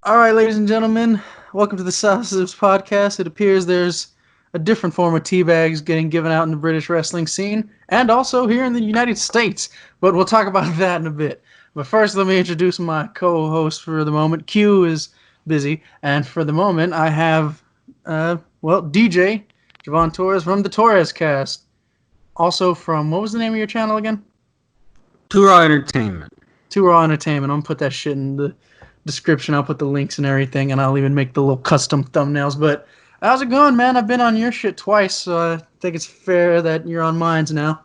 All right, ladies and gentlemen, welcome to the Sibs podcast. It appears there's a different form of tea bags getting given out in the British wrestling scene and also here in the United States, but we'll talk about that in a bit. But first, let me introduce my co-host for the moment. Q is busy, and for the moment, I have, DJ Javon Torres from the Torres Cast. Also from, what was the name of your channel again? Two Raw Entertainment. Two Raw Entertainment. I'm gonna put that shit in the description. I'll put the links and everything, and I'll even make the little custom thumbnails. But how's it going, man? I've been on your shit twice, so I think it's fair that you're on mine's now.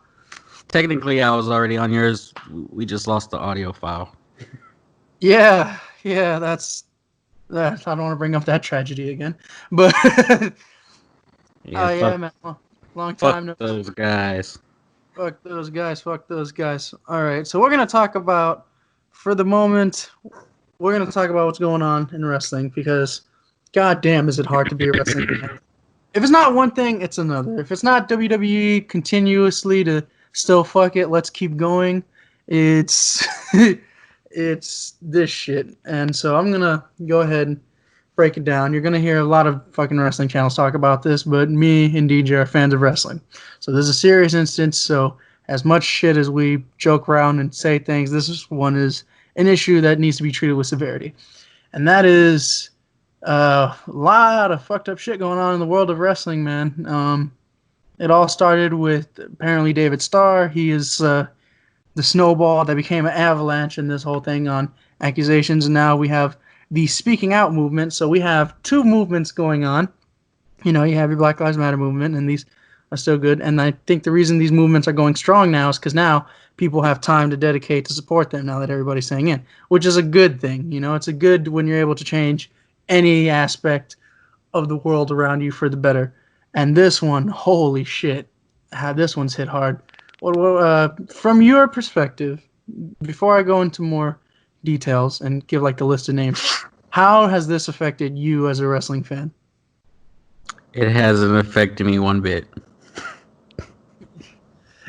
Technically, I was already on yours. We just lost the audio file. Yeah, that's that. I don't want to bring up that tragedy again, but Yeah, yeah, man. Well, long fuck time. those guys. Fuck those guys. Fuck those guys. All right, so we're gonna talk about, for the moment, we're gonna talk about what's going on in wrestling because, goddamn, is it hard to be a wrestling fan. If it's not one thing, it's another. If it's not WWE continuously to still fuck it, let's keep going. It's it's this shit. And so I'm gonna go ahead and break it down. You're gonna hear a lot of fucking wrestling channels talk about this, but me and DJ are fans of wrestling. So this is a serious instance. So as much shit as we joke around and say things, one is an issue that needs to be treated with severity. And that is a lot of fucked up shit going on in the world of wrestling, man. It all started with apparently David Starr. He is the snowball that became an avalanche in this whole thing on accusations. And now we have the speaking out movement. So we have two movements going on. You know, you have your Black Lives Matter movement, and these are still good. And I think the reason these movements are going strong now is because now people have time to dedicate to support them now that everybody's saying in, which is a good thing. You know, it's a good when you're able to change any aspect of the world around you for the better. And this one, holy shit, how this one's hit hard. From your perspective, before I go into more details and give like the list of names, how has this affected you as a wrestling fan? It hasn't affected me one bit.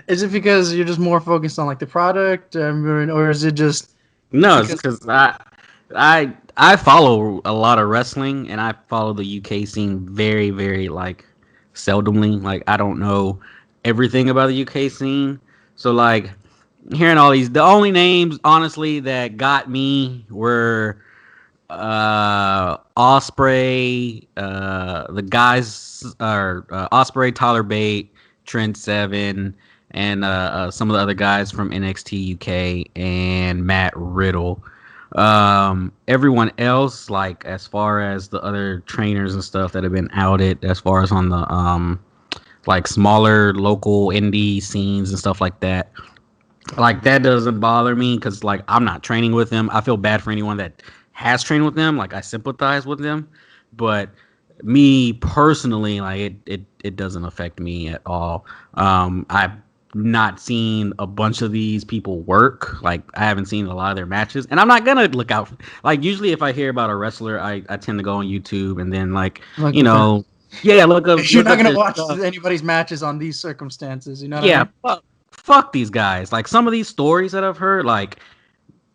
Is it because you're just more focused on like the product, or is it just? No, it's because I follow a lot of wrestling, and I follow the UK scene very, very like seldomly. Like I don't know everything about the UK scene, so like hearing all these, the only names honestly that got me were Osprey, the guys are Osprey, Tyler Bate, Trent Seven, and some of the other guys from NXT UK and Matt Riddle. Everyone else, like as far as the other trainers and stuff that have been outed, as far as on the like smaller local indie scenes and stuff like that. Like that doesn't bother me because like I'm not training with them. I feel bad for anyone that has trained with them. Like I sympathize with them, but me personally, like it doesn't affect me at all. I've not seen a bunch of these people work. Like I haven't seen a lot of their matches, and I'm not gonna look out. Like usually, if I hear about a wrestler, I tend to go on YouTube and then like you know, yeah, look up. You're Look not up gonna watch stuff. anybody's matches on these circumstances. You know what I Yeah, mean? fuck these guys. Like some of these stories that I've heard, like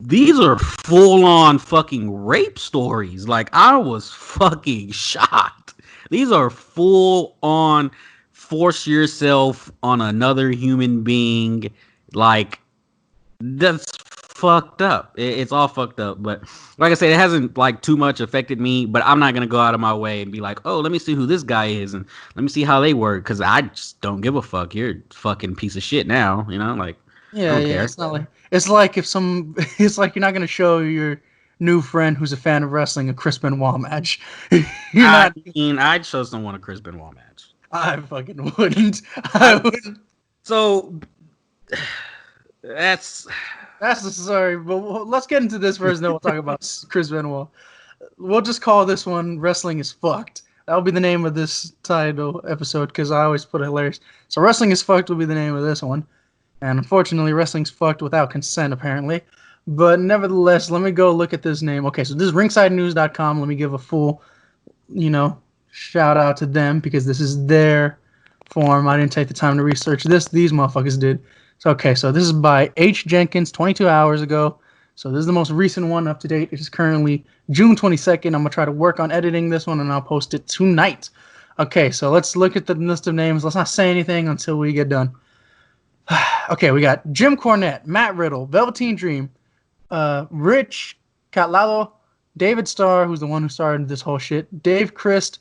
these are full on fucking rape stories. Like I was fucking shocked. These are full on force yourself on another human being. Like that's fucked up. It's all fucked up. But like I said, it hasn't like too much affected me. But I'm not gonna go out of my way and be like, oh, let me see who this guy is and let me see how they work because I just don't give a fuck. You're a fucking piece of shit now. You know, like I Yeah, don't yeah. care. It's like if some. It's like you're not gonna show your new friend who's a fan of wrestling a Chris Benoit match. You're I not. mean, I'd show someone a Chris Benoit match. I fucking wouldn't. I I wouldn't. so that's That's the story. But let's get into this first. Then we'll talk about Chris Benoit. We'll just call this one "Wrestling is Fucked." That'll be the name of this title episode because I always put it hilarious. So "Wrestling is Fucked" will be the name of this one. And unfortunately, wrestling's fucked without consent, apparently. But nevertheless, let me go look at this name. Okay, so this is ringsidenews.com. Let me give a full, shout out to them because this is their form. I didn't take the time to research this. These motherfuckers did. So, okay, so this is by H. Jenkins 22 hours ago. So this is the most recent one up to date. It is currently June 22nd. I'm going to try to work on editing this one, and I'll post it tonight. Okay, so let's look at the list of names. Let's not say anything until we get done. Okay, we got Jim Cornette, Matt Riddle, Velveteen Dream, Rich Catlalo, David Starr, who's the one who started this whole shit, Dave Christ,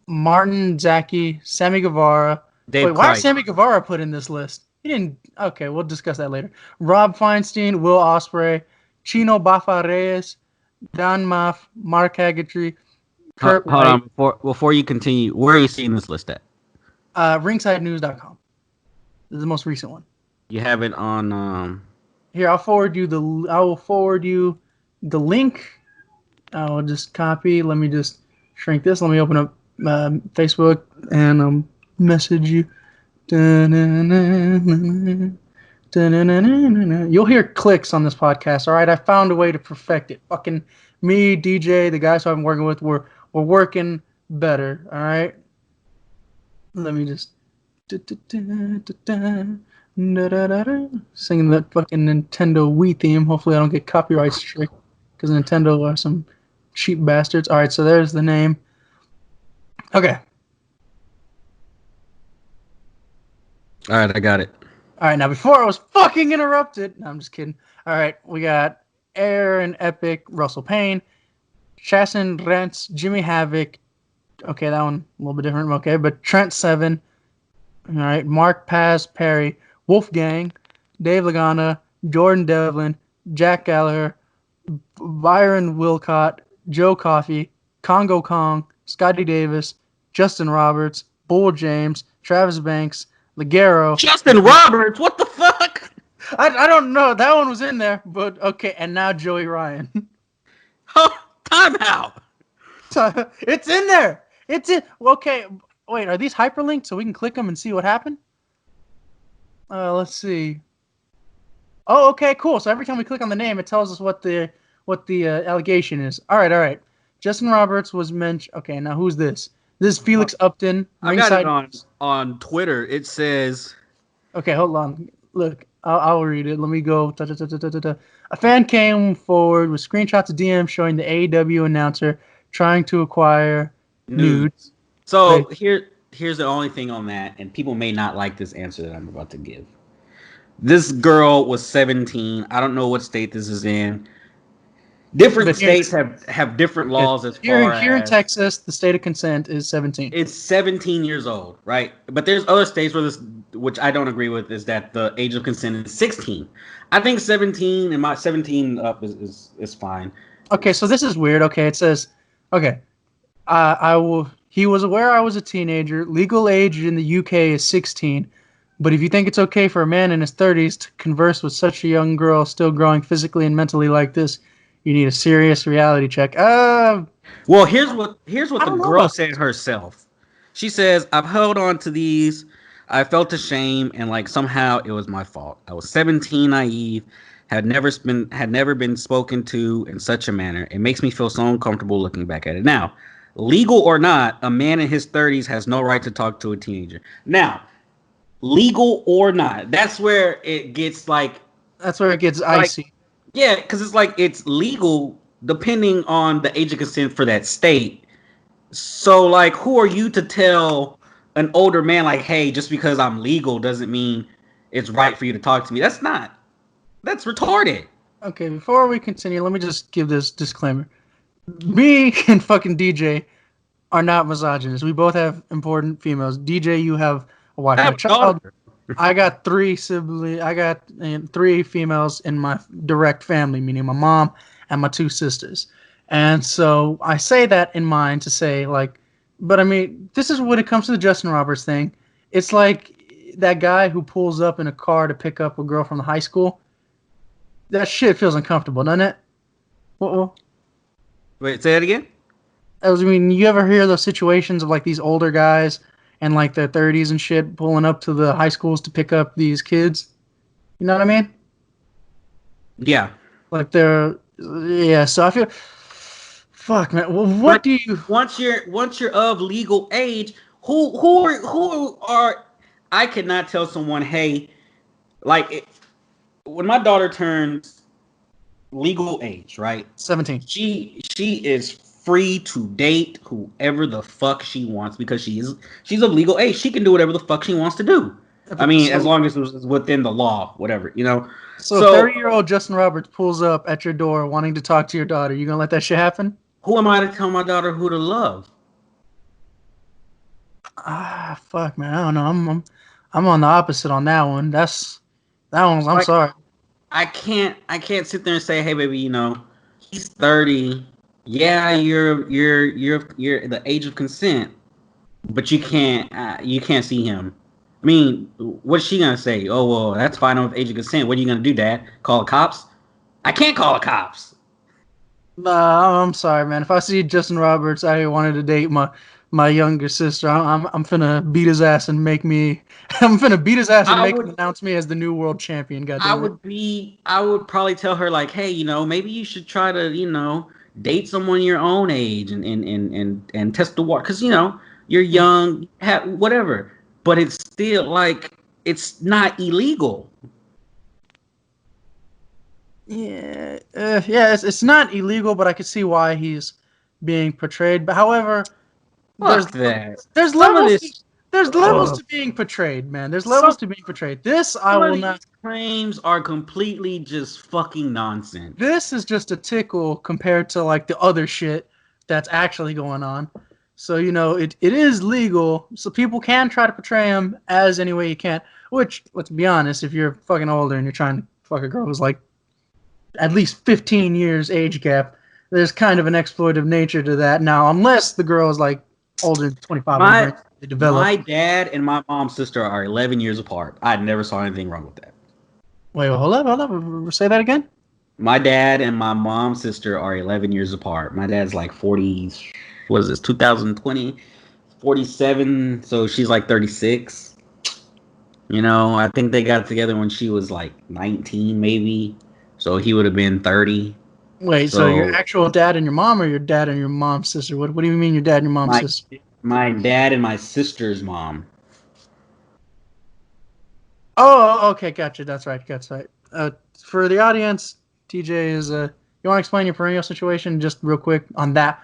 Martin Zaki, Sammy Guevara. Dave Why is Christ. Sammy Guevara put in this list? He didn't. Okay, we'll discuss that later. Rob Feinstein, Will Ospreay, Chino Bafa Reyes, Don Maff, Mark Haggerty, Kurt Hold White. on, before you continue, where are you seeing this list at? RingsideNews.com. This is the most recent one. You have it on. Here, I will forward you the link. I'll just copy. Let me just shrink this. Let me open up Facebook and message you. You'll hear clicks on this podcast. All right, I found a way to perfect it. Fucking me, DJ, the guys who I'm working with, we're working better. All right. Let me just singing that fucking Nintendo Wii theme. Hopefully, I don't get copyright strike because Nintendo are some cheap bastards. All right, so there's the name. Okay. All right, I got it. All right, now before I was fucking interrupted. No, I'm just kidding. All right, we got Aaron Epic, Russell Payne, Chasen Rents, Jimmy Havoc. Okay, that one a little bit different. Okay, but Trent Seven. All right, Mark Paz Perry, Wolfgang, Dave Lagana, Jordan Devlin, Jack Gallagher, Byron Wilcott, Joe Coffey, Congo Kong, Scotty Davis, Justin Roberts, Bull James, Travis Banks, Ligero. Justin Roberts, what the fuck? I don't know. That one was in there, but okay. And now Joey Ryan. Oh, timeout. It's in there. It's in. Okay, wait. Are these hyperlinked so we can click them and see what happened? Let's see. Oh, okay, cool. So every time we click on the name, it tells us what the allegation is. All right. Justin Roberts was mentioned. Okay, now who's this? This is Felix Upton. I got it on Twitter. It says. Okay, hold on. Look, I'll read it. Let me go. A fan came forward with screenshots of DM showing the AEW announcer trying to acquire nudes. So here's the only thing on that, and people may not like this answer that I'm about to give. This girl was 17. I don't know what state this is in. Different states have different laws as far as... Here in Texas, the state of consent is 17. It's 17 years old, right? But there's other states where this, which I don't agree with, is that the age of consent is 16. I think 17 and my 17 up is fine. Okay, so this is weird. Okay, it says, okay, he was aware I was a teenager. Legal age in the UK is 16. But if you think it's okay for a man in his 30s to converse with such a young girl still growing physically and mentally like this, you need a serious reality check. Well, here's what the girl said herself. She says, "I've held on to these. I felt ashamed and like somehow it was my fault. I was 17, naive, had never been spoken to in such a manner. It makes me feel so uncomfortable looking back at it. Now, legal or not, a man in his 30s has no right to talk to a teenager. Now, legal or not, that's where it gets icy. Yeah, because it's like it's legal depending on the age of consent for that state. So, like, who are you to tell an older man, like, hey, just because I'm legal doesn't mean it's right for you to talk to me? That's retarded. Okay, before we continue, let me just give this disclaimer. Me and fucking DJ are not misogynists. We both have important females. DJ, you have a wife and a child. I got 3 siblings. I got 3 females in my direct family, meaning my mom and my 2 sisters. And so I say that in mind to say, like, but I mean, this is when it comes to the Justin Roberts thing. It's like that guy who pulls up in a car to pick up a girl from the high school. That shit feels uncomfortable, doesn't it? Wait, say that again? I mean, you ever hear those situations of like these older guys and like their 30s and shit pulling up to the high schools to pick up these kids? You know what I mean? Yeah. Like so I feel, fuck, man. Well, what do you? Once you're of legal age, who are? I cannot tell someone, hey, like when my daughter turns legal age, right? 17. She is free to date whoever the fuck she wants because she's of legal age. She can do whatever the fuck she wants to do. I mean, as So, long as it was within the law, whatever, you know. so So 30-year-old Justin Roberts pulls up at your door wanting to talk to your daughter. You gonna let that shit happen? who am I to tell my daughter who to love? Ah, fuck, man. I don't know. I'm on the opposite on that one. That one's. I'm Like sorry. I can't sit there and say, hey baby, he's 30. Yeah, you're the age of consent, but you can't see him. I mean, what's she gonna say? Oh well, that's fine. I'm of age of consent. What are you gonna do, Dad? Call the cops? I can't call the cops. Nah, I'm sorry, man. If I see Justin Roberts out here wanting to date my younger sister, I'm finna beat his ass and make me. I'm finna beat his ass and I make him would announce me as the new world champion. God I damn it. would be I would probably tell her like, hey, maybe you should try to, date someone your own age and test the water because you're young, whatever. But it's still like it's not illegal. Yeah, yeah. It's not illegal, but I can see why he's being portrayed. But however, there's Fuck that. there's Some of levels to, this there's levels to being portrayed, man. There's some levels to being portrayed. This I some of will these not. claims are completely just fucking nonsense. This is just a tickle compared to like the other shit that's actually going on. So it is legal. So people can try to portray him as any way you can. Which, let's be honest, if you're fucking older and you're trying to fuck a girl who's like at least 15 years age gap, there's kind of an exploitative nature to that. Now, unless the girl is like older than 25 and My brain they develop. my dad and my mom's sister are 11 years apart. I never saw anything wrong with that. Wait, hold up. Say that again. My dad and my mom's sister are 11 years apart. My dad's like 40, what is this, 2020? 47, so she's like 36. I think they got together when she was like 19, maybe. So he would have been 30. Wait, so your So actual dad and your mom, or your dad and your mom's sister? What do you mean your dad and your mom's my sister? my dad and my sister's mom. Oh, okay, gotcha. That's right. That's right. For the audience, TJ is You want to explain your perennial situation just real quick on that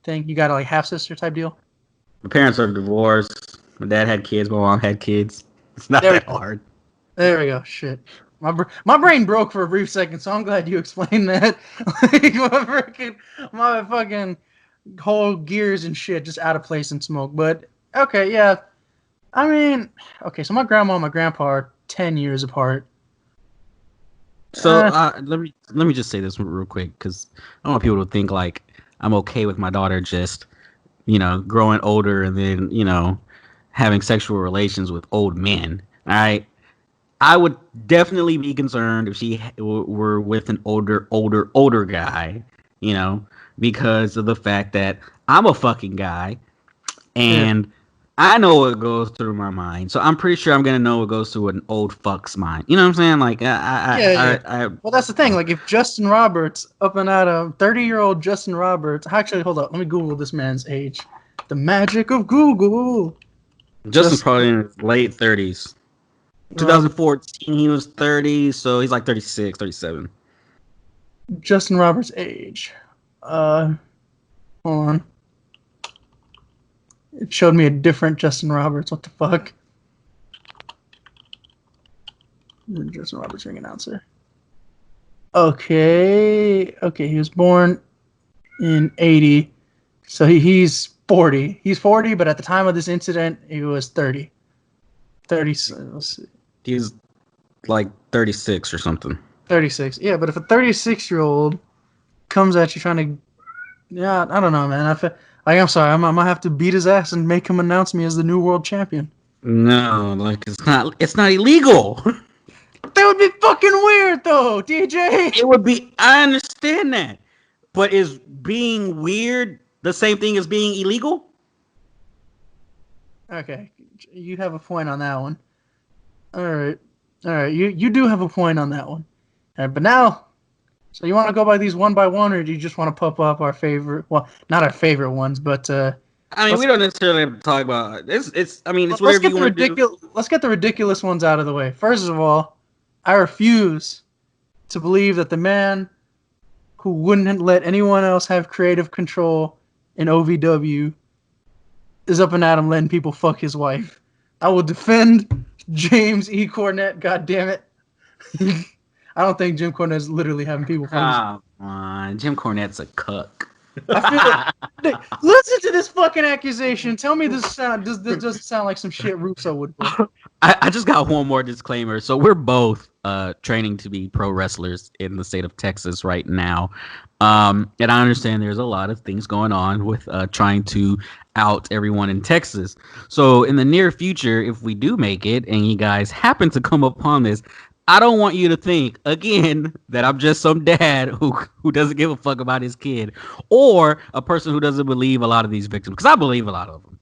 thing? You got a like half sister type deal. My parents are divorced. My dad had kids. My mom had kids. It's not There we that go. hard. There we go. Shit. My brain broke for a brief second, so I'm glad you explained that. Like my fucking whole gears and shit just out of place in smoke. But okay, yeah. I mean, okay. So my grandma and my grandpa are 10 years apart. So Uh, let me just say this real quick because I want people to think like I'm okay with my daughter just growing older and then having sexual relations with old men. All right, I would definitely be concerned if she were with an older guy, you know, because of the fact that I'm a fucking guy yeah, and I know what goes through my mind. So I'm pretty sure I'm gonna know what goes through an old fuck's mind. You know what I'm saying? Like yeah. I Well, that's the thing. Like, if Justin Roberts, up and at 30-year-old Justin Roberts, actually, hold up. Let me Google this man's age. The magic of Google. Justin's Justin probably in his late 30s. Robert, 2014, he was 30, so he's like 36, 37. Justin Roberts' age. Uh, Hold on. It showed me a different Justin Roberts. What the fuck? Justin Roberts ring announcer. Okay. He was born in 80, so he's 40. He's 40, but at the time of this incident, he was 30. 30. Let's see. He's like 36 or something. 36. Yeah, but if a 36-year-old comes at you trying to, yeah, I don't know, man. I'm sorry. I might have to beat his ass and make him announce me as the new world champion. No, like it's not illegal. That would be fucking weird, though, DJ. It would be. I understand that, but is being weird the same thing as being illegal? Okay, you have a point on that one. All right. You do have a point on that one. All right, but now, so you want to go by one, or do you just want to pop up our favorite? Well, not our favorite ones, but I mean, let's we don't necessarily have to talk about it. It's. I mean, it's let's whatever get you the want to do. ridiculous. Let's get the ridiculous ones out of the way. First of all, I refuse to believe that the man who wouldn't let anyone else have creative control in OVW is up and at him letting people fuck his wife. I will defend James E. Cornette, god damn it. I don't think Jim Cornette's literally having people fuck his wife. Come on, Jim Cornette's a cuck. I feel like, listen to this fucking accusation. Tell me this doesn't sound like some shit Russo would do. I just got one more disclaimer. So we're both training to be pro wrestlers in the state of Texas right now. And I understand there's a lot of things going on with trying to out everyone in Texas. So in the near future, if we do make it and you guys happen to come upon this, I don't want you to think again that I'm just some dad who doesn't give a fuck about his kid, or a person who doesn't believe a lot of these victims, because I believe a lot of them.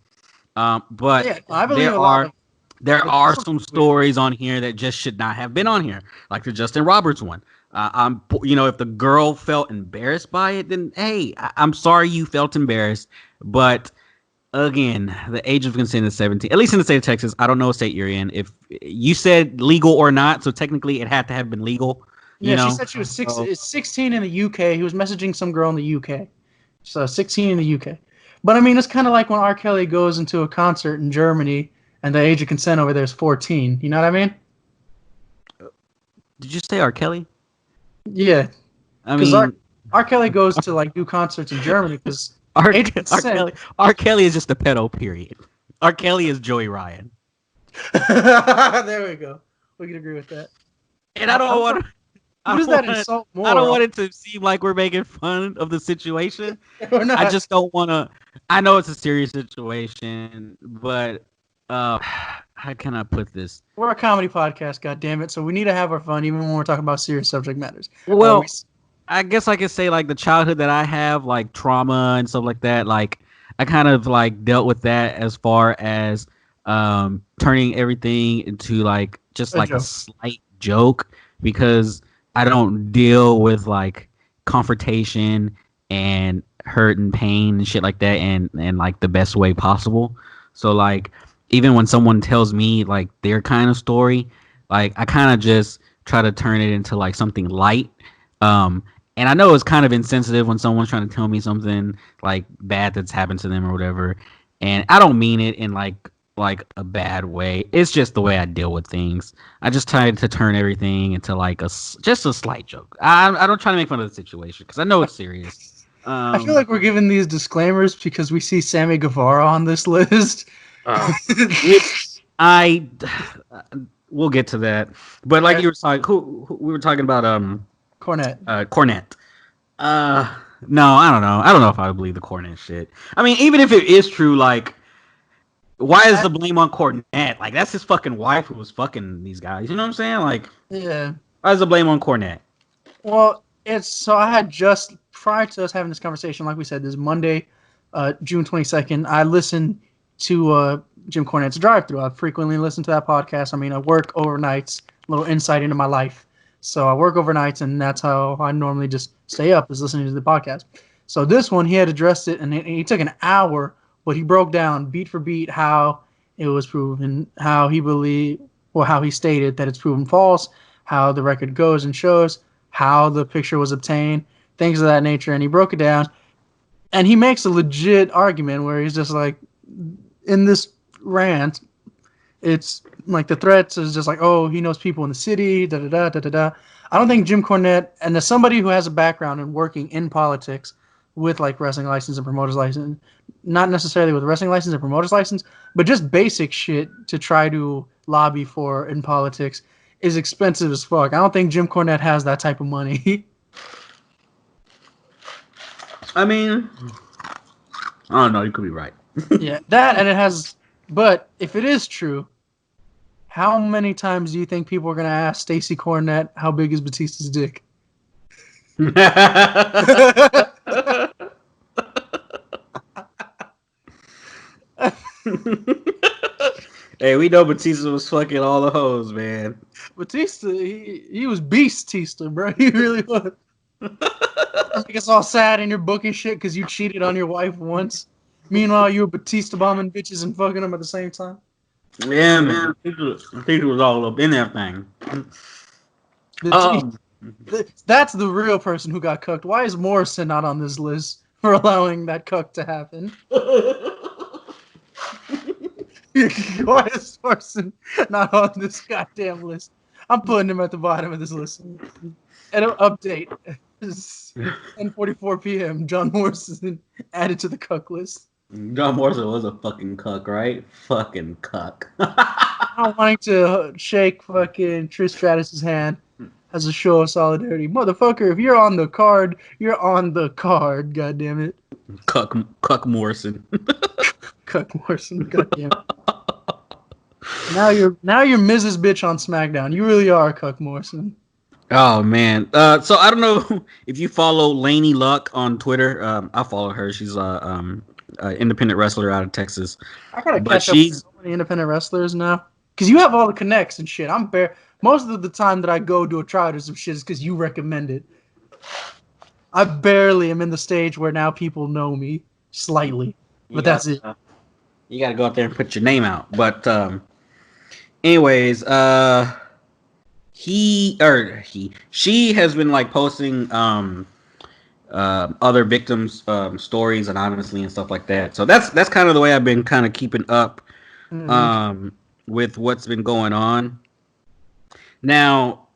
But Yeah, I believe a lot of there are some stories on here that just should not have been on here, like the Justin Roberts one. If the girl felt embarrassed by it, then hey, I'm sorry you felt embarrassed, but again, the age of consent is 17. At least in the state of Texas. I don't know what state you're in. If you said legal or not, so technically it had to have been legal. She said she was 16 in the UK. He was messaging some girl in the UK. So 16 in the UK. But I mean, it's kind of like when R. Kelly goes into a concert in Germany and the age of consent over there is 14. You know what I mean? Did you say R. Kelly? Yeah. I mean, R. Kelly goes to like do concerts in Germany because R. Kelly is just a pedo, period. R. Kelly is Joey Ryan. There we go. We can agree with that. And I don't want to. Who does that insult more? I don't want it to seem like we're making fun of the situation. We're not. I just don't want to. I know it's a serious situation, but how can I put this? We're a comedy podcast, goddammit, so we need to have our fun even when we're talking about serious subject matters. Well, I guess I could say like the childhood that I have, like trauma and stuff like that. Like I kind of like dealt with that as far as turning everything into like just like a slight joke, because I don't deal with like confrontation and hurt and pain and shit like that and like the best way possible. So like even when someone tells me like their kind of story, like I kind of just try to turn it into like something light. And I know it's kind of insensitive when someone's trying to tell me something like bad that's happened to them or whatever, and I don't mean it in like a bad way. It's just the way I deal with things. I just try to turn everything into like just a slight joke. I don't try to make fun of the situation because I know it's serious. I feel like we're giving these disclaimers because we see Sammy Guevara on this list. We'll get to that. But like you were talking, we were talking about Cornette. Cornette. No, I don't know. I don't know if I would believe the Cornette shit. I mean, even if it is true, like, why is the blame on Cornette? Like, that's his fucking wife who was fucking these guys. You know what I'm saying? Like, yeah. Why is the blame on Cornette? Well, I had just prior to us having this conversation, like we said, this Monday, June 22nd, I listened to Jim Cornette's Drive-Thru. I frequently listen to that podcast. I mean, I work overnights, a little insight into my life. So I work overnights, and that's how I normally just stay up, is listening to the podcast. So this one, he had addressed it, and he took an hour, but he broke down beat for beat how it was proven, how he stated that it's proven false, how the record goes and shows, how the picture was obtained, things of that nature, and he broke it down. And he makes a legit argument where he's just like, in this rant, it's like the threats is just like, oh, he knows people in the city, da-da-da. I don't think Jim Cornette, and as somebody who has a background in working in politics with like wrestling license and promoter's license, not necessarily with wrestling license and promoter's license, but just basic shit to try to lobby for in politics is expensive as fuck. I don't think Jim Cornette has that type of money. I mean, I don't know. You could be right. Yeah, that, and it has, but if it is true, how many times do you think people are going to ask Stacey Cornette how big is Batista's dick? Hey, we know Batista was fucking all the hoes, man. Batista, he was Beast-tista, bro. He really was. Make us all sad in your booking shit because you cheated on your wife once. Meanwhile, you were Batista bombing bitches and fucking them at the same time. Yeah, man. Batista was all up in that thing. That's the real person who got cooked. Why is Morrison not on this list for allowing that cook to happen? Why is Morrison not on this goddamn list? I'm putting him at the bottom of this list. And an update. 10:44 p.m. John Morrison added to the cook list. John Morrison was a fucking cuck, right? Fucking cuck. Not wanting to shake fucking Trish Stratus's hand as a show of solidarity. Motherfucker, if you're on the card, you're on the card, god damn it. Cuck Morrison. Cuck Morrison, god damn it. Now you're Mrs. Bitch on SmackDown. You really are Cuck Morrison. Oh man. So I don't know if you follow Lainey Luck on Twitter. I follow her. She's independent wrestler out of Texas. I gotta catch up with so many independent wrestlers now. Because you have all the connects and shit. Most of the time that I go do a tryout or some shit is because you recommend it. I barely am in the stage where now people know me slightly. But that's it. You gotta go out there and put your name out. But anyways, she has been like posting other victims stories anonymously and stuff like that. So that's kind of the way I've been kind of keeping up with what's been going on. Now,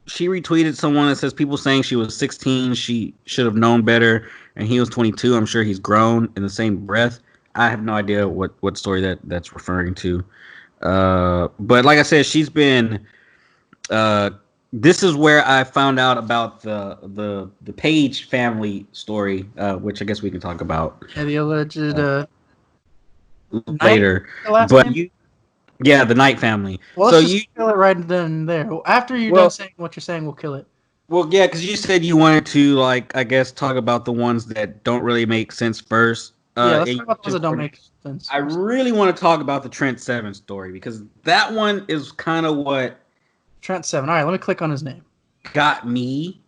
she retweeted someone that says people saying she was 16, she should have known better, and he was 22. I'm sure he's grown in the same breath. I have no idea what story that's referring to. But like I said, she's been. This is where I found out about the Page family story, which I guess we can talk about. Yeah, the alleged later. But the Knight family. Well, let's just kill it right then and there. After you're done saying what you're saying, we'll kill it. Well, yeah, because you said you wanted to, like, I guess, talk about the ones that don't really make sense first. Let's talk about the ones that don't make sense. I really want to talk about the Trent Seven story because that one is kind of what Trent Seven. All right, let me click on his name. Got me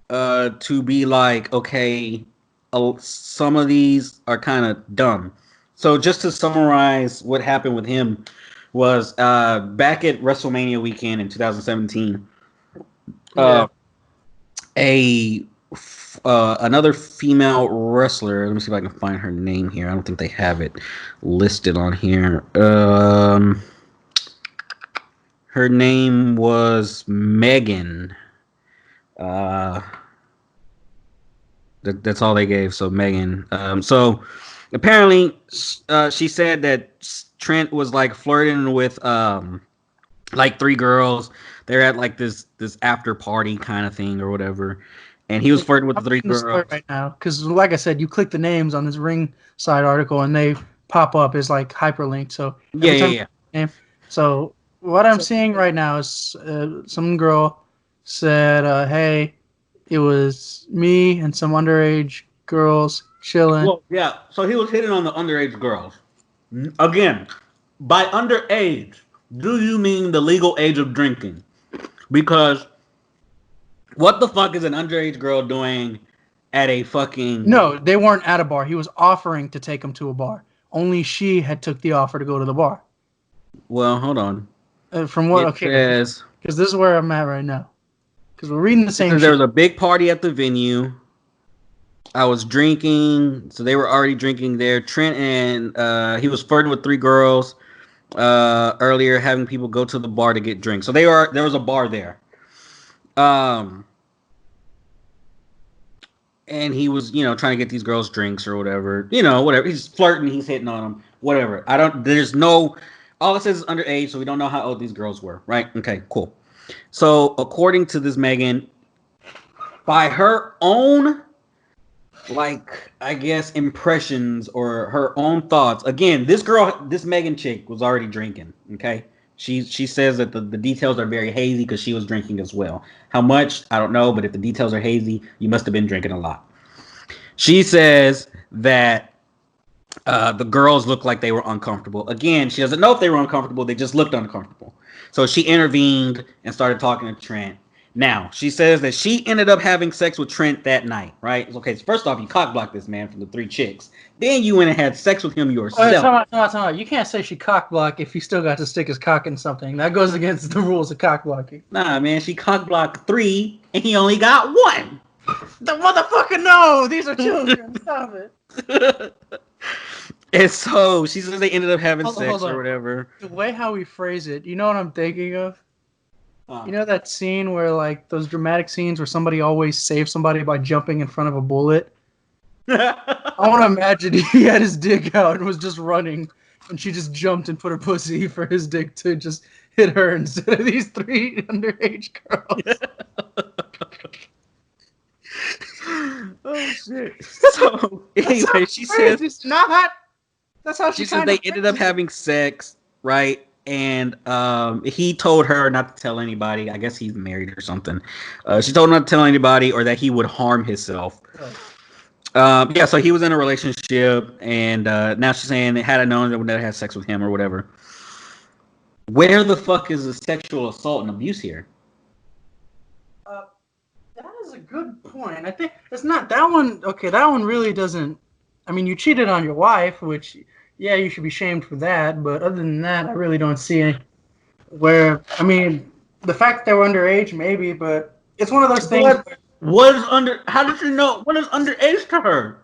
to be like, okay, some of these are kind of dumb. So just to summarize what happened with him was back at WrestleMania weekend in 2017, another female wrestler. Let me see if I can find her name here. I don't think they have it listed on here. Her name was Megan. That's all they gave. So Megan. So apparently, she said that Trent was like flirting with like three girls. They're at like this after party kind of thing or whatever. And he was flirting with the three girls right now, because like I said, you click the names on this Ringside article and they pop up as like hyperlinked. So yeah. So what I'm seeing right now is some girl said, "Hey, it was me and some underage girls chilling." Well, yeah. So he was hitting on the underage girls. Again, by underage, do you mean the legal age of drinking? Because what the fuck is an underage girl doing at a fucking... No, they weren't at a bar. He was offering to take them to a bar. Only she had took the offer to go to the bar. Well, hold on. From what... Because this is where I'm at right now. Because we're reading the same shit. There was a big party at the venue. I was drinking. So they were already drinking there. Trent and... he was flirting with three girls earlier, having people go to the bar to get drinks. So there was a bar there. And he was, trying to get these girls drinks or whatever. Whatever. He's flirting. He's hitting on them. Whatever. All it says is underage, so we don't know how old these girls were, right? Okay, cool. So, according to this Megan, by her own, I guess, impressions or her own thoughts. Again, this Megan chick was already drinking, okay? She says that the details are very hazy because she was drinking as well. How much? I don't know, but if the details are hazy, you must have been drinking a lot. She says that the girls looked like they were uncomfortable. Again, she doesn't know if they were uncomfortable. They just looked uncomfortable. So she intervened and started talking to Trent. Now, she says that she ended up having sex with Trent that night, right? Okay, so first off, you cockblocked this man from the 3 chicks. Then you went and had sex with him Oh, yourself. time out. You can't say she cock blocked if he still got to stick his cock in something. That goes against the rules of cock blocking. Nah, man, she cockblocked 3 and he only got 1. The motherfucker, no! These are children. Stop it. And so she says they ended up having Hold sex on. or whatever. The way how we phrase it, you know what I'm thinking of? You know that scene where, like, those dramatic scenes where somebody always saves somebody by jumping in front of a bullet? I want to imagine he had his dick out and was just running, and she just jumped and put her pussy for his dick to just hit her instead of these 3 underage girls. Oh shit! So anyway, she says it's not. That's how she says they ended up having sex, right? And he told her not to tell anybody. I guess he's married or something. She told him not to tell anybody, or that he would harm himself. Yeah, so he was in a relationship, and now she's saying that had I known, I would never have sex with him or whatever. Where the fuck is the sexual assault and abuse here? That is a good point. I think it's not that one. Okay, that one really doesn't. I mean, you cheated on your wife, which, yeah, you should be shamed for that. But other than that, I really don't see where. I mean, the fact that they were underage, maybe, but it's one of those things. What is under? How did you know? What is underage to her?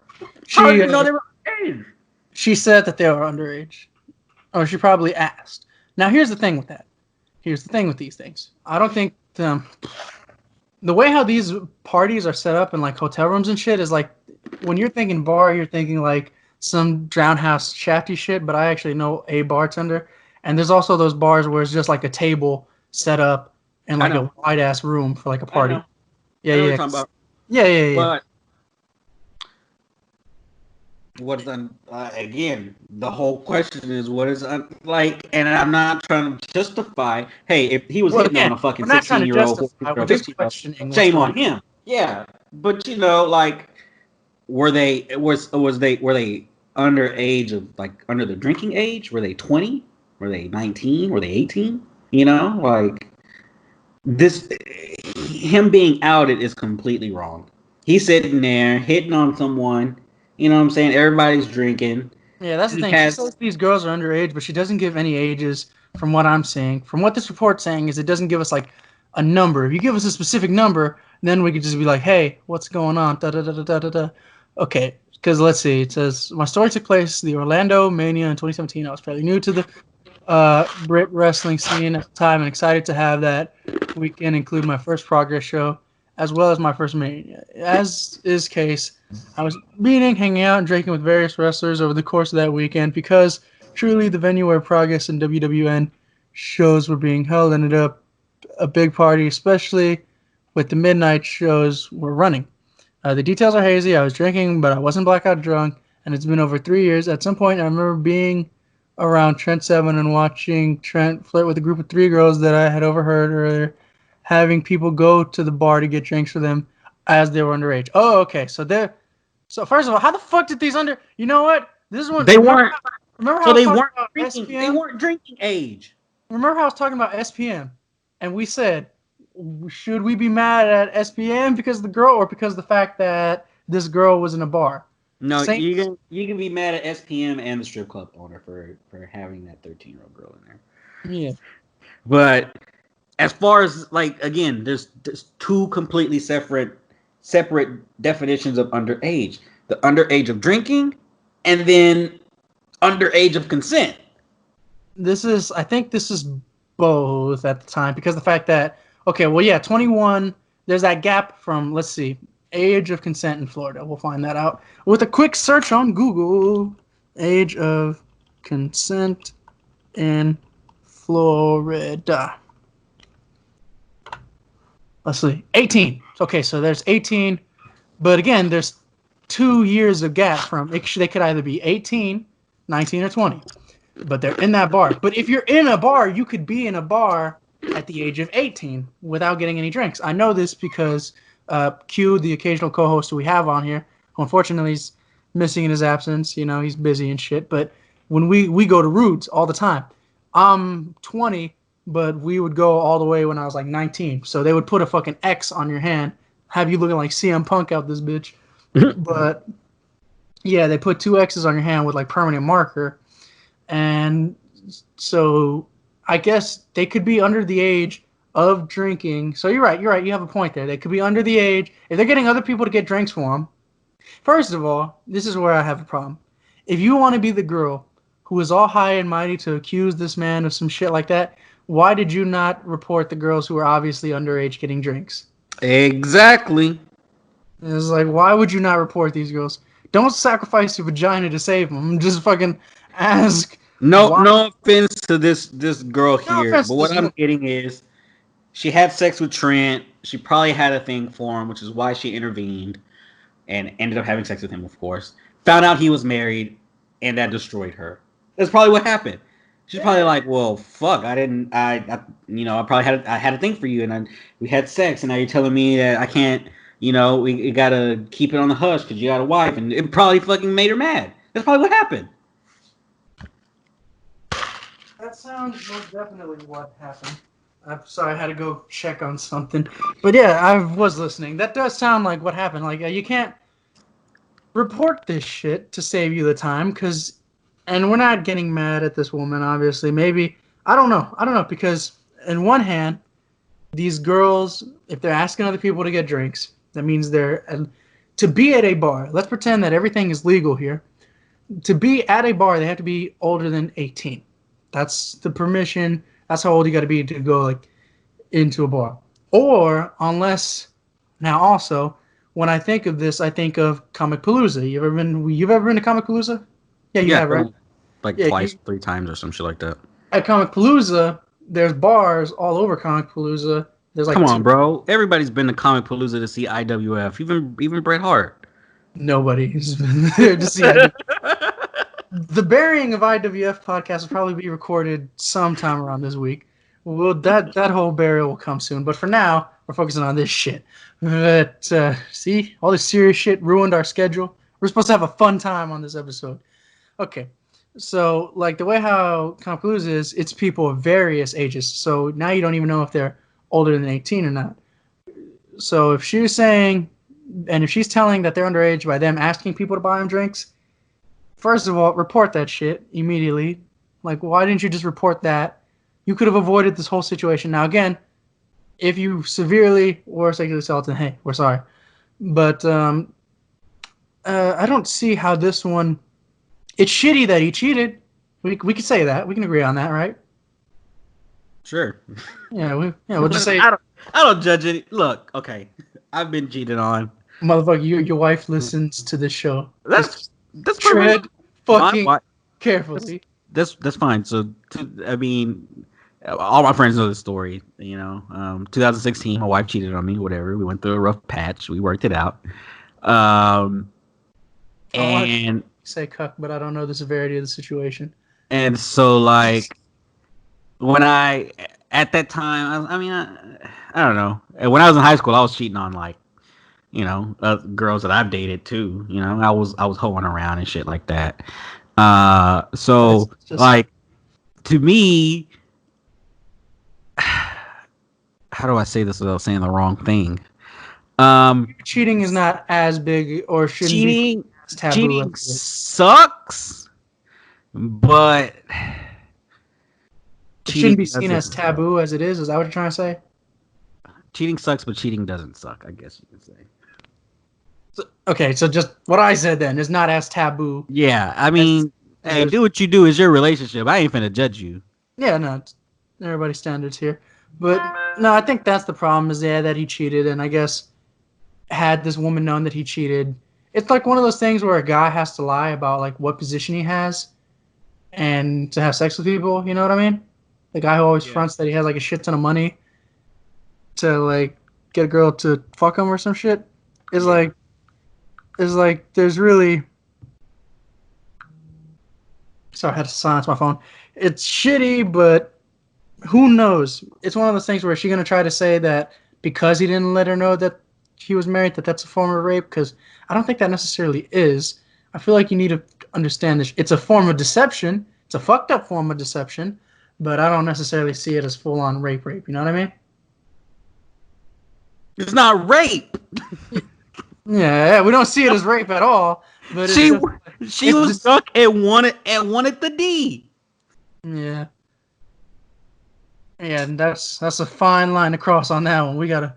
How did you know they were underage? She said that they were underage, or she probably asked. Now, here's the thing with that. Here's the thing with these things. I don't think the way how these parties are set up in like hotel rooms and shit is like when you're thinking bar, you're thinking like some drown house shafty shit. But I actually know a bartender, and there's also those bars where it's just like a table set up in like a wide ass room for like a party. Yeah. But what's again? The whole question is what is like, and I'm not trying to justify. Hey, if he was hitting on a fucking 16-year-old, shame on him. Yeah, but you know, like, were they underage of like under the drinking age? Were they 20? Were they 19? Were they 18? You know, like this. Him being outed is completely wrong. He's sitting there hitting on someone. You know what I'm saying? Everybody's drinking. Yeah, that's the thing. She says these girls are underage, but she doesn't give any ages from what I'm seeing. From what this report's saying is it doesn't give us like a number. If you give us a specific number, then we could just be like, hey, what's going on? Da, da, da, da, da, da. Okay, because let's see. It says, my story took place the Orlando Mania in 2017. I was fairly new to the Brit wrestling scene at the time and excited to have that weekend include my first Progress show as well as my first Mania. As is case, I was meeting, hanging out, and drinking with various wrestlers over the course of that weekend because truly the venue where Progress and WWN shows were being held ended up a big party, especially with the midnight shows were running. The details are hazy. I was drinking, but I wasn't blackout drunk, and it's been over 3 years. At some point, I remember being around Trent 7 and watching Trent flirt with a group of 3 girls that I had overheard earlier, having people go to the bar to get drinks for them as they were underage. Oh, okay. So first of all, how the fuck did these you know what? This is when they weren't. Remember how so they weren't drinking. They weren't drinking age. Remember how I was talking about SPM, and we said, should we be mad at SPM because of the girl or because of the fact that this girl was in a bar? No, you can be mad at SPM and the strip club owner for having that 13-year-old girl in there. Yeah, but as far as like again, there's 2 completely separate definitions of underage: the underage of drinking, and then underage of consent. I think this is both at the time because the fact that 21. There's that gap from let's see. Age of consent in Florida. We'll find that out with a quick search on Google. Age of consent in Florida. Let's see. 18. Okay, so there's 18. But again, there's 2 years of gap from they could either be 18, 19, or 20. But they're in that bar. But if you're in a bar, you could be in a bar at the age of 18 without getting any drinks. I know this because Q, the occasional co-host we have on here, who unfortunately is missing in his absence. You know, he's busy and shit. But when we go to Rude's all the time, I'm 20, but we would go all the way when I was like 19. So they would put a fucking X on your hand, have you looking like CM Punk out this bitch. But yeah, they put two X's on your hand with like permanent marker, and so I guess they could be under the age of drinking. So you're right. You're right. You have a point there. They could be under the age if they're getting other people to get drinks for them. First of all, this is where I have a problem. If you want to be the girl who is all high and mighty to accuse this man of some shit like that, why did you not report the girls who are obviously underage getting drinks? Exactly. It's like, why would you not report these girls? Don't sacrifice your vagina to save them. Just fucking ask No, why. no offense to this girl No here, offense but to what this. I'm getting is she had sex with Trent. She probably had a thing for him, which is why she intervened and ended up having sex with him. Of course, found out he was married, and that destroyed her. That's probably what happened. She's probably like, "Well, fuck, I didn't, I probably I had a thing for you, and we had sex, and now you're telling me that I can't, we gotta keep it on the hush because you got a wife," and it probably fucking made her mad. That's probably what happened. That sounds most definitely what happened. I'm sorry, I had to go check on something. But yeah, I was listening. That does sound like what happened. Like, you can't report this shit to save you the time, because, and we're not getting mad at this woman, obviously. Maybe, I don't know, because in one hand, these girls, if they're asking other people to get drinks, that means to be at a bar. Let's pretend that everything is legal here. To be at a bar, they have to be older than 18. That's the permission. That's how old you got to be to go like into a bar. Or unless now also when I think of this, I think of Comic Palooza. You've ever been to Comic Palooza? Yeah, you Yeah, have, right? like Yeah, twice, 3 times, or some shit like that. at Comic Palooza, there's bars all over Comic Palooza. There's Come like on, bro. Everybody's been to Comic Palooza to see IWF, even Bret Hart. nobody's been there to see IWF. The burying of IWF podcast will probably be recorded sometime around this week. Well, that whole burial will come soon. But for now, we're focusing on this shit. But see, all this serious shit ruined our schedule. We're supposed to have a fun time on this episode. Okay, so like the way how Compalooza is, it's people of various ages. So now you don't even know if they're older than 18 or not. So if she's saying, and if she's telling that they're underage by them asking people to buy them drinks, first of all, report that shit immediately. Like, why didn't you just report that? You could have avoided this whole situation. Now, again, if you severely were sexually assaulted, hey, we're sorry. But I don't see how this one. It's shitty that he cheated. We could say that. We can agree on that, right? Sure. Yeah, we'll just say, I don't judge it. Look, okay, I've been cheated on. motherfucker, your wife listens to this show. That's Tread perfect. fucking My- carefully. that's fine. So, I mean, all my friends know the story. 2016, my wife cheated on me. Whatever. We went through a rough patch. We worked it out. And Say cuck, but I don't know the severity of the situation. and so like when at that time, I don't know. When I was in high school, I was cheating on like girls that I've dated too. I was hoeing around and shit like that. So like to me, how do I say this without saying the wrong thing? Cheating is not as big or shouldn't be as taboo. Cheating sucks, but it shouldn't be seen as taboo as it is. Is that what you're trying to say? Cheating sucks, but cheating doesn't suck, I guess you could say. Okay, so just what I said then is not as taboo. Yeah, I mean, hey, do what you do. Is your relationship. I ain't finna judge you. Yeah, no, it's everybody's standards here. But no, I think that's the problem is that he cheated, and I guess had this woman known that he cheated, it's like one of those things where a guy has to lie about like what position he has and to have sex with people, you know what I mean? The guy who always fronts that he has like a shit ton of money to like get a girl to fuck him or some shit is like there's really, sorry, I had to silence my phone. It's shitty, but who knows? It's one of those things where is she gonna try to say that because he didn't let her know that he was married that that's a form of rape? Because I don't think that necessarily is. I feel like you need to understand this. It's a form of deception. It's a fucked up form of deception, but I don't necessarily see it as full on rape. You know what I mean? It's not rape. Yeah, we don't see it as rape at all. But it's She just she it's was just drunk and wanted the D. yeah. Yeah, and that's a fine line to cross on that one. We gotta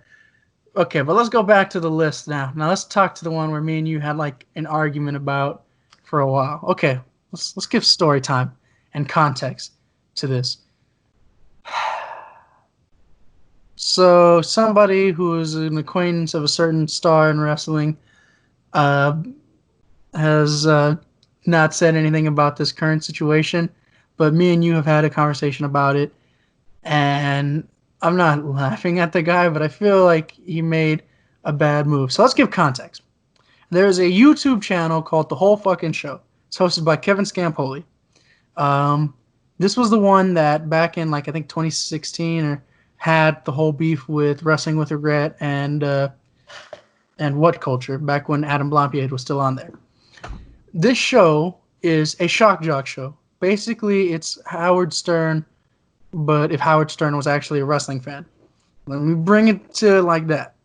okay, but let's go back to the list now. Now let's talk to the one where me and you had like an argument about for a while. Okay, let's give story time and context to this. So somebody who is an acquaintance of a certain star in wrestling uh, has not said anything about this current situation, but me and you have had a conversation about it, and I'm not laughing at the guy, but I feel like he made a bad move. So let's give context. There's a YouTube channel called The Whole Fucking Show. It's hosted by Kevin Scampoli. Um, this was the one that back in like I think 2016 or had the whole beef with Wrestling with Regret and What Culture back when Adam Blampied was still on there. This show is a shock jock show. Basically, it's Howard Stern, but if Howard Stern was actually a wrestling fan. Let me bring it to like that.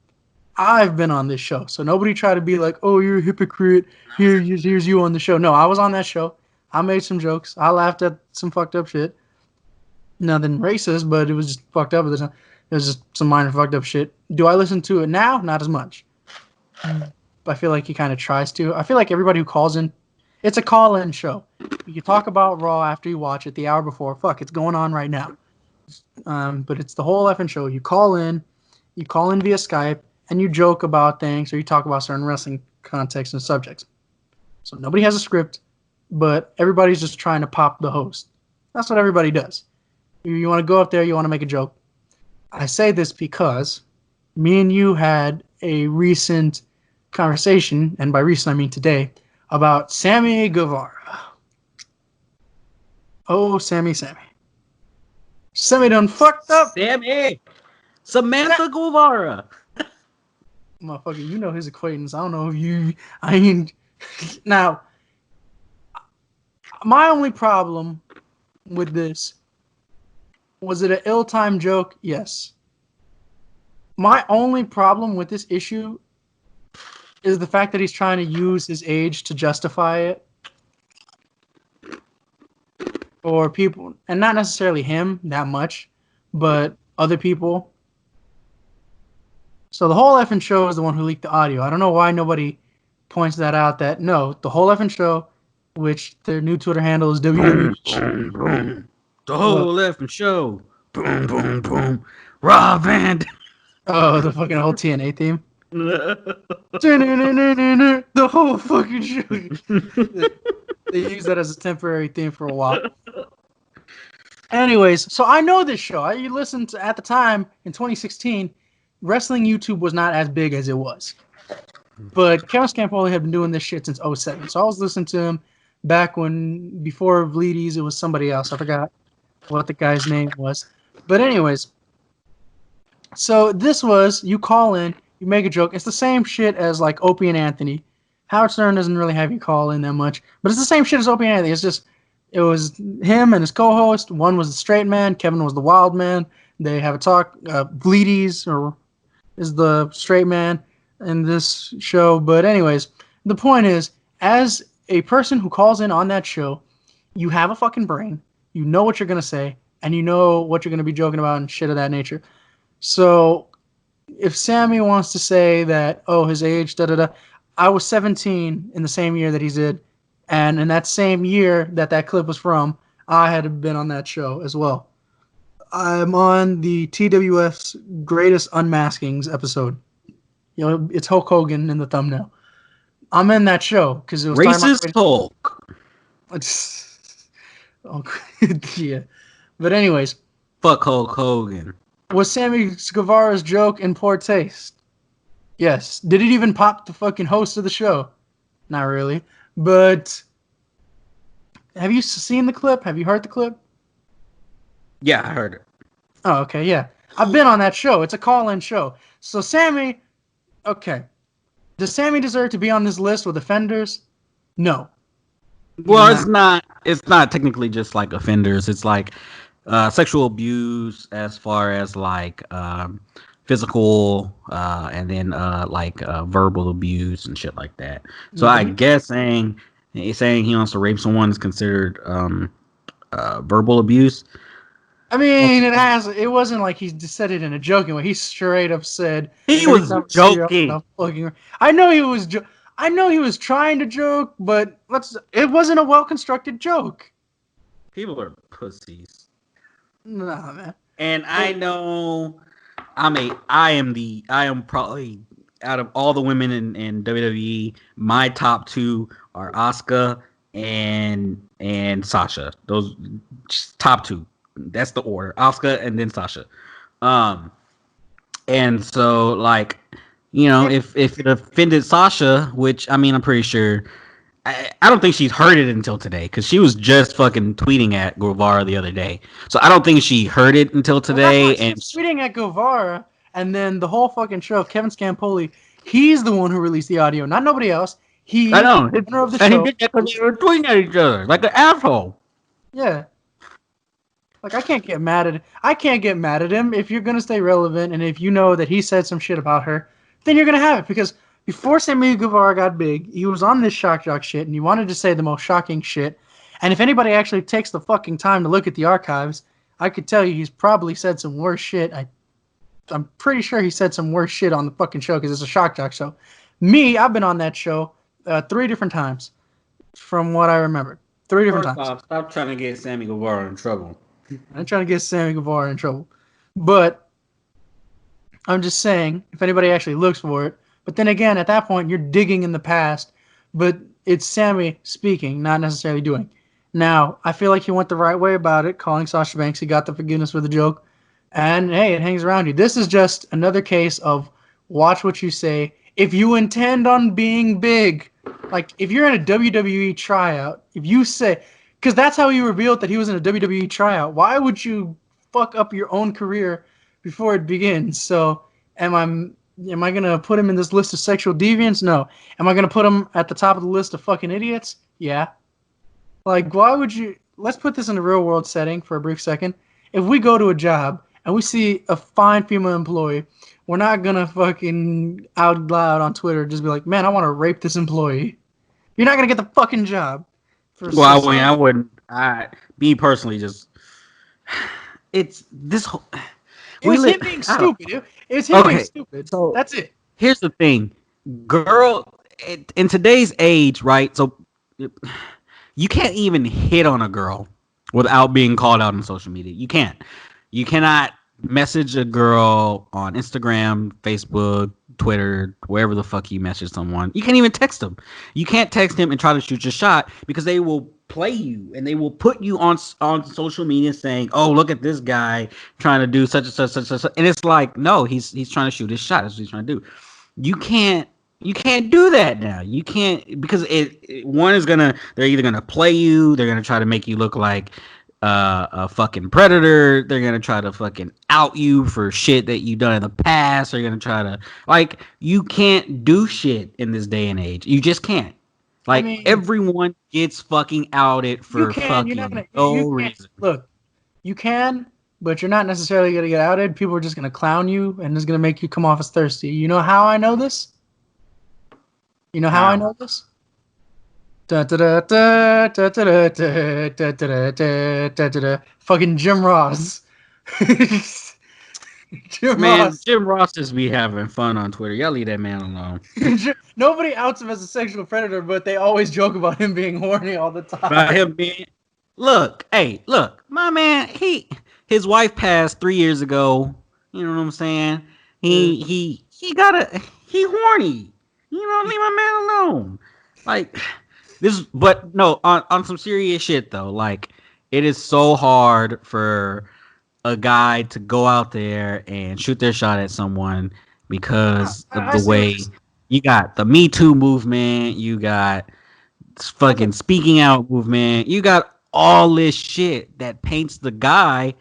I've been on this show, so nobody try to be like, "Oh, you're a hypocrite." Here's you on the show. No, I was on that show. I made some jokes. I laughed at some fucked up shit. Nothing racist, but it was just fucked up at the time. It was just some minor fucked up shit. Do I listen to it now? Not as much. I feel like he kind of tries to. I feel like everybody who calls in, it's a call-in show. You can talk about Raw after you watch it the hour before. Fuck, it's going on right now. But it's the whole effing show. You call in via Skype, and you joke about things or you talk about certain wrestling contexts and subjects. So nobody has a script, but everybody's just trying to pop the host. That's what everybody does. You want to go up there, you want to make a joke. I say this because me and you had a recent conversation, and by recent I mean today, about Sammy Guevara. Oh, Sammy. Sammy done fucked up. Sammy. Samantha Guevara. Motherfucker, you know his acquaintance. I don't know if you. I mean, now, my only problem with this was it an ill-timed joke? Yes. My only problem with this issue is the fact that he's trying to use his age to justify it. Or people, and not necessarily him that much, but other people. So the whole effing show is the one who leaked the audio. I don't know why nobody points that out. That no, the whole effing show, which their new Twitter handle is WWE. The whole effing show. Boom, boom, boom. Rob Van. Oh, the fucking whole TNA theme. The whole fucking show. They use that as a temporary theme for a while. Anyways, so I know this show. You listened to, at the time in 2016, wrestling YouTube was not as big as it was. But Kevin Scampoli had been doing this shit since 07. So I was listening to him back when, before Bleedies, it was somebody else. I forgot what the guy's name was. But anyways, so this was, you call in, you make a joke. It's the same shit as like Opie and Anthony. Howard Stern doesn't really have you call in that much. But it's the same shit as Opie and Anthony. It's just, it was him and his co-host. One was the straight man. Kevin was the wild man. They have a talk. Bleedies is the straight man in this show. But anyways, the point is, as a person who calls in on that show, you have a fucking brain. You know what you're going to say. And you know what you're going to be joking about and shit of that nature. So if Sammy wants to say that, oh, his age, da-da-da, I was 17 in the same year that he did. And in that same year that clip was from, I had been on that show as well. I'm on the TWF's Greatest Unmaskings episode. You know, it's Hulk Hogan in the thumbnail. I'm in that show because it was Racist Hulk. Oh, yeah. But anyways. Fuck Hulk Hogan. Was Sammy Guevara's joke in poor taste? Yes. Did it even pop the fucking host of the show? Not really. But have you seen the clip? Have you heard the clip? Yeah, I heard it. Oh, okay, yeah. I've been on that show. It's a call-in show. So Sammy, okay. Does Sammy deserve to be on this list with offenders? No. Well, it's not technically just like offenders. It's like sexual abuse as far as like physical and then like verbal abuse and shit like that. So Yeah, I guess saying he wants to rape someone is considered verbal abuse. I mean, it wasn't like he just said it in a joking way. He straight up said, He "Every was time I see you, I'm joking. gonna fucking." I know he was. I know he was trying to joke, but it wasn't a well constructed joke. People are pussies. Nah, man. And I But know I am probably out of all the women in WWE, my top two are Asuka and Sasha. Those top two. That's the order. Asuka and then Sasha. Um and so like if it offended Sasha, which I mean I'm pretty sure I don't think she's heard it until today because she was just fucking tweeting at Guevara the other day. So I don't think she heard it until well, that's why today. she And was tweeting at Guevara, and then the whole fucking show. Kevin Scampoli, he's the one who released the audio, not nobody else. I He, know, owner of the and he show. did that because they were tweeting at each other like an asshole. Yeah, like I can't get mad at him if you're gonna stay relevant and if you know that he said some shit about her, then you're gonna have it because before Sammy Guevara got big, he was on this shock jock shit and he wanted to say the most shocking shit. And if anybody actually takes the fucking time to look at the archives, I could tell you he's probably said some worse shit. I'm pretty sure he said some worse shit on the fucking show because it's a shock jock show. Me, I've been on that show 3 different times, from what I remember. 3 different First times. off, stop trying to get Sammy Guevara in trouble. I'm trying to get Sammy Guevara in trouble. But I'm just saying, if anybody actually looks for it. But then again, at that point, you're digging in the past. But it's Sammy speaking, not necessarily doing. Now, I feel like he went the right way about it, calling Sasha Banks. He got the forgiveness for the joke. And hey, it hangs around you. This is just another case of watch what you say. If you intend on being big, like if you're in a WWE tryout, if you say, because that's how he revealed that he was in a WWE tryout. Why would you fuck up your own career before it begins? So, am I gonna put him in this list of sexual deviants? No. Am I gonna put him at the top of the list of fucking idiots? Yeah. Like, why would you? Let's put this in a real world setting for a brief second. If we go to a job and we see a fine female employee, we're not gonna fucking out loud on Twitter just be like, "Man, I want to rape this employee." You're not gonna get the fucking job. For Well, I mean, I wouldn't. Me personally, just it's this whole. it was him being I don't. stupid. It was him being Okay, stupid. so That's it. here's the thing, girl. In today's age, right? So you can't even hit on a girl without being called out on social media. You can't. You cannot message a girl on Instagram, Facebook, Twitter, wherever the fuck you message someone. You can't even text them. You can't text them and try to shoot your shot because they will play you and they will put you on social media saying, "Oh, look at this guy trying to do such and such," and it's like, no, he's trying to shoot his shot. That's what he's trying to do. You can't do that now. You can't because one is gonna they're either gonna play you, they're gonna try to make you look like a fucking predator. They're gonna try to fucking out you for shit that you done in the past. They're gonna try to like you can't do shit in this day and age. You just can't. I Like mean, everyone gets fucking outed you for can. You're not fucking gonna. no You can't reason. look. You can, but you're not necessarily gonna get outed. People are just gonna clown you, and it's gonna make you come off as thirsty. You know how I know this? You know how I How? know this? Da, da, da, da, da, da, da, da, da, da, da, da, da, da. Fucking Jim Ross. Jim Man, Ross. Jim Ross just be having fun on Twitter. Y'all leave that man alone. Nobody outs him as a sexual predator, but they always joke about him being horny all the About time. him being look, my man, his wife passed 3 years ago. You know what I'm saying? He got he horny. You know, leave my man alone. Like this, but no, on some serious shit though. Like it is so hard for a guy to go out there and shoot their shot at someone because of I the see what way you're saying. you got the Me Too movement, you got fucking speaking out movement. You got all this shit that paints the guy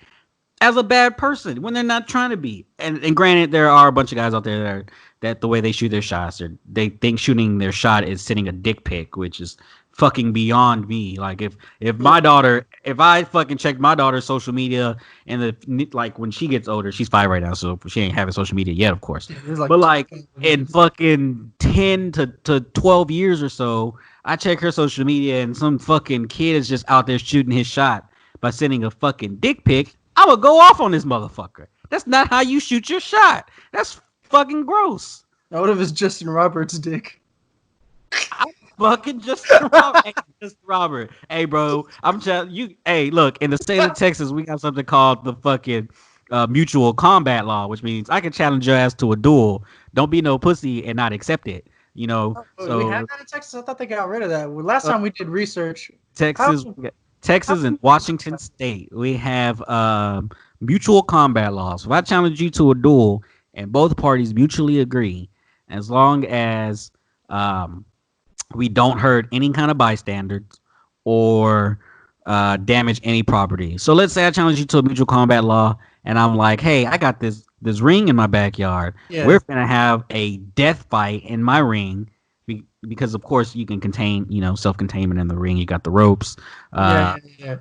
as a bad person when they're not trying to be. And granted, there are a bunch of guys out there that the way they shoot their shots, they think shooting their shot is sending a dick pic, which is fucking beyond me. Like if my daughter, if I fucking checked my daughter's social media and like when she gets older, she's 5 right now, so she ain't having social media yet, of course. But like in fucking 10 to 12 years or so, I check her social media and some fucking kid is just out there shooting his shot by sending a fucking dick pic. I would go off on this motherfucker. That's not how you shoot your shot. That's fucking gross. What if it's Justin Roberts' dick? I fucking Justin Robert. Hey, Justin Robert. Hey, bro. I'm telling you. Hey, look. In the state of Texas, we got something called the fucking mutual combat law, which means I can challenge your ass to a duel. Don't be no pussy and not accept it. You know. So we had that in Texas. I thought they got rid of that. Last time we did research, Texas and Washington State, we have mutual combat laws. If I challenge you to a duel and both parties mutually agree, as long as we don't hurt any kind of bystanders or damage any property. So let's say I challenge you to a mutual combat law, and I'm like, hey, I got this ring in my backyard. Yeah. We're gonna have a death fight in my ring. Because of course you can contain, self-containment in the ring. You got the ropes.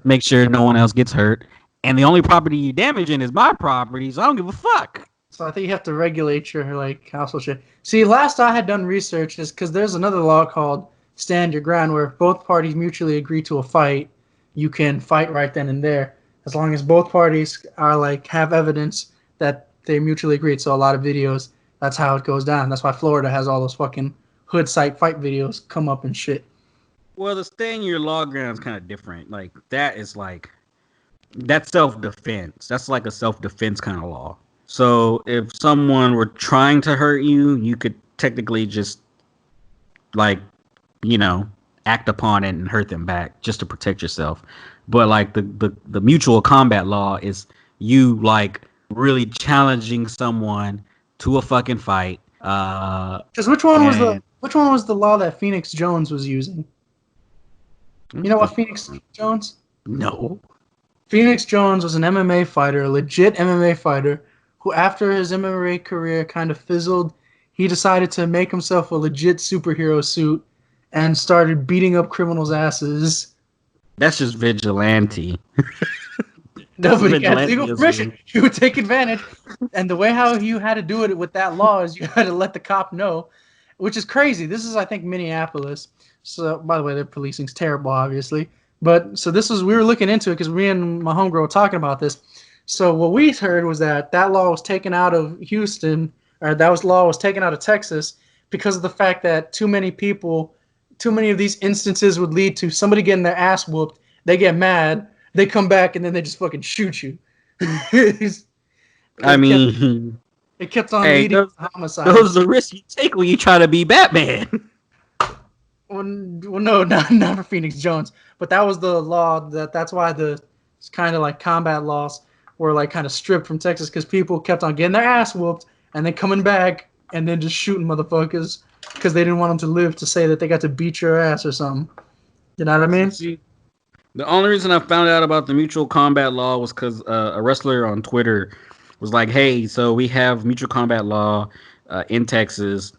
Make sure no one else gets hurt. And the only property you damaging is my property, so I don't give a fuck. So I think you have to regulate your household shit. See, last I had done research is because there's another law called Stand Your Ground, where if both parties mutually agree to a fight, you can fight right then and there, as long as both parties are have evidence that they mutually agreed. So a lot of videos, that's how it goes down. That's why Florida has all those fucking hood site fight videos come up and shit. Well, the stay in your law ground is kind of different. Like that is that's self-defense. That's like a self-defense kind of law. So if someone were trying to hurt you, you could technically just act upon it and hurt them back just to protect yourself. But the mutual combat law is you really challenging someone to a fucking fight. Because which one was the law that Phoenix Jones was using? You know what Phoenix Jones? No. Phoenix Jones was an MMA fighter, a legit MMA fighter, who after his MMA career kind of fizzled, he decided to make himself a legit superhero suit and started beating up criminals' asses. That's just vigilante. Nobody had legal permission. He would take advantage. And the way how you had to do it with that law is you had to let the cop know, which is crazy. This is, I think, Minneapolis. So, by the way, their policing's terrible, obviously. But, so we were looking into it because me and my homegirl were talking about this. So what we heard was that law was taken out of Houston, or law was taken out of Texas because of the fact that too many of these instances would lead to somebody getting their ass whooped. They get mad. They come back and then they just fucking shoot you. It kept on leading to homicide. Those are the risks you take when you try to be Batman. Well, no, not for Phoenix Jones. But that was the law. That's why it's kind of combat laws were kind of stripped from Texas because people kept on getting their ass whooped and then coming back and then just shooting motherfuckers because they didn't want them to live to say that they got to beat your ass or something. You know what I mean? See, the only reason I found out about the mutual combat law was because a wrestler on Twitter was like, hey, so we have mutual combat law in Texas.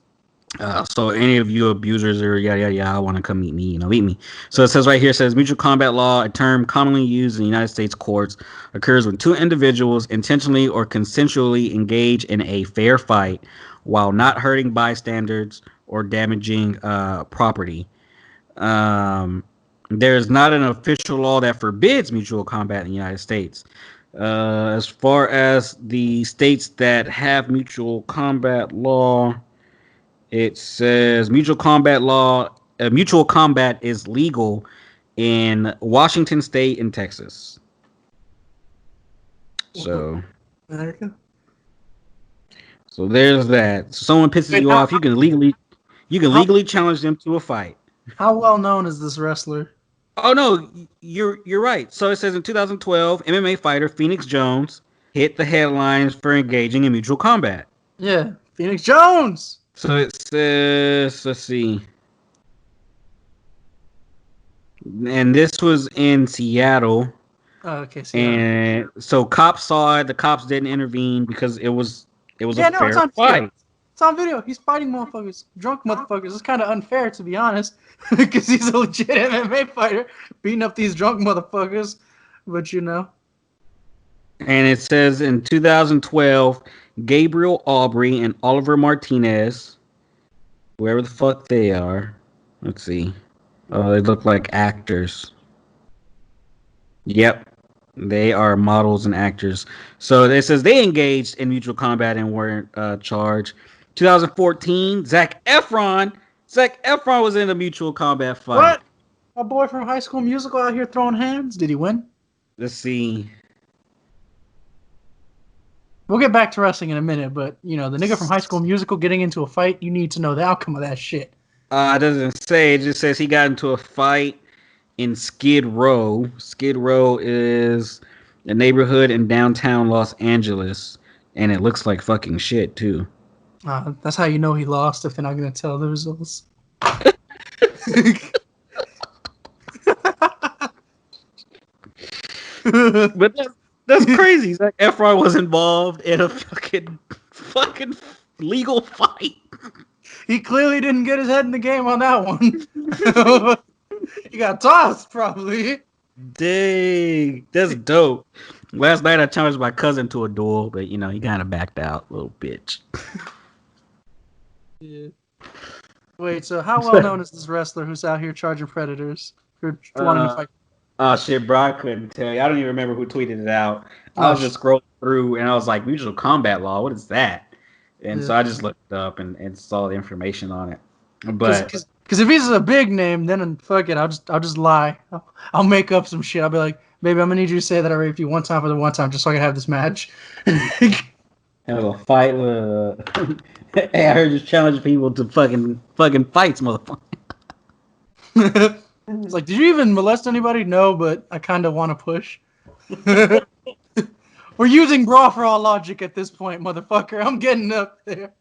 So any of you abusers or I want to come meet me, meet me. So it says right here, it says mutual combat law, a term commonly used in the United States courts, occurs when two individuals intentionally or consensually engage in a fair fight while not hurting bystanders or damaging property. There's not an official law that forbids mutual combat in the United States. As far as the states that have mutual combat law, it says mutual combat is legal in Washington State and Texas. So America. So there's that. So someone pisses you off, you can legally challenge them to a fight. How well known is this wrestler? Oh no, you're right. So it says in 2012, MMA fighter Phoenix Jones hit the headlines for engaging in mutual combat. Yeah, Phoenix Jones. So it says, let's see. And this was in Seattle. Oh, okay, so yeah. And so cops saw it. The cops didn't intervene because it was a Yeah, no, it's fair on video. fight. It's on video. He's fighting motherfuckers, drunk motherfuckers. It's kind of unfair, to be honest, because he's a legit MMA fighter beating up these drunk motherfuckers. But you know, And it says in 2012, Gabriel Aubrey and Oliver Martinez, whoever the fuck they are. Let's see. Oh, they look like actors. Yep. They are models and actors. So it says they engaged in mutual combat and weren't charged. 2014, Zac Efron. Zac Efron was in a mutual combat fight. what? My boy from High School Musical out here throwing hands. Did he win? Let's see. We'll get back to wrestling in a minute, but you know, the nigga from High School Musical getting into a fight, you need to know the outcome of that shit. It doesn't say. It just says he got into a fight in Skid Row. Skid Row is a neighborhood in downtown Los Angeles, and it looks like fucking shit too. That's how you know he lost if they're not gonna tell the results. But that's crazy. Zac Efron was involved in a fucking legal fight. He clearly didn't get his head in the game on that one. He got tossed, probably. Dang, that's dope. Last night I challenged my cousin to a duel, but you know he kind of backed out, little bitch. Yeah. Wait, so how well known is this wrestler who's out here charging predators for wanting to fight? Oh shit, bro, I couldn't tell you. I don't even remember who tweeted it out. I Oh, was just scrolling through and I was like, mutual combat law, what is that? And Yeah. so I just looked it up and saw the information on it. But Because if he's a big name, then fuck it, I'll just lie. I'll make up some shit. I'll be like, baby, I'm gonna need you to say that I raped you one time for the one time, just so I can have this match. it was a fight with hey, I heard you challenge people to fucking fights, motherfucker. It's like, did you even molest anybody? No, but I kind of want to push. We're using brawl for all logic at this point, motherfucker. I'm getting up there.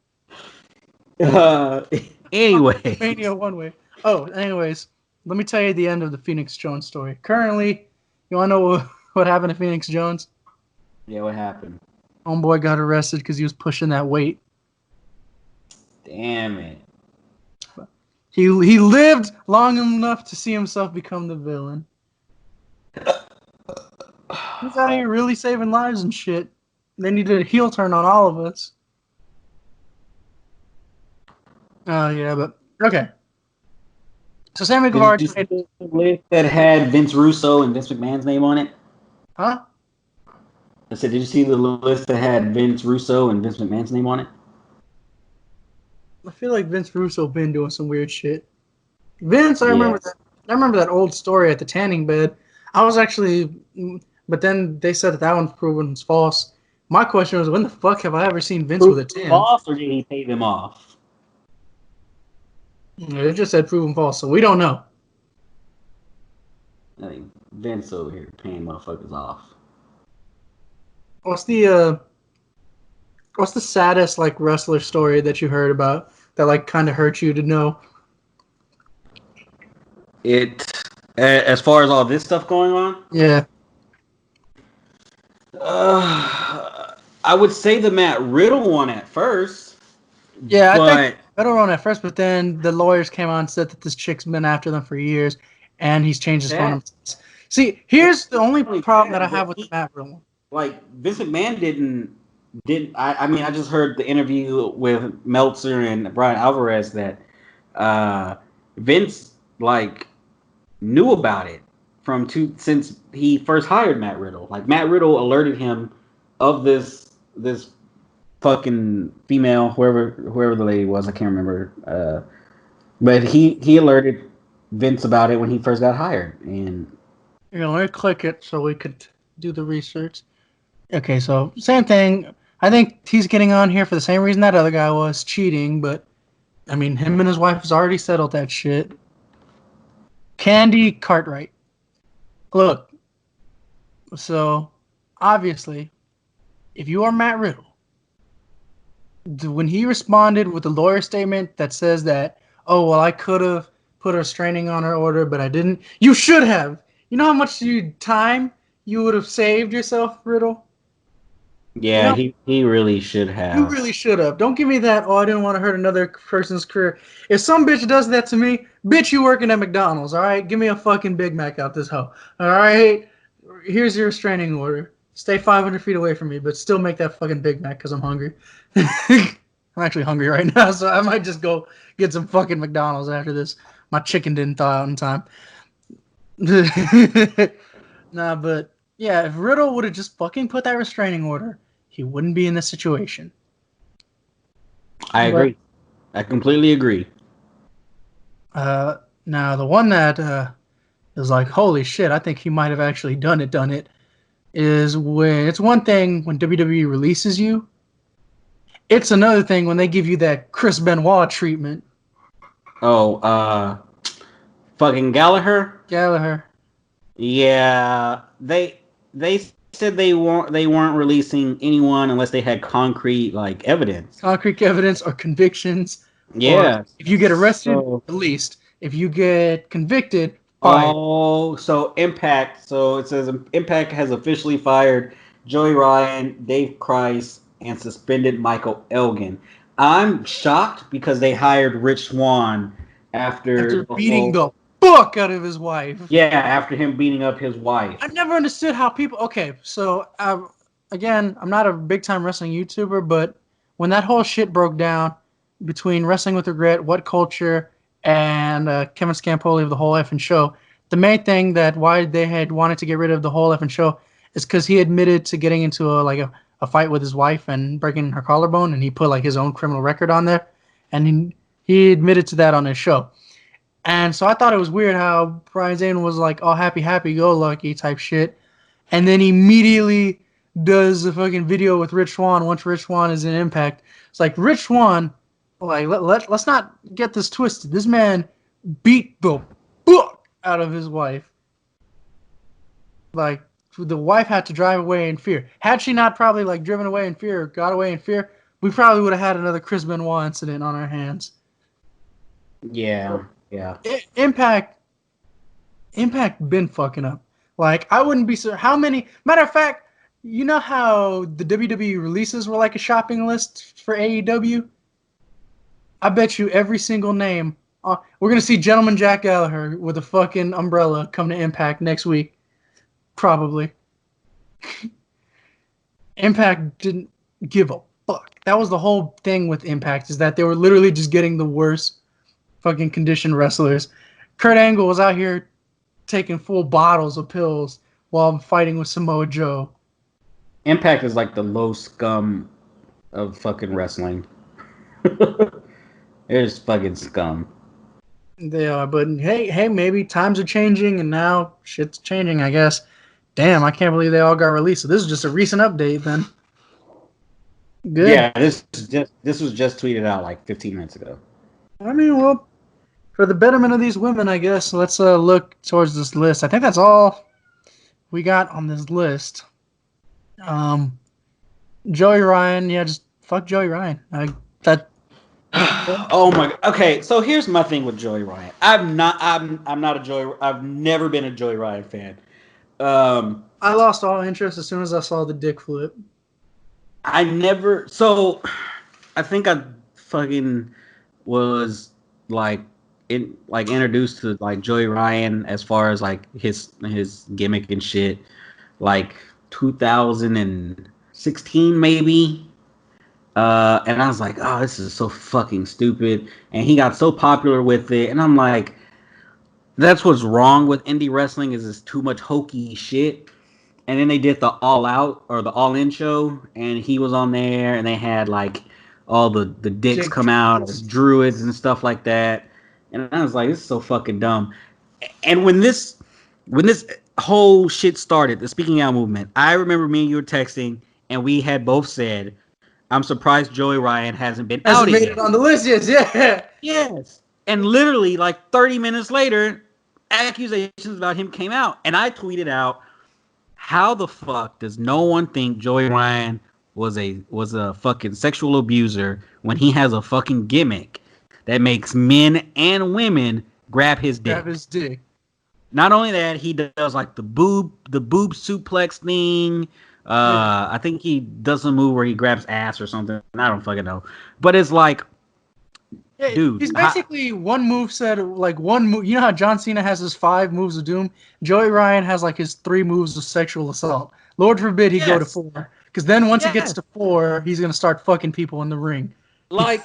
Anyway. Mania one way. Oh, anyways, let me tell you the end of the Phoenix Jones story. Currently, you want to know what happened to Phoenix Jones? Yeah, what happened? Homeboy got arrested because he was pushing that weight. Damn it. He lived long enough to see himself become the villain. He's out here really saving lives and shit. They need a heel turn on all of us. Oh, yeah, but okay. So Sammy Guevara... Did you see the list that had Vince Russo and Vince McMahon's name on it? Huh? I said, did you see the list that had Vince Russo and Vince McMahon's name on it? I feel like Vince Russo been doing some weird shit. Vince, I remember that. I remember that old story at the tanning bed. I was actually, but then they said that one's proven was false. My question was, when the fuck have I ever seen Vince with a tan? False, or did he pay them off? It just said proven false, so we don't know. I think Vince over here paying motherfuckers off. What's the saddest like wrestler story that you heard about that like kind of hurt you to know? As far as all this stuff going on, Yeah. I would say the Matt Riddle one at first. Yeah, but I think Riddle won at first, but then the lawyers came on and said that this chick's been after them for years, and he's changed his phone number. See, here's the only problem that I have with the Matt Riddle one. Like Vince McMahon didn't. I mean, I just heard the interview with Meltzer and Brian Alvarez that Vince like knew about it since he first hired Matt Riddle. Like Matt Riddle alerted him of this fucking female, whoever the lady was, I can't remember. But he alerted Vince about it when he first got hired. And let me click it so we could do the research. Okay, so same thing. I think he's getting on here for the same reason that other guy was, cheating. But I mean, him and his wife has already settled that shit. Candy Cartwright. Look. So obviously, if you are Matt Riddle, when he responded with the lawyer statement that says that, oh, well, I could have put a restraining on her order, but I didn't. You should have. You know how much time you would have saved yourself, Riddle. You Yeah, know, he really should you have. really should have. Don't give me that. Oh, I didn't want to hurt another person's career. If some bitch does that to me, bitch, you working at McDonald's? All right, give me a fucking Big Mac out this hoe. All right, here's your restraining order. Stay 500 feet away from me, but still make that fucking Big Mac because I'm hungry. I'm actually hungry right now, so I might just go get some fucking McDonald's after this. My chicken didn't thaw out in time. Nah, but yeah, if Riddle would have just fucking put that restraining order, he wouldn't be in this situation. I But agree. I completely agree. now the one that is like, holy shit, I think he might have actually done it, is when it's one thing when WWE releases you. It's another thing when they give you that Chris Benoit treatment. Oh, fucking Gallagher. Gallagher. Yeah, they said they weren't releasing anyone unless they had concrete like evidence. Concrete evidence or convictions. Or Yeah. if you get arrested, So released. If you get convicted, fired. oh, so Impact. So it says Impact has officially fired Joey Ryan, Dave Price, and suspended Michael Elgin. I'm shocked because they hired Rich Swann after After the beating whole the fuck out of his wife. yeah after him beating up his wife. I never understood how people. Okay, so again, I'm not a big time wrestling YouTuber, but when that whole shit broke down between Wrestling with Regret, What Culture, and Kevin Scampoli of the whole effing show, the main thing that why they had wanted to get rid of the whole effing show is because he admitted to getting into a fight with his wife and breaking her collarbone, and he put like his own criminal record on there, and he admitted to that on his show. And so I thought it was weird how Brian Zane was like all happy, happy, go lucky type shit. And then he immediately does a fucking video with Rich Swann once Rich Swann is in Impact. It's like Rich Swann, like let's not get this twisted. This man beat the fuck out of his wife. Like the wife had to drive away in fear. Had she not probably like driven away in fear or got away in fear, we probably would have had another Chris Benoit incident on our hands. Yeah, yeah. Impact been fucking up. Like I wouldn't be so. How many? Matter of fact, you know how the WWE releases were like a shopping list for AEW. I bet you every single name. We're gonna see Gentleman Jack Gallagher with a fucking umbrella come to Impact next week, probably. Impact didn't give a fuck. That was the whole thing with Impact is that they were literally just getting the worst fucking conditioned wrestlers. Kurt Angle was out here taking full bottles of pills while I'm fighting with Samoa Joe. Impact is like the low scum of fucking wrestling. It's fucking scum. They are, but hey, maybe times are changing and now shit's changing, I guess. Damn, I can't believe they all got released. So this is just a recent update then. Good. Yeah, this was just tweeted out like 15 minutes ago. I mean, well, for the betterment of these women, I guess, let's look towards this list. I think that's all we got on this list. Joey Ryan, yeah, just fuck Joey Ryan. That Oh my. Okay, so here's my thing with Joey Ryan. I'm not a Joey. I've never been a Joey Ryan fan. I lost all interest as soon as I saw the dick flip. I never. So I think I fucking was like introduced to like Joey Ryan as far as like his gimmick and shit, like 2016 maybe. And I was like, oh, this is so fucking stupid. And he got so popular with it, and I'm like, that's what's wrong with indie wrestling is it's too much hokey shit. And then they did the All Out or the All In show, and he was on there, and they had like all the dicks come out as druids and stuff like that. And I was like, this is so fucking dumb. And when this whole shit started, the speaking out movement, I remember me and you were texting, and we had both said, I'm surprised Joey Ryan hasn't been out Hasn't made yet. it on the list yet, yeah. Yes. And literally, like 30 minutes later, accusations about him came out. And I tweeted out, how the fuck does no one think Joey Ryan was a fucking sexual abuser when he has a fucking gimmick that makes men and women grab his dick? Grab his dick. not only that, he does like the boob suplex thing. Yeah. I think he does a move where he grabs ass or something. I don't fucking know, but it's like, Yeah, dude, he's basically one move set, like one move. You know how John Cena has his 5 moves of doom? Joey Ryan has like his 3 moves of sexual assault. Lord forbid he go to yes, 4, because then once he gets yes, to 4, he's gonna start fucking people in the ring. like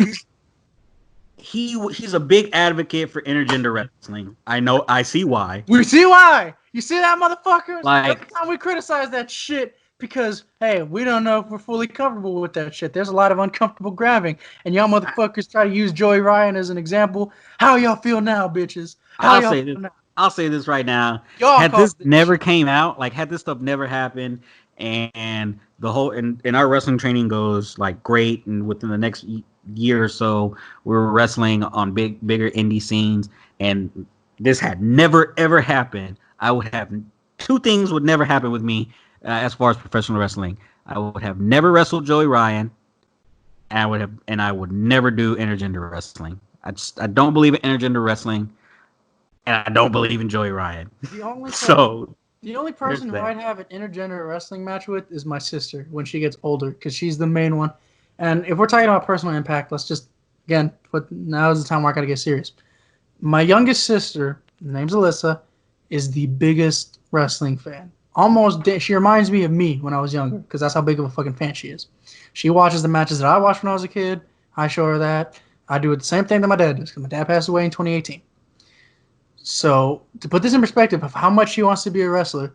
he's a big advocate for intergender wrestling. I know, I see why. We see why. You see that, motherfuckers? Every Like, time we criticize that shit, because hey, we don't know if we're fully comfortable with that shit. There's a lot of uncomfortable grabbing, and y'all motherfuckers try to use Joey Ryan as an example. How y'all feel now, bitches? How I'll y'all say feel this. now? I'll say this right now. Y'all Had caused this this never shit. came out, like had this stuff never happened, and the whole and our wrestling training goes like great, and within the next year or so, we were wrestling on bigger indie scenes, and this had never ever happened. I would have two things would never happen with me as far as professional wrestling. I would have never wrestled Joey Ryan, and I would never do intergender wrestling. I don't believe in intergender wrestling, and I don't believe in Joey Ryan. The only person, So the only there's person who that. I'd have an intergender wrestling match with is my sister when she gets older, because she's the main one. And if we're talking about personal impact, let's just again put now's the time where I gotta get serious. My youngest sister, her name's Alyssa, is the biggest wrestling fan. She reminds me of me when I was younger, because that's how big of a fucking fan she is. She watches the matches that I watched when I was a kid. I show her that. I do it the same thing that my dad does, because my dad passed away in 2018. So to put this in perspective of how much she wants to be a wrestler,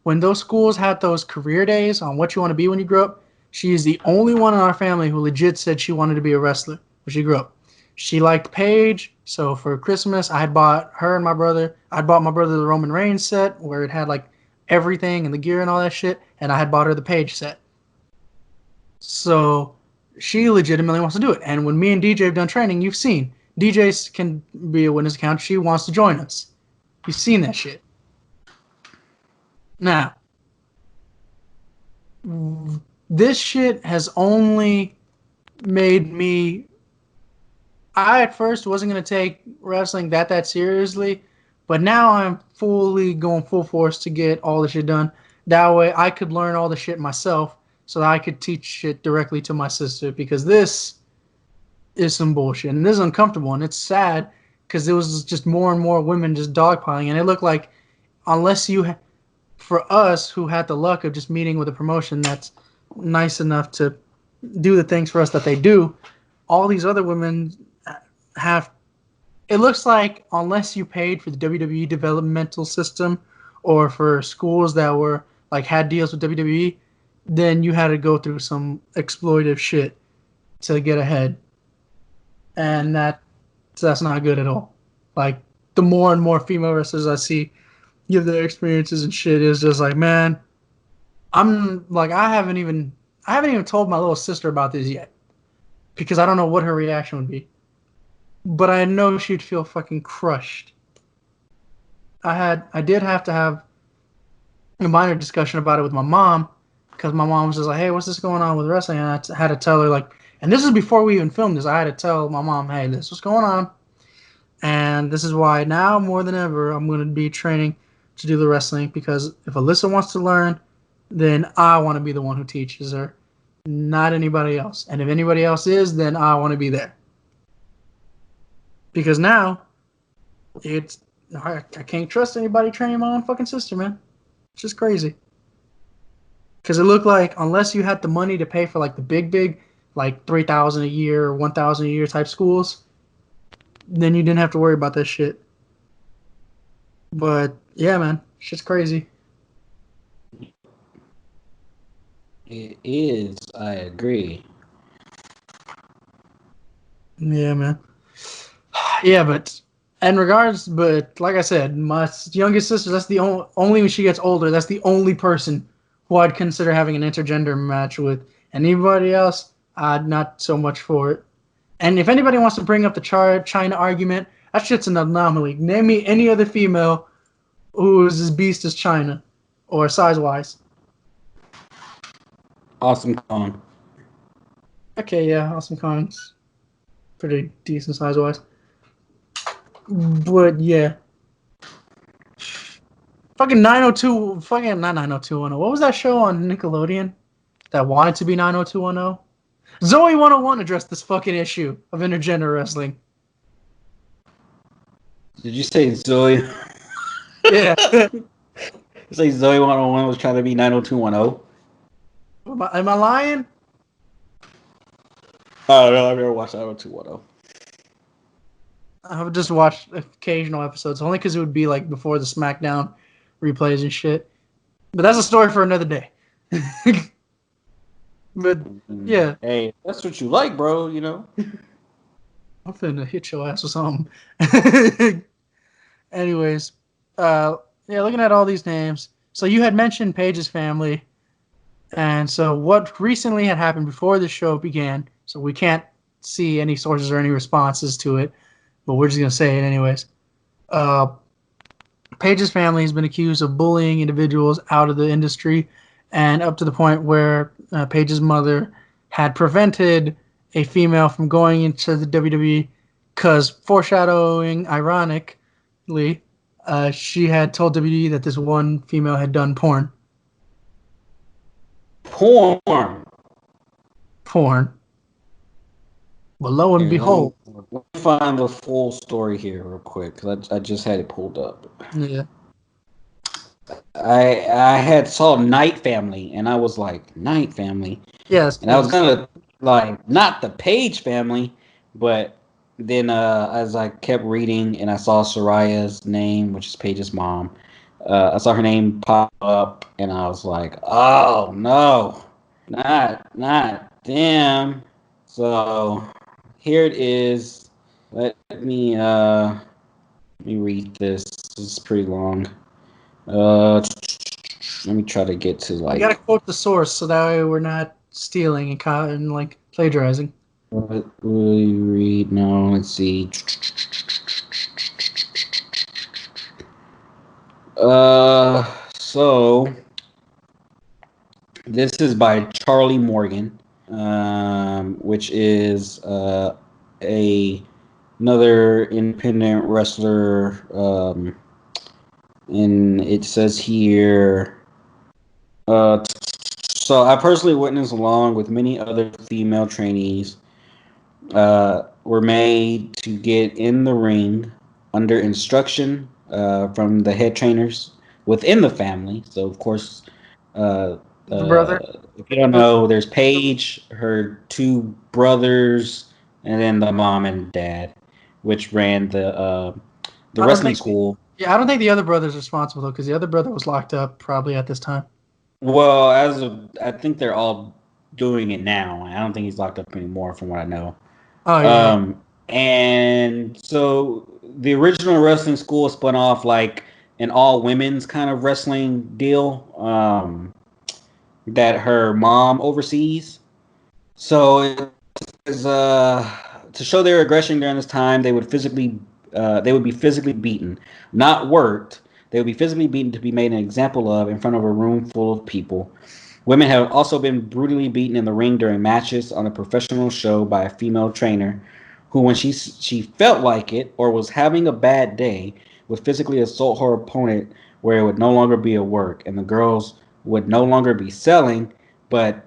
when those schools had those career days on what you want to be when you grow up, she is the only one in our family who legit said she wanted to be a wrestler when she grew up. She liked Paige, so for Christmas I had bought her and my brother. I bought my brother the Roman Reigns set where it had like everything and the gear and all that shit, and I had bought her the Paige set. So she legitimately wants to do it. And when me and DJ have done training, you've seen DJ can be a witness account. She wants to join us. You've seen that shit. Now, this shit has only made me. I at first wasn't gonna take wrestling that seriously, but now I'm fully going full force to get all the shit done. That way, I could learn all the shit myself, so that I could teach shit directly to my sister. Because this is some bullshit, and this is uncomfortable, and it's sad because it was just more and more women just dogpiling, and it looked like unless you for us who had the luck of just meeting with a promotion that's nice enough to do the things for us that they do, all these other women have. It looks like unless you paid for the WWE developmental system or for schools that were like had deals with WWE, then you had to go through some exploitive shit to get ahead, and that's not good at all. Like the more and more female wrestlers I see give their experiences and shit is just like, man, I'm like I haven't even told my little sister about this yet because I don't know what her reaction would be. But I know she'd feel fucking crushed. I did have to have a minor discussion about it with my mom because my mom was just like, "Hey, what's this going on with wrestling?" And had to tell her like, and this is before we even filmed this. I had to tell my mom, "Hey, this is what's going on, and this is why now more than ever I'm going to be training to do the wrestling because if Alyssa wants to learn, then I want to be the one who teaches her, not anybody else. And if anybody else is, then I want to be there. Because now it's I can't trust anybody training my own fucking sister, man. It's just crazy. Because it looked like unless you had the money to pay for like the big, like 3,000 a year or 1,000 a year type schools, then you didn't have to worry about that shit. But yeah, man, shit's crazy. It is. I agree. Yeah, man. Yeah, but in regards, but like I said, my youngest sister, that's the only when she gets older, that's the only person who I'd consider having an intergender match with. Anybody else, I'd not so much for it. And if anybody wants to bring up the China argument, that shit's an anomaly. Name me any other female who is as beast as China, or size wise. Awesome Kong. Okay, yeah, Awesome Kong's pretty decent size wise. But yeah, Fucking 902, fucking not 90210. What was that show on Nickelodeon that wanted to be 90210? Zoe 101 addressed this fucking issue of intergender wrestling. Did you say Zoe? Yeah. You say Zoe 101 was trying to be 90210? Am I lying? I don't know. I've never watched 90210. I've just watched occasional episodes, only because it would be like before the SmackDown replays and shit. But that's a story for another day. But yeah, Hey, that's what you like, bro. You know. I'm finna hit your ass with something. Anyways, yeah, looking at all these names. So you had mentioned Paige's family, and so what recently had happened before the show began. So we can't see any sources or any responses to it, but we're just gonna say it anyways. Paige's family has been accused of bullying individuals out of the industry, and up to the point where Paige's mother had prevented a female from going into the WWE because, foreshadowing, ironically, she had told WWE that this one female had done porn. Porn. Porn. Well, lo and behold. Let me find the full story here real quick because I just had it pulled up. Yeah. I had saw Night Family and I was like, Night Family. Yes. And I was gonna like not the Page family, but then as I kept reading and I saw Soraya's name, which is Paige's mom, I saw her name pop up and I was like, oh no, not them. So here it is. Let me read this. This is pretty long. Let me try to get to You like. gotta quote the source so that way we're not stealing and like plagiarizing. What will you read? No, let's see. So this is by Charlie Morgan, which is a another independent wrestler. And it says here. So I personally witnessed, along with many other female trainees, were made to get in the ring under instruction from the head trainers within the family. So, of course, uh, The brother. if you don't know, there's Paige, her two brothers, and then the mom and dad, which ran the wrestling school. Yeah, I don't think the other brother's responsible though, because the other brother was locked up probably at this time. Well, I think they're all doing it now. I don't think he's locked up anymore, from what I know. Oh yeah. And so the original wrestling school spun off like an all women's kind of wrestling deal that her mom oversees. So it is to show their aggression during this time, they would be physically beaten, not worked. They would be physically beaten to be made an example of in front of a room full of people. Women have also been brutally beaten in the ring during matches on a professional show by a female trainer who, when she felt like it or was having a bad day, would physically assault her opponent where it would no longer be a work, and the girls would no longer be selling, but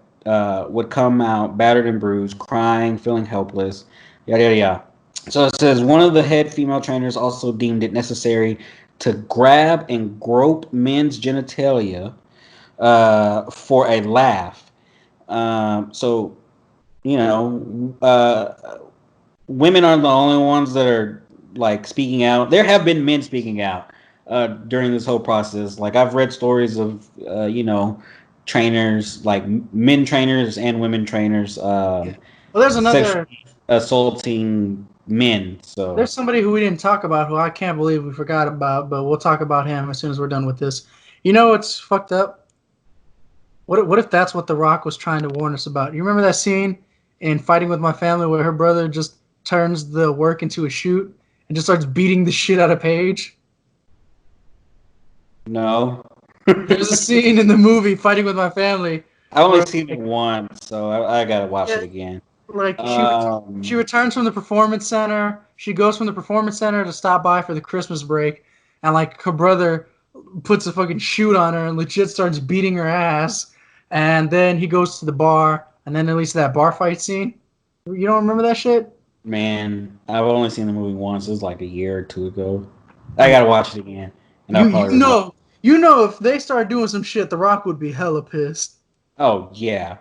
would come out battered and bruised, crying, feeling helpless, yada yada yada. So it says one of the head female trainers also deemed it necessary to grab and grope men's genitalia for a laugh. So, you know, women aren't the only ones that are like speaking out. There have been men speaking out during this whole process. Like I've read stories of, trainers, like men trainers and women trainers, Well, there's another. sexually assaulting men. So There's somebody who we didn't talk about who I can't believe we forgot about, but we'll talk about him as soon as we're done with this. You know what's fucked up? What if that's what The Rock was trying to warn us about? You remember that scene in Fighting with My Family where her brother just turns the work into a shoot and just starts beating the shit out of Paige? no. There's a scene in the movie Fighting with My Family. I only where, seen it once, so I gotta watch yeah, it again. like she returns from the performance center. She goes from the performance center to stop by for the Christmas break, and like her brother puts a fucking shoot on her and legit starts beating her ass. And then he goes to the bar, and then at least that bar fight scene. You don't remember that shit? Man, I've only seen the movie once. It was like a year or two ago. I gotta watch it again, and I'll You probably you regret. know you know if they start doing some shit, The Rock would be hella pissed. Oh yeah,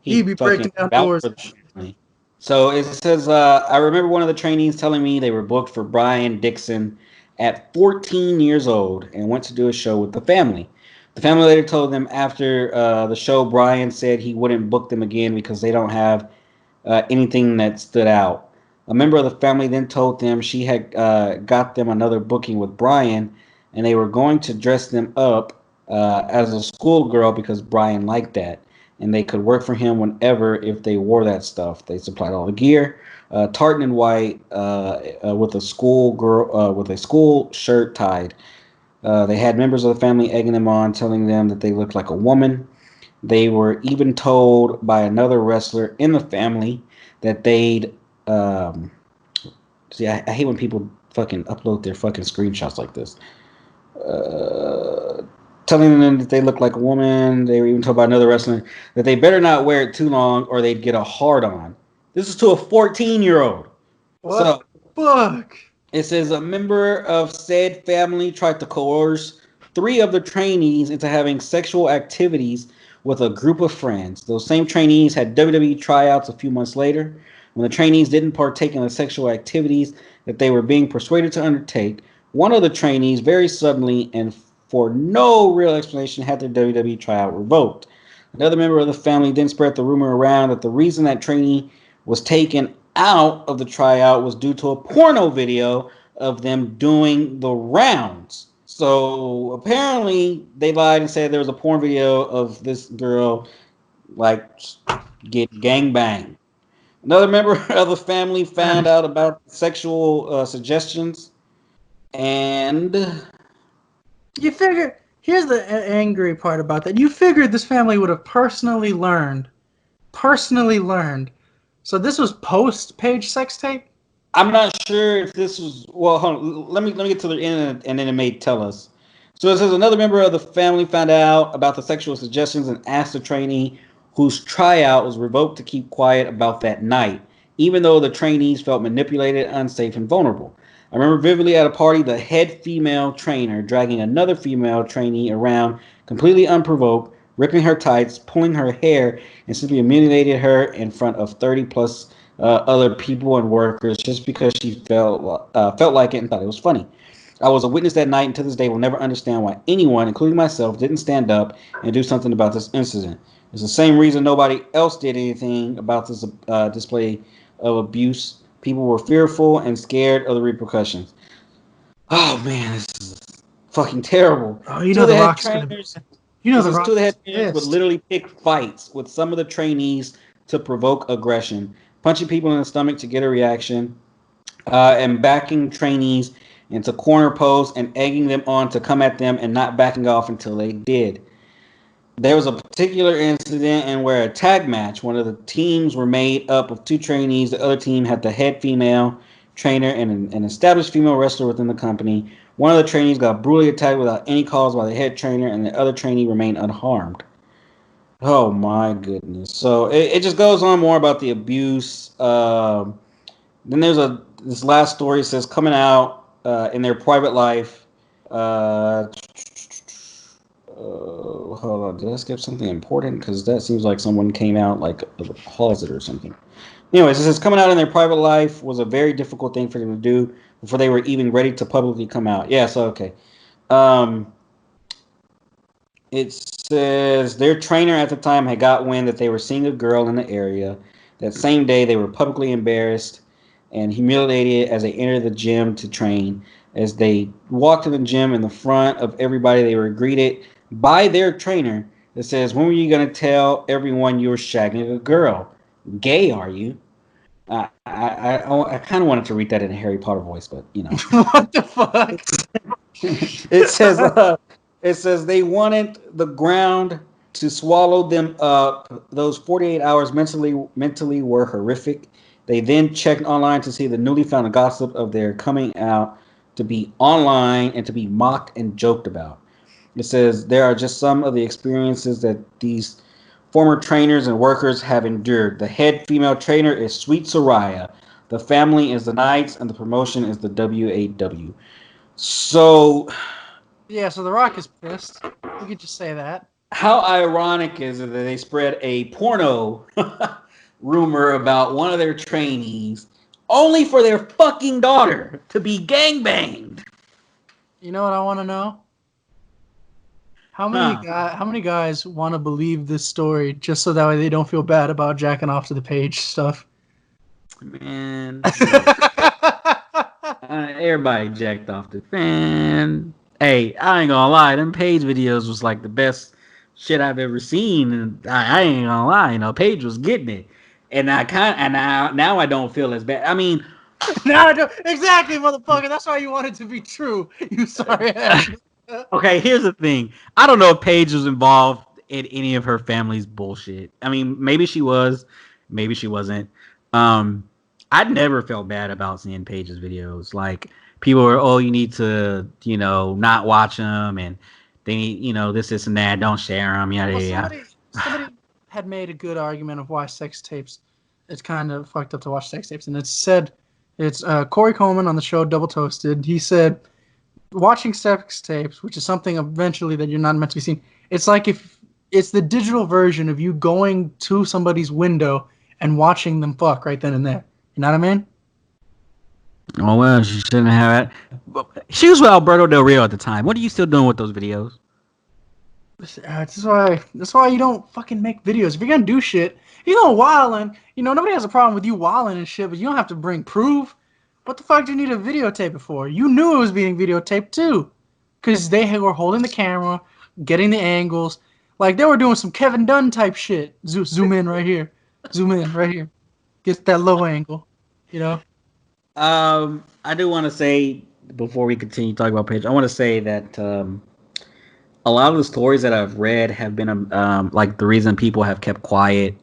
He'd he be fucking breaking down vouched doors for and the shit. family. So it says, I remember one of the trainees telling me they were booked for Brian Dixon at 14 years old and went to do a show with the family. The family later told them after the show, Brian said he wouldn't book them again because they don't have anything that stood out. A member of the family then told them she had got them another booking with Brian, and they were going to dress them up as a schoolgirl because Brian liked that, and they could work for him whenever if they wore that stuff. They supplied all the gear, tartan and white, with a school shirt tied. They had members of the family egging them on, telling them that they looked like a woman. They were even told by another wrestler in the family that they'd. Um, I hate when people fucking upload their fucking screenshots like this. Uh, Telling them that they look like a woman. They were even told by another wrestler that they better not wear it too long or they'd get a hard on. This is to a 14-year-old. What So the fuck? it says a member of said family tried to coerce three of the trainees into having sexual activities with a group of friends. Those same trainees had WWE tryouts a few months later. When the trainees didn't partake in the sexual activities that they were being persuaded to undertake, one of the trainees very suddenly and for no real explanation had their WWE tryout revoked. Another member of the family then spread the rumor around that the reason that trainee was taken out of the tryout was due to a porno video of them doing the rounds. So apparently they lied and said there was a porn video of this girl like get gang bang. Another member of the family That found is. out about sexual suggestions and You figure. Here's the angry part about that. You figured this family would have personally learned. So this was post-page sex tape. I'm not sure if this was well. Hold on, let me get to the end, and then it may tell us. So it says another member of the family found out about the sexual suggestions and asked the trainee whose tryout was revoked to keep quiet about that night, even though the trainees felt manipulated, unsafe, and vulnerable. I remember vividly at a party the head female trainer dragging another female trainee around completely unprovoked, ripping her tights, pulling her hair, and simply humiliated her in front of 30 plus other people and workers just because she felt like it and thought it was funny. I was a witness that night and to this day will never understand why anyone, including myself, didn't stand up and do something about this incident. It's the same reason nobody else did anything about this display of abuse. People were fearful and scared of the repercussions. Oh man, this is fucking terrible. Oh, you Two know of the the head Rock's gonna. trainers. You know This the is two of the Rock's head trainers would pissed. literally pick fights with some of the trainees to provoke aggression, punching people in the stomach to get a reaction, and backing trainees into corner posts and egging them on to come at them and not backing off until they did. There was a particular incident in where a tag match, one of the teams were made up of two trainees. The other team had the head female trainer and an established female wrestler within the company. One of the trainees got brutally attacked without any cause by the head trainer, and the other trainee remained unharmed. Oh my goodness! So it just goes on more about the abuse. Then there's a this last story says coming out in their private life. Hold on, did I skip something important? Because that seems like someone came out like of a closet or something. Anyways, it says coming out in their private life was a very difficult thing for them to do before they were even ready to publicly come out. Yeah, so okay. Um, it says their trainer at the time had got wind that they were seeing a girl in the area. That same day, they were publicly embarrassed and humiliated as they entered the gym to train. As they walked to the gym in the front of everybody, they were greeted by their trainer that says, "When were you going to tell everyone you were shagging a girl? Gay, are you?" I kind of wanted to read that in a Harry Potter voice, but you know. What the fuck? it says it says they wanted the ground to swallow them up. Those 48 hours mentally were horrific. They then checked online to see the newly found gossip of their coming out to be online and to be mocked and joked about. It says there are just some of the experiences that these former trainers and workers have endured. The head female trainer is Sweet Soraya. The family is the Knights, and the promotion is the WAW. So, Yeah, so The Rock is pissed. We could just say that. how ironic is it that they spread a porno rumor about one of their trainees only for their fucking daughter to be gangbanged? You know what I want to know? How Huh. many guys want to believe this story just so that way they don't feel bad about jacking off to the page stuff? Man, everybody jacked off the fan. Hey, I ain't gonna lie, them Page videos was like the best shit I've ever seen, and I ain't gonna lie, Page was getting it, and now I don't feel as bad. I mean, No, I don't. Exactly, motherfucker. That's why you want it to be true. You sorry ass. okay, here's the thing. I don't know if Paige was involved in any of her family's bullshit. I mean, maybe she was, maybe she wasn't. Um, I'd never felt bad about seeing Paige's videos. Like people were, oh, you need to, not watch them, and they need, this, and that. Don't share them. Yada Well, yada. somebody had made a good argument of why sex tapes. It's kind of fucked up to watch sex tapes, and it's Corey Coleman on the show Double Toasted. He said watching sex tapes, which is something eventually that you're not meant to be seeing. It's like if it's the digital version of you going to somebody's window and watching them fuck right then and there. You know what I mean? Oh well, she shouldn't have it. She was with Alberto Del Rio at the time. What are you still doing with those videos? That's why you don't fucking make videos. If you're gonna do shit, you're gonna wildin'. Nobody has a problem with you wildin' and shit, but you don't have to bring proof. What the fuck do you need a videotape it for? You knew it was being videotaped too, because they were holding the camera, getting the angles, like they were doing some Kevin Dunn type shit. Zoom in right here, zoom in right here, get that low angle. You know. I do want to say before we continue talking about Paige, I want to say that a lot of the stories that I've read have been like the reason people have kept quiet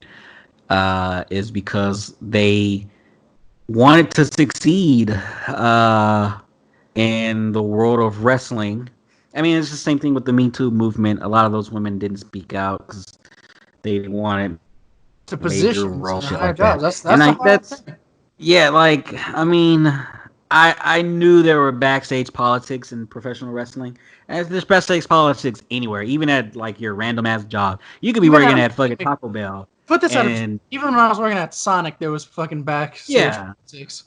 is because they wanted to succeed in the world of wrestling. I mean, it's the same thing with the Me Too movement. A lot of those women didn't speak out because they wanted To major positions role and shit higher like that. jobs. That's And the like hard that's thing. yeah, like I mean, I knew there were backstage politics in professional wrestling. And there's backstage politics anywhere, even at like your random ass job. You could be Even working at at fucking Taco Bell, put this out of and even when I was working at Sonic, there was fucking backstage yeah, politics.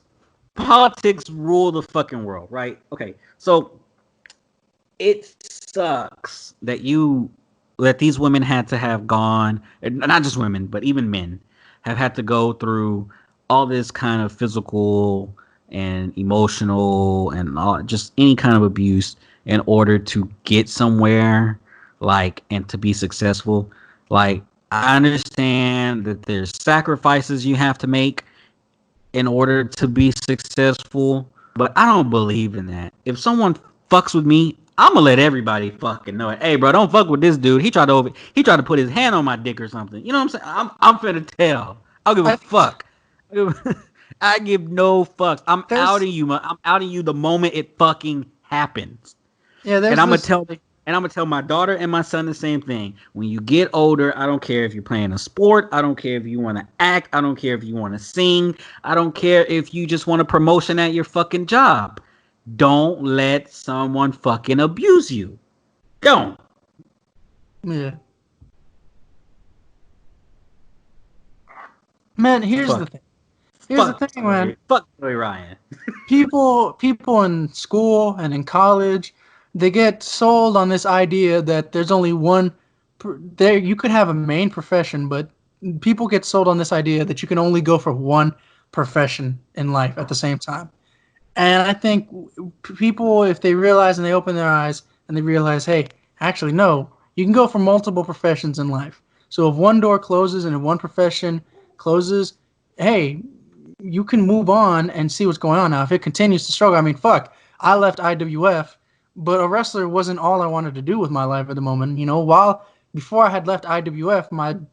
politics rule the fucking world, right? Okay, so it sucks that these women had to have gone, not just women, but even men have had to go through all this kind of physical and emotional and all, just any kind of abuse in order to get somewhere, like, and to be successful. Like, I understand that there's sacrifices you have to make in order to be successful, but I don't believe in that. If someone fucks with me, I'm gonna let everybody fucking know it. Hey, bro, don't fuck with this dude. He tried to put his hand on my dick or something. You know what I'm saying? I'm finna tell. I don't give a I, fuck. I give no fucks. I'm there's outing you. I'm outing you the moment it fucking happens. yeah, And there's I'm gonna this. tell and I'm gonna tell my daughter and my son the same thing. When you get older, I don't care if you're playing a sport. I don't care if you want to act. I don't care if you want to sing. I don't care if you just want a promotion at your fucking job. Don't let someone fucking abuse you. Don't. Yeah, man. Here's the Fuck. thing. Here's the Fuck thing, man. Joey. Fuck Joey Ryan. People in school and in college, they get sold on this idea that there's only one. There, you could have a main profession, but people get sold on this idea that you can only go for one profession in life at the same time. And I think people, if they realize and they open their eyes and they realize, hey, actually, no, you can go for multiple professions in life. So if one door closes and if one profession closes, hey, you can move on and see what's going on. Now, if it continues to struggle, I mean, fuck, I left IWF, but a wrestler wasn't all I wanted to do with my life at the moment. While before I had left IWF,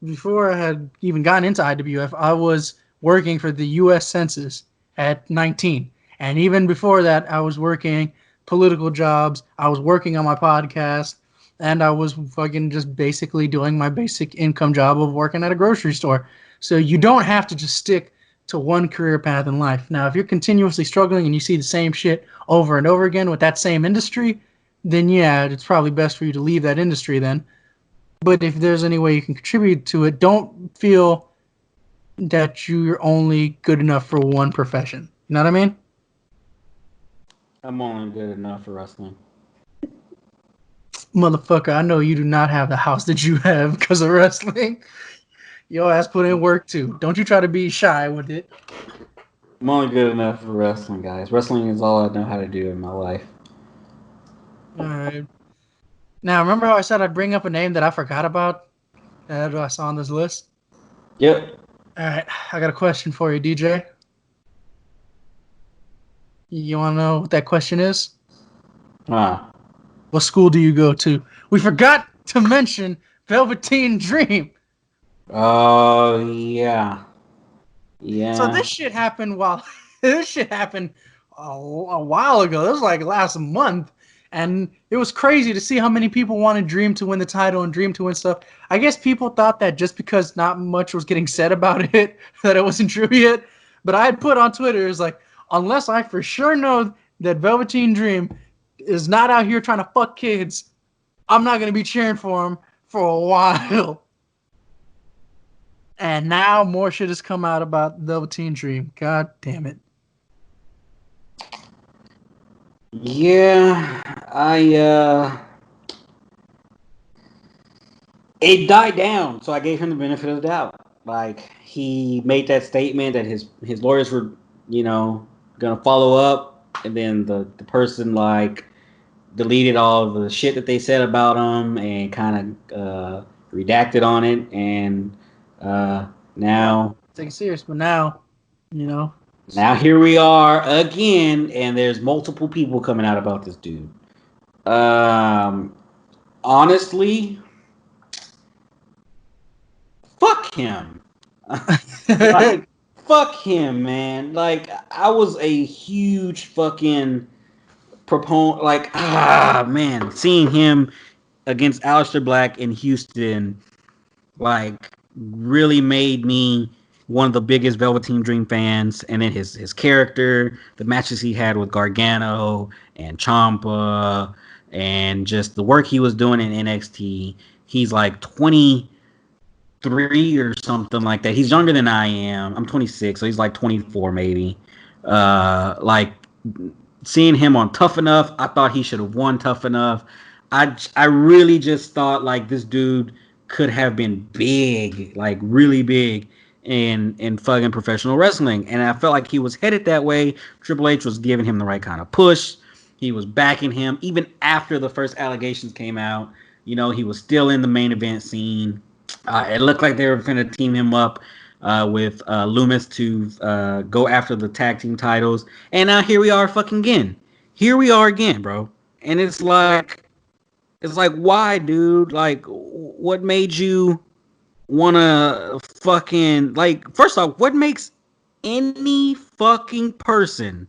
before I had even gotten into IWF, I was working for the U.S. Census at 19. And even before that, I was working political jobs. I was working on my podcast, and I was fucking just basically doing my basic income job of working at a grocery store. So you don't have to just stick to one career path in life. Now, if you're continuously struggling and you see the same shit over and over again with that same industry, then yeah, it's probably best for you to leave that industry then. But if there's any way you can contribute to it, don't feel that you're only good enough for one profession. You know what I mean? I'm only good enough for wrestling. Motherfucker, I know you do not have the house that you have because of wrestling. Your ass put in work too. Don't you try to be shy with it. I'm only good enough for wrestling, guys. Wrestling is all I know how to do in my life. Alright. Now, remember how I said I'd bring up a name that I forgot about that I saw on this list? Yep. Alright, I got a question for you, DJ. You want to know what that question is? Ah. What school do you go to? We forgot to mention Velveteen Dream. Oh, yeah. Yeah. So this shit happened a while ago. This was like last month. And it was crazy to see how many people wanted Dream to win the title and Dream to win stuff. I guess people thought that just because not much was getting said about it, that it wasn't true yet. But I had put on Twitter, it's like, unless I for sure know that Velveteen Dream is not out here trying to fuck kids, I'm not going to be cheering for him for a while. And now more shit has come out about Velveteen Dream. God damn it. Yeah, it died down, so I gave him the benefit of the doubt. Like, he made that statement that his lawyers were, gonna follow up, and then the person like deleted all of the shit that they said about him and kind of redacted on it, and now Take it serious, but now, you know. now here we are again, and there's multiple people coming out about this dude. Honestly, fuck him. Like, fuck him, man. Like, I was a huge fucking proponent. Like, man, seeing him against Aleister Black in Houston, like, really made me one of the biggest Velveteen Dream fans. And then his character, the matches he had with Gargano and Ciampa, and just the work he was doing in NXT. He's like 23 or something like that. He's younger than I am. I'm 26, so he's like 24 maybe. Like, seeing him on Tough Enough, I thought he should have won Tough Enough. I really just thought like this dude could have been big, like really big in fucking professional wrestling. And I felt like he was headed that way. Triple H was giving him the right kind of push. He was backing him even after the first allegations came out. He was still in the main event scene. It looked like they were going to team him up with Loomis to go after the tag team titles. And now here we are fucking again. Here we are again, bro. And it's like, why, dude? Like, what made you want to fucking, like, first off, what makes any fucking person,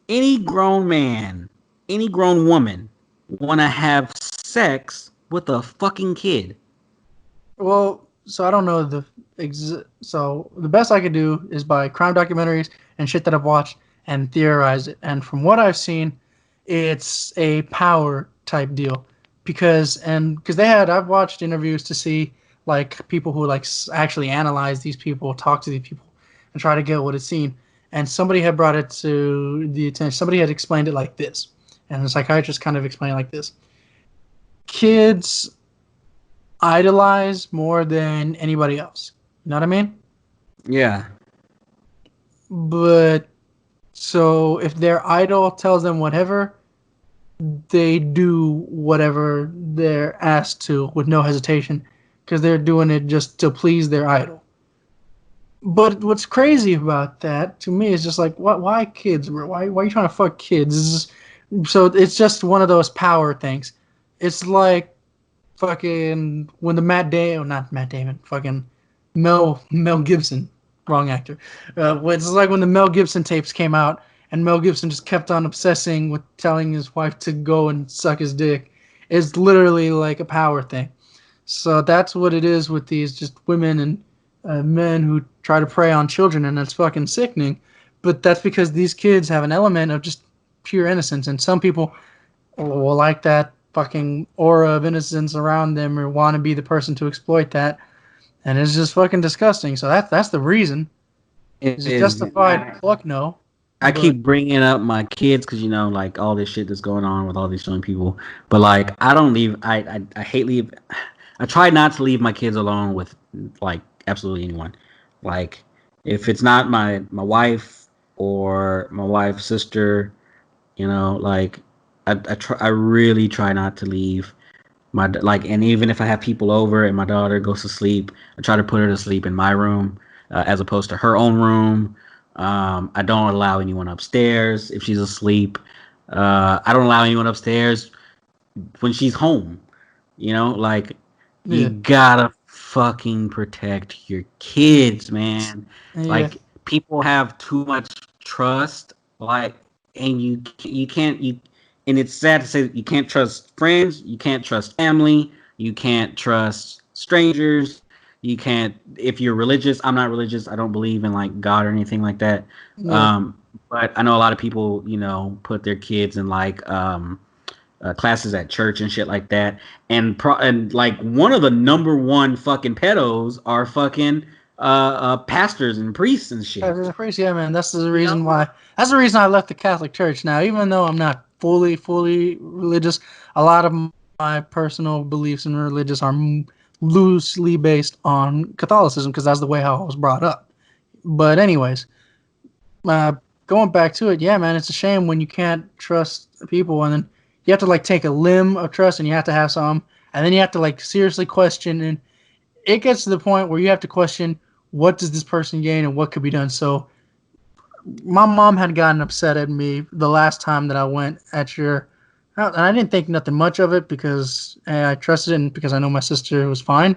any grown man, any grown woman want to have sex with a fucking kid? Well, so I don't know so the best I could do is by crime documentaries and shit that I've watched and theorize it. And from what I've seen, it's a power type deal because I've watched interviews to see like people who like actually analyze these people, talk to these people, and try to get what it's seen. And somebody had brought it to the attention. Somebody had explained it like this, and the psychiatrist kind of explained it like this: kids idolize more than anybody else. You know what I mean? Yeah. But so if their idol tells them whatever, they do whatever they're asked to with no hesitation because they're doing it just to please their idol. But what's crazy about that to me is just like, why kids? Why are you trying to fuck kids? So it's just one of those power things. It's like fucking when the not Matt Damon, fucking Mel Gibson, wrong actor. It's like when the Mel Gibson tapes came out, and Mel Gibson just kept on obsessing with telling his wife to go and suck his dick. It's literally like a power thing. So that's what it is with these just women and men who try to prey on children, and that's fucking sickening. But that's because these kids have an element of just pure innocence, and some people will like that fucking aura of innocence around them or want to be the person to exploit that, and it's just fucking disgusting. So that's the reason. It Is it is. justified? Fuck no. I But keep bringing up my kids because like all this shit that's going on with all these young people. But like, I don't leave. I hate leave. I try not to leave my kids alone with like absolutely anyone. Like, if it's not my wife or my wife's sister, like I really try not to leave like, and even if I have people over and my daughter goes to sleep, I try to put her to sleep in my room as opposed to her own room. I don't allow anyone upstairs if she's asleep. I don't allow anyone upstairs when she's home. Like, you yeah, gotta fucking protect your kids, man. yeah, Like, people have too much trust, like, and you can't you and it's sad to say that you can't trust friends, you can't trust family, you can't trust strangers, you can't if you're religious. I'm not religious. I don't believe in like God or anything like that. yeah. Um, but I know a lot of people, put their kids in like classes at church and shit like that. And like one of the number one fucking pedos are fucking pastors and priests and shit. Yeah, man. That's the You reason know? why. That's the reason I left the Catholic Church. Now, even though I'm not fully religious, a lot of my personal beliefs in religious are loosely based on Catholicism because that's the way how I was brought up. But anyways, uh, going back to it, yeah, man, it's a shame when you can't trust people, and then you have to like take a limb of trust, and you have to have some, and then you have to like seriously question, and it gets to the point where you have to question what does this person gain and what could be done. So my mom had gotten upset at me the last time that I went at your, and I didn't think nothing much of it because I trusted it and because I know my sister was fine.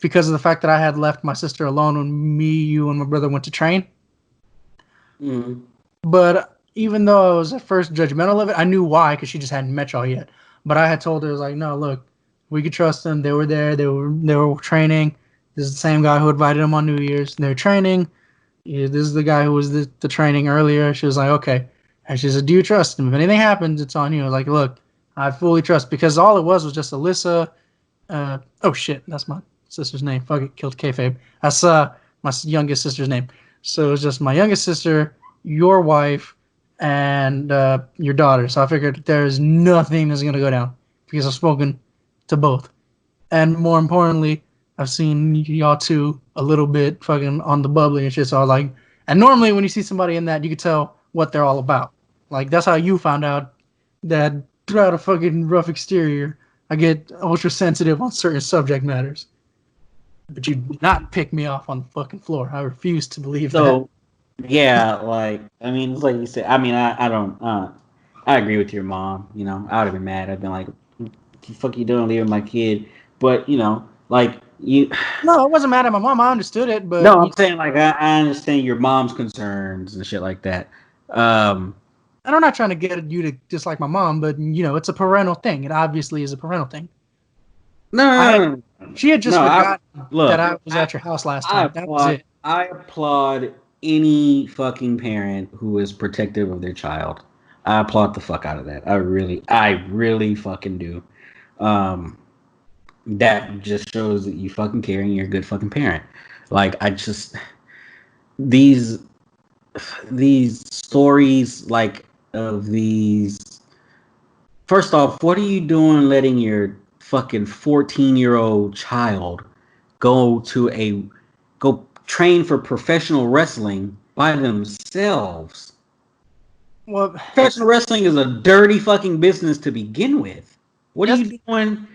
Because of the fact that I had left my sister alone when me, you, and my brother went to train. Mm. But even though I was at first judgmental of it, I knew why because she just hadn't met y'all yet. But I had told her, I was like, no, look, we could trust them. They were there. They were training. This is the same guy who invited them on New Year's. They're training. Yeah, this is the guy who was the training earlier. She was like, okay. And she said, do you trust him? If anything happens, it's on you. Like, look, I fully trust because all it was just Alyssa. Oh shit, that's my sister's name. Fuck it, killed kayfabe. That's my youngest sister's name. So it was just my youngest sister, your wife, and your daughter. So I figured there's nothing that's gonna go down because I've spoken to both, and more importantly, I've seen y'all two a little bit fucking on the bubbly and shit. So I was like, and normally when you see somebody in that, you can tell what they're all about. Like that's how you found out that throughout a fucking rough exterior, I get ultra sensitive on certain subject matters. But you did not pick me off on the fucking floor. I refuse to believe that. So, yeah, like I mean, it's like you said. I mean, I don't. I agree with your mom. I would have been mad. I'd been like, "What the fuck you doing, leaving my kid?" But like you. No, I wasn't mad at my mom. I understood it, No, but I'm saying like I understand your mom's concerns and shit like that. Um, and I'm not trying to get you to dislike my mom, but it's a parental thing. It obviously is a parental thing. no, I no, no, no. She had just No, forgotten that look. I was at your house last I time. That was applaud. it. I applaud any fucking parent who is protective of their child. I applaud the fuck out of that. I really fucking do. Um, that just shows that you fucking care and you're a good fucking parent. Like these these stories like of these. First off, what are you doing letting your fucking 14-year-old child go to go train for professional wrestling by themselves? Well, Professional wrestling is a dirty fucking business to begin with. What are yes, you doing?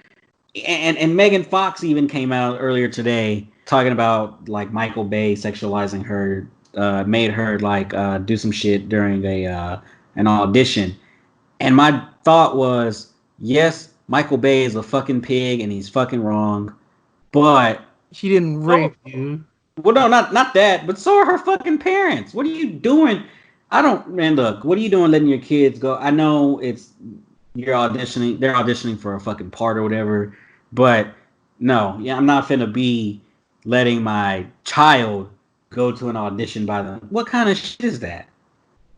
And Megan Fox even came out earlier today talking about like Michael Bay sexualizing her, made her like do some shit during an audition. And my thought was, yes, Michael Bay is a fucking pig and he's fucking wrong, but she didn't so, rape you. well, no, not that, but so are her fucking parents. What are you doing? I don't, man. Look, what are you doing letting your kids go? I know you're auditioning. They're auditioning for a fucking part or whatever. But no, yeah, I'm not finna be letting my child go to an audition by them. What kind of shit is that?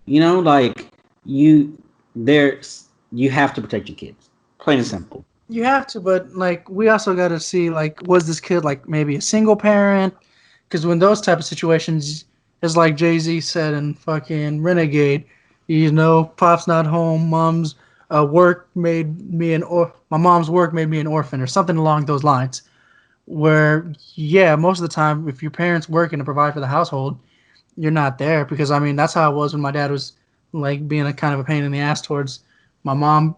You know, like you, you have to protect your kids. Plain and simple. You have to, but like we also got to see like was this kid like maybe a single parent? Because when those type of situations, it's like Jay Z said in fucking Renegade, pop's not home, mom's work made me my mom's work made me an orphan or something along those lines. Where yeah, most of the time if your parents working to provide for the household, you're not there because I mean that's how it was when my dad was like being a kind of a pain in the ass towards my mom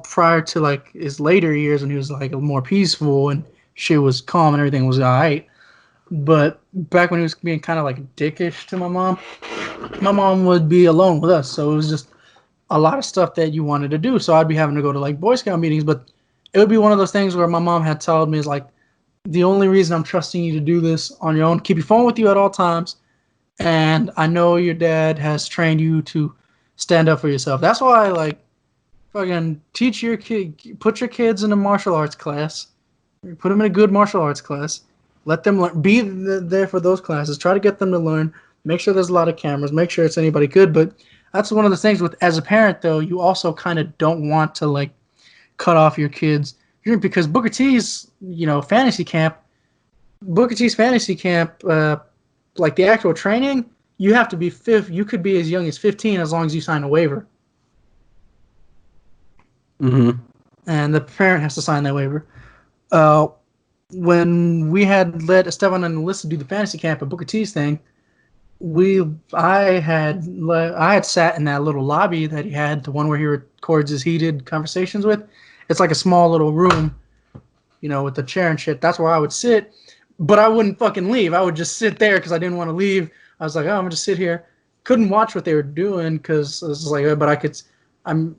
prior to like his later years when he was like more peaceful and shit was calm and everything was alright. But back when he was being kind of like dickish to my mom would be alone with us, so it was just a lot of stuff that you wanted to do. So I'd be having to go to like Boy Scout meetings, but it would be one of those things where my mom had told me is like the only reason I'm trusting you to do this on your own, keep your phone with you at all times, and I know your dad has trained you to stand up for yourself. That's why, like, fucking teach your kid, put your kids in a martial arts class, put them in a good martial arts class, let them learn, be there for those classes, try to get them to learn, make sure there's a lot of cameras, make sure it's anybody good. But that's one of the things with, as a parent, though, you also kind of don't want to, like, cut off your kids. Because Booker T's, fantasy camp, Booker T's fantasy camp, like the actual training, you have to be you could be as young as 15 as long as you sign a waiver. Mm-hmm. And the parent has to sign that waiver. Uh, when we had let Esteban on the list to do the fantasy camp at Booker T's thing, I had sat in that little lobby that he had, the one where he records his heated conversations with. It's like a small little room, with the chair and shit. That's where I would sit, but I wouldn't fucking leave. I would just sit there because I didn't want to leave. I was like, oh, I'm gonna just sit here. Couldn't watch what they were doing because it was like, but I could. I'm,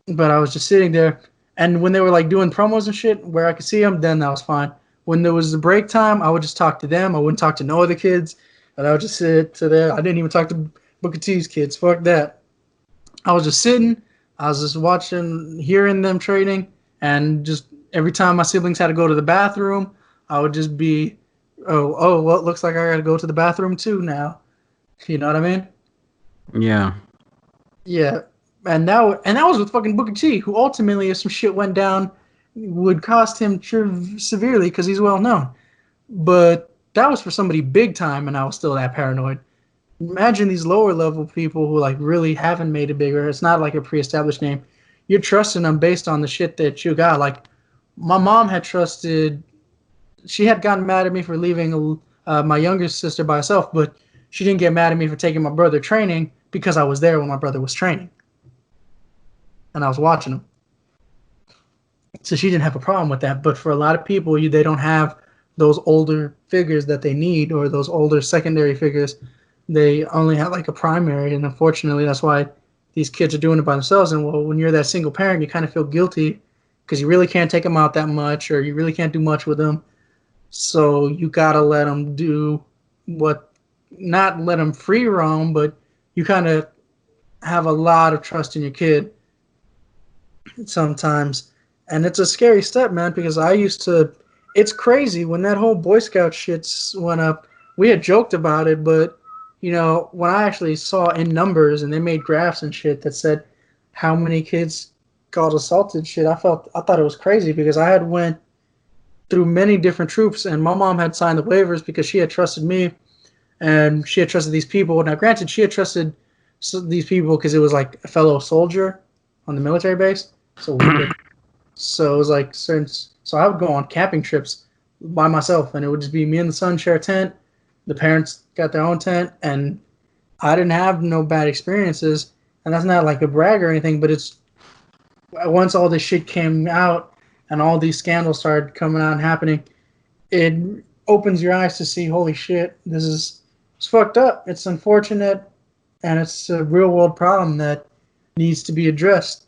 but I was just sitting there. And when they were like doing promos and shit, where I could see them, then that was fine. When there was the break time, I would just talk to them. I wouldn't talk to no other kids, and I would just sit to there. I didn't even talk to Booker T's kids. Fuck that. I was just sitting. I was just watching, hearing them training, and just every time my siblings had to go to the bathroom, I would just be, well, it looks like I got to go to the bathroom too now. You know what I mean? Yeah. Yeah, and that was with fucking Booker T, who ultimately, if some shit went down, would cost him severely because he's well known. But that was for somebody big time, and I was still that paranoid. Imagine these lower level people who like really haven't made it bigger. It's not like a pre-established name. You're trusting them based on the shit that you got. Like my mom had trusted. She had gotten mad at me for leaving my younger sister by herself, but she didn't get mad at me for taking my brother training because I was there when my brother was training and I was watching him. So she didn't have a problem with that. But for a lot of people, they don't have those older figures that they need or those older secondary figures. They only have like a primary, and unfortunately, that's why these kids are doing it by themselves. And well, when you're that single parent, you kind of feel guilty because you really can't take them out that much, or you really can't do much with them. So you gotta let them do what, not let them free roam, but you kind of have a lot of trust in your kid sometimes. And it's a scary step, man, because I used to. It's crazy when that whole Boy Scout shit went up. We had joked about it, but when I actually saw in numbers and they made graphs and shit that said how many kids got assaulted, shit, I thought it was crazy because I had went through many different troops and my mom had signed the waivers because she had trusted me and she had trusted these people. Now, granted, she had trusted these people because it was like a fellow soldier on the military base, so we could. So it was like certain. So I would go on camping trips by myself, and it would just be me and the son share a tent. The parents got their own tent, and I didn't have no bad experiences. And that's not like a brag or anything, but it's once all this shit came out and all these scandals started coming out and happening, it opens your eyes to see, holy shit, it's fucked up. It's unfortunate, and it's a real world problem that needs to be addressed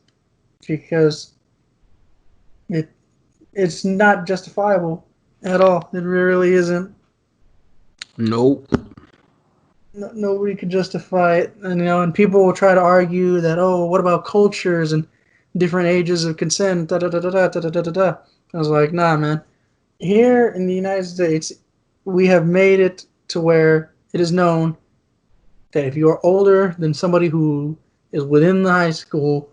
because it it's not justifiable at all. It really isn't. Nope. nobody could justify it, and and people will try to argue that, oh, what about cultures and different ages of consent? Da da da da da da da da da. I was like, nah, man. Here in the United States, we have made it to where it is known that if you are older than somebody who is within the high school,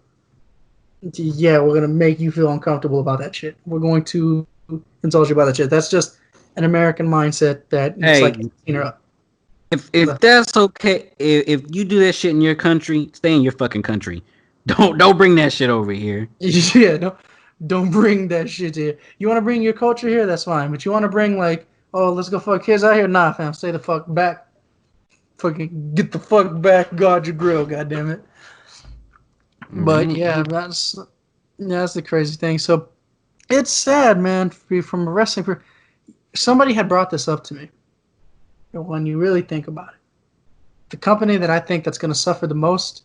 yeah, we're gonna make you feel uncomfortable about that shit. We're going to insult you about that shit. That's just an American mindset that it's like Hey, 18 or up. if that's okay, if you do that shit in your country, stay in your fucking country. Don't bring that shit over here. Yeah, no, don't bring that shit here. You want to bring your culture here? That's fine. But you want to bring like, oh, let's go fuck kids out here? Nah, fam, stay the fuck back. Fucking get the fuck back. Guard your grill, goddammit. But yeah, that's the crazy thing. So it's sad, man. From a wrestling, somebody had brought this up to me. When you really think about it, the company that I think that's going to suffer the most.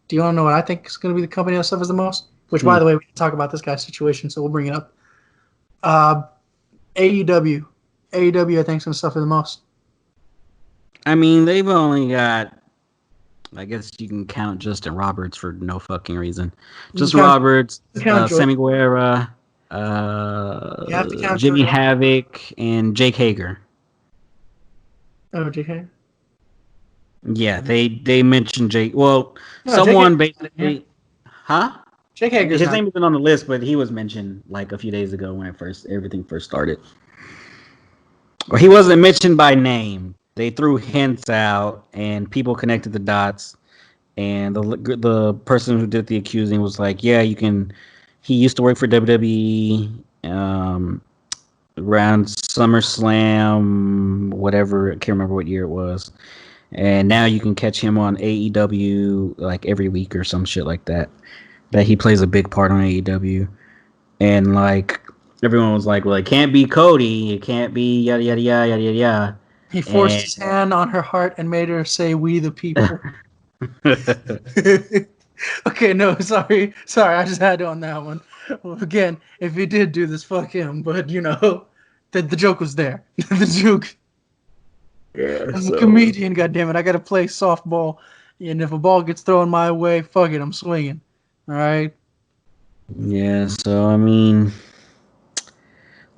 Do you want to know what I think is going to be the company that suffers the most? Which, by the way, we can talk about this guy's situation, so we'll bring it up. AEW. AEW, I think, is going to suffer the most. I mean, they've only got. I guess you can count Justin Roberts for no fucking reason. Justin Roberts, Sammy Guevara, Jimmy Havoc, and Jake Hager. Oh, Jake Hager? Yeah, they mentioned Jake. Well, someone basically, huh? Jake Hager's his name isn't on the list, but he was mentioned like a few days ago when everything first started. Or he wasn't mentioned by name. They threw hints out, and people connected the dots. And the person who did the accusing was like, "Yeah, you can." He used to work for WWE around SummerSlam, whatever. I can't remember what year it was. And now you can catch him on AEW like every week or some shit like that. That he plays a big part on AEW. And like everyone was like, well, it can't be Cody. It can't be yada yada yada yada yada. He forced his hand on her heart and made her say, "We the people." Okay, no, sorry, I just had to on that one. Well, again, if he did do this, fuck him. But the joke was there. The joke. Yeah, I'm a comedian, goddammit. I gotta play softball, and if a ball gets thrown my way, fuck it, I'm swinging. All right. Yeah, so I mean,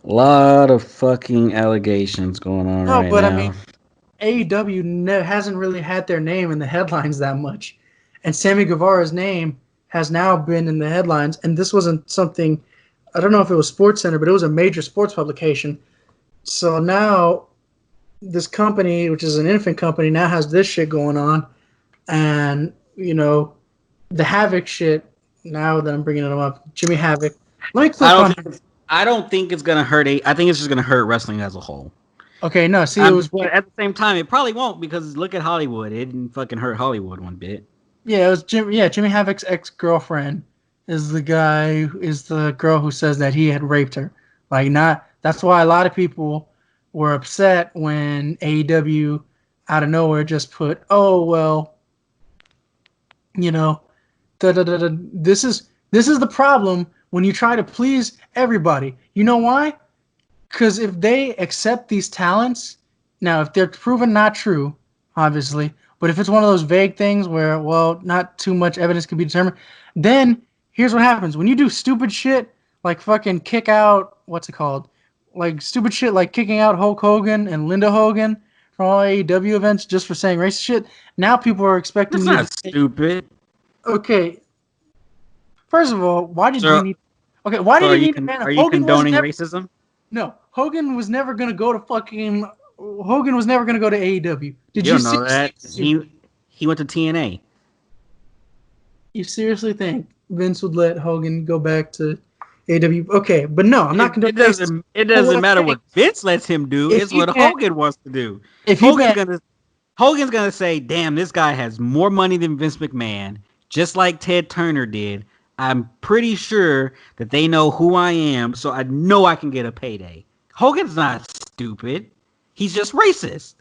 a lot of fucking allegations going on right now. I mean, AEW hasn't really had their name in the headlines that much, and Sammy Guevara's name has now been in the headlines. And this wasn't something, I don't know if it was Sports Center, but it was a major sports publication. So now this company, which is an infant company, now has this shit going on, and the Havoc shit. Now that I'm bringing it up, Jimmy Havoc. Let me click on. I don't think it's gonna hurt. I think it's just gonna hurt wrestling as a whole. Okay, no. See, it was. But at the same time, it probably won't because look at Hollywood. It didn't fucking hurt Hollywood one bit. Yeah, it was Jimmy Havoc's ex-girlfriend is the girl who says that he had raped her. That's why a lot of people were upset when AEW out of nowhere just put, oh well, this is the problem when you try to please everybody. You know why? Because if they accept these talents, now if they're proven not true, obviously, but if it's one of those vague things where, well, not too much evidence can be determined, then here's what happens. When you do stupid shit like fucking kick out, what's it called? Like stupid shit like kicking out Hulk Hogan and Linda Hogan from all AEW events just for saying racist shit, now people are expecting you to say stupid. Okay. First of all, why did you need... Okay, why did you need... Are you condoning racism? No. Hogan was never going to go to fucking... Hogan was never going to go to AEW. Did you know that? He went to TNA. You seriously think Vince would let Hogan go back to AEW? Okay, but no, I'm not going to... It doesn't matter what Vince lets him do. It's what Hogan wants to do. Hogan's going to say, damn, this guy has more money than Vince McMahon, just like Ted Turner did. I'm pretty sure that they know who I am, so I know I can get a payday. Hogan's not stupid. He's just racist.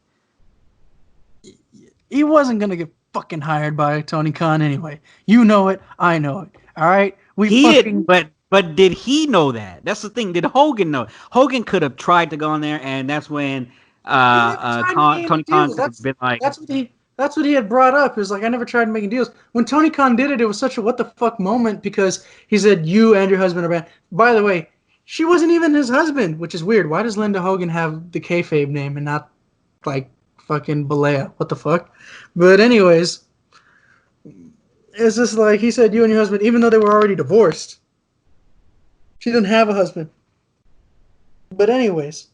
He wasn't going to get fucking hired by Tony Khan anyway. You know it. I know it. All right? But did he know that? That's the thing. Did Hogan know? Hogan could have tried to go in there, and that's when Tony Khan could have been like... That's what he had brought up. He was like, I never tried making deals. When Tony Khan did it, it was such a what the fuck moment because he said, you and your husband are banned. By the way, she wasn't even his husband, which is weird. Why does Linda Hogan have the kayfabe name and not like fucking Balea? What the fuck? But anyways, it's just like he said, you and your husband, even though they were already divorced. She didn't have a husband. But anyways,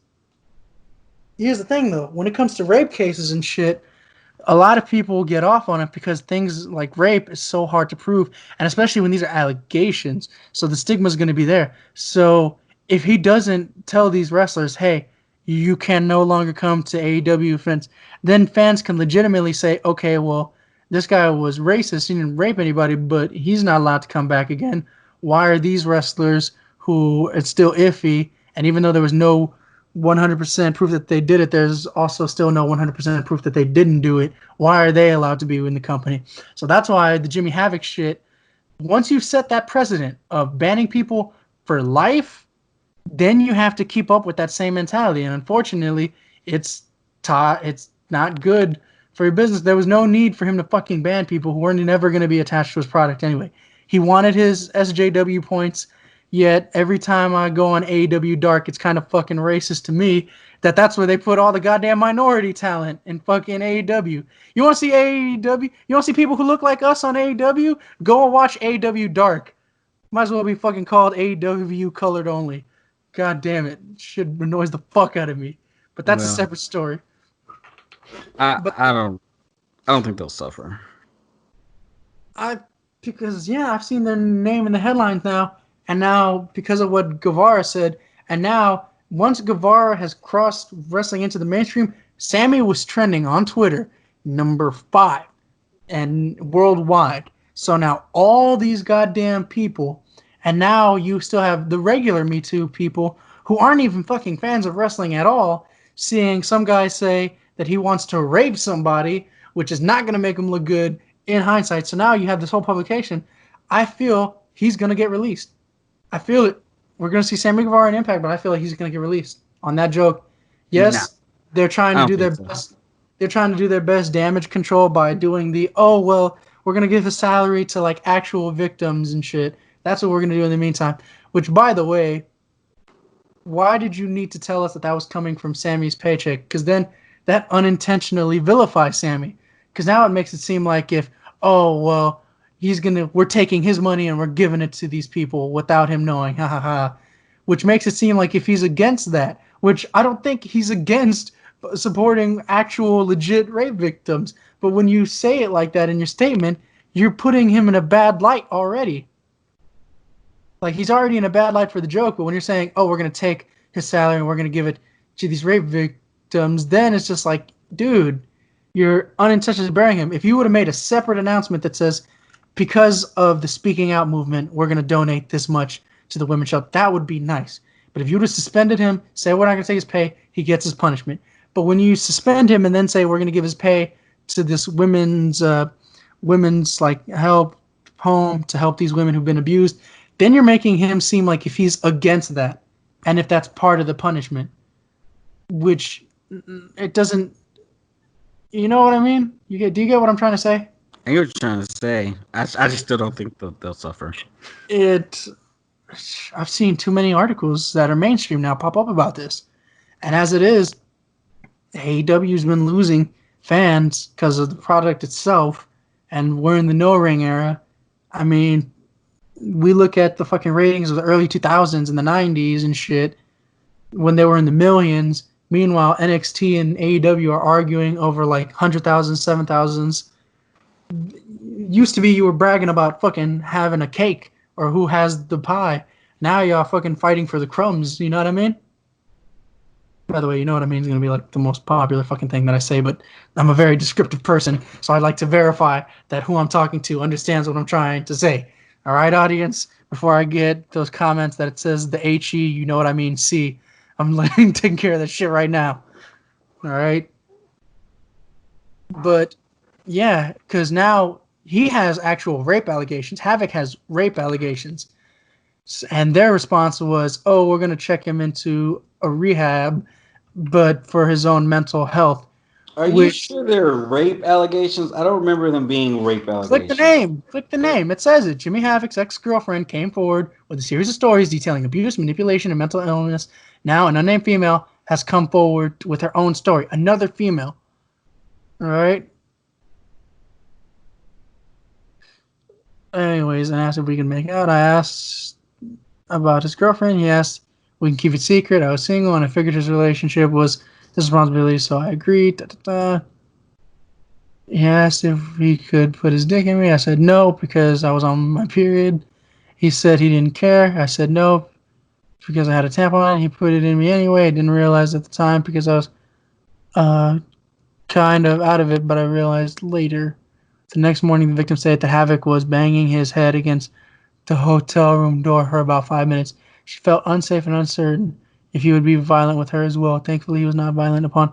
here's the thing though. When it comes to rape cases and shit, a lot of people get off on it because things like rape is so hard to prove, and especially when these are allegations. So the stigma is going to be there. So if he doesn't tell these wrestlers, hey, you can no longer come to AEW events, then fans can legitimately say, okay, well, this guy was racist. He didn't rape anybody, but he's not allowed to come back again. Why are these wrestlers who it's still iffy, and even though there was no 100% proof that they did it, there's also still no 100% proof that they didn't do it. Why are they allowed to be in the company? So that's why the Jimmy Havoc shit, once you've set that precedent of banning people for life, then you have to keep up with that same mentality. And unfortunately, it's not good for your business. There was no need for him to fucking ban people who weren't never going to be attached to his product anyway. He wanted his SJW points. Yet every time I go on AEW Dark, it's kind of fucking racist to me that's where they put all the goddamn minority talent in fucking AEW. You want to see AEW? You want to see people who look like us on AEW? Go and watch AEW Dark. Might as well be fucking called AEW Colored Only. God damn it. Should annoys the fuck out of me. But that's a separate story. I don't think they'll suffer. Because I've seen their name in the headlines now. And now, because of what Guevara said, and now, once Guevara has crossed wrestling into the mainstream, Sammy was trending on Twitter, number 5, and worldwide. So now, all these goddamn people, and now you still have the regular Me Too people who aren't even fucking fans of wrestling at all, seeing some guy say that he wants to rape somebody, which is not going to make him look good in hindsight. So now you have this whole publication. I feel he's going to get released. I feel it. We're going to see Sammy Guevara in Impact, but I feel like he's going to get released on that joke. Yes, they're trying to do their best. They're trying to do their best damage control by doing we're going to give his salary to like actual victims and shit. That's what we're going to do in the meantime. Which, by the way, why did you need to tell us that was coming from Sammy's paycheck? Because then that unintentionally vilifies Sammy. Because now it makes it seem like we're taking his money and we're giving it to these people without him knowing, ha ha ha. Which makes it seem like if he's against that, which I don't think he's against supporting actual legit rape victims. But when you say it like that in your statement, you're putting him in a bad light already. Like he's already in a bad light for the joke, but when you're saying, oh, we're going to take his salary and we're going to give it to these rape victims, then it's just like, dude, you're unintentionally burying him. If you would have made a separate announcement that says, because of the speaking out movement, we're going to donate this much to the women's shelter, that would be nice. But if you would have suspended him, say we're not going to take his pay, he gets his punishment. But when you suspend him and then say we're going to give his pay to this women's like help home to help these women who've been abused, then you're making him seem like if he's against that and if that's part of the punishment, which it doesn't. You know what I mean? Do you get what I'm trying to say? I hear what you're trying to say. I just still don't think they'll suffer. I've seen too many articles that are mainstream now pop up about this. And as it is, AEW's been losing fans because of the product itself, and we're in the no-ring era. I mean, we look at the fucking ratings of the early 2000s and the 90s and shit when they were in the millions. Meanwhile, NXT and AEW are arguing over like 100,000, 7,000s. Used to be you were bragging about fucking having a cake or who has the pie. Now y'all fucking fighting for the crumbs. You know what I mean? By the way, you know what I mean is going to be like the most popular fucking thing that I say, but I'm a very descriptive person, so I'd like to verify that who I'm talking to understands what I'm trying to say. All right, audience? Before I get those comments that it says the H.E., you know what I mean, C. I'm taking care of that shit right now. All right? But, yeah, because now he has actual rape allegations. Havoc has rape allegations. And their response was, oh, we're going to check him into a rehab, but for his own mental health, Are you Which sure there are rape allegations? I don't remember them being rape click the allegations. name. Click the name. It says it. Jimmy Havoc's ex-girlfriend came forward with a series of stories detailing abuse, manipulation, and mental illness. Now, an unnamed female has come forward with her own story. Another female. All right. Anyways, I asked if we can make out. I asked about his girlfriend. He asked we can keep it secret. I was single, and I figured his relationship was his responsibility, so I agreed. Da, da, da. He asked if he could put his dick in me. I said no because I was on my period. He said he didn't care. I said no because I had a tampon. He put it in me anyway. I didn't realize at the time because I was uh, kind of out of it, but I realized later. The next morning, the victim said that Havoc was banging his head against the hotel room door for about 5 minutes. She felt unsafe and uncertain if he would be violent with her as well. Thankfully, he was not violent upon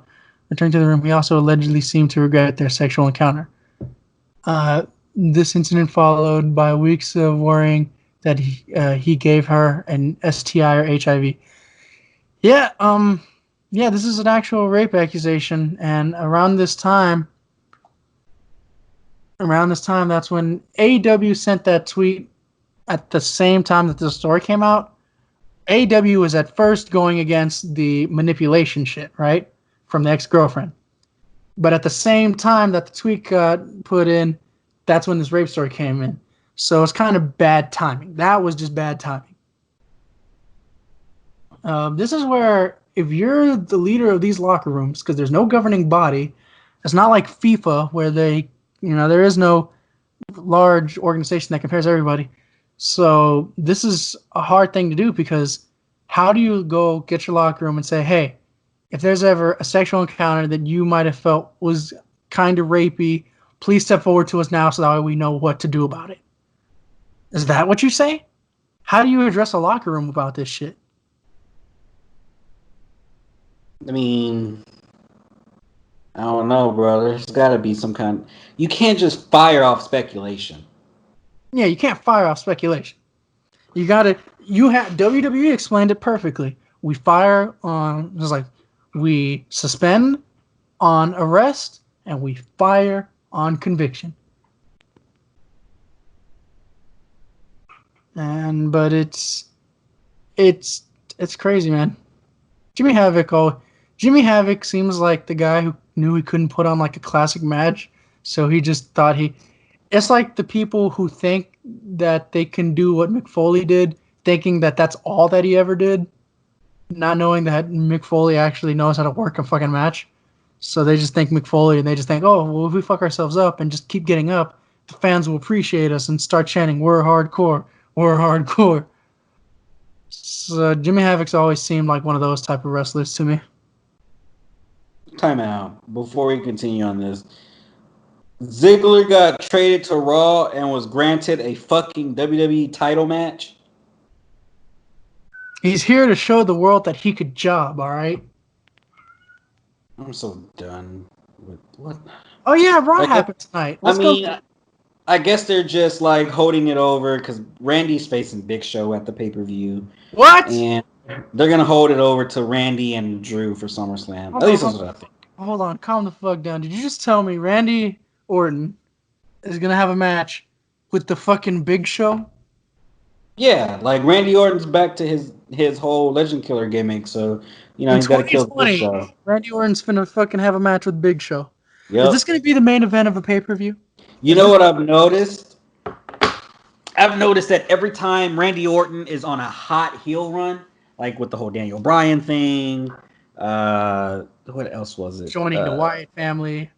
returning to the room. He also allegedly seemed to regret their sexual encounter. This incident followed by weeks of worrying that he gave her an STI or HIV. Yeah, yeah, this is an actual rape accusation, and around this time, that's when AEW sent that tweet at the same time that the story came out. AEW was at first going against the manipulation shit, right, from the ex-girlfriend. But at the same time that the tweet got put in, that's when this rape story came in. So it's kind of bad timing. That was just bad timing. This is where, if you're the leader of these locker rooms, because there's no governing body, it's not like FIFA where there is no large organization that compares everybody. So this is a hard thing to do because how do you go get your locker room and say, hey, if there's ever a sexual encounter that you might have felt was kind of rapey, please step forward to us now so that way we know what to do about it. Is that what you say? How do you address a locker room about this shit? I mean, I don't know, bro. There's got to be some kind. You can't just fire off speculation. Yeah, you can't fire off speculation. WWE explained it perfectly. We fire on, it's like, we suspend on arrest and we fire on conviction. But it's crazy, man. Jimmy Havoc Jimmy Havoc seems like the guy who knew he couldn't put on like a classic match, so he just thought it's like the people who think that they can do what Mick Foley did, thinking that that's all that he ever did, not knowing that Mick Foley actually knows how to work a fucking match. So they just think Mick Foley, and they just think, oh, well, if we fuck ourselves up and just keep getting up, the fans will appreciate us and start chanting, we're hardcore, we're hardcore. So Jimmy Havoc's always seemed like one of those type of wrestlers to me. Time out. Before we continue on this, Ziggler got traded to Raw and was granted a fucking WWE title match. He's here to show the world that he could job, all right? I'm so done with what. Oh, yeah, Raw Like, happened tonight. I Let's mean, go. I guess they're just like holding it over because Randy's facing Big Show at the pay per view, What? and they're gonna hold it over to Randy and Drew for SummerSlam. At least that's what I think. Hold on, calm the fuck down. Did you just tell me Randy Orton is going to have a match with the fucking Big Show? Yeah, like Randy Orton's back to his whole Legend Killer gimmick, so In he's got to kill the Big 2020, Show. Randy Orton's going to fucking have a match with Big Show. Is this Yep. going to be the main event of a pay-per-view? You know what I've noticed? I've noticed that every time Randy Orton is on a hot heel run, like with the whole Daniel Bryan thing, what else was it? Joining the Wyatt family.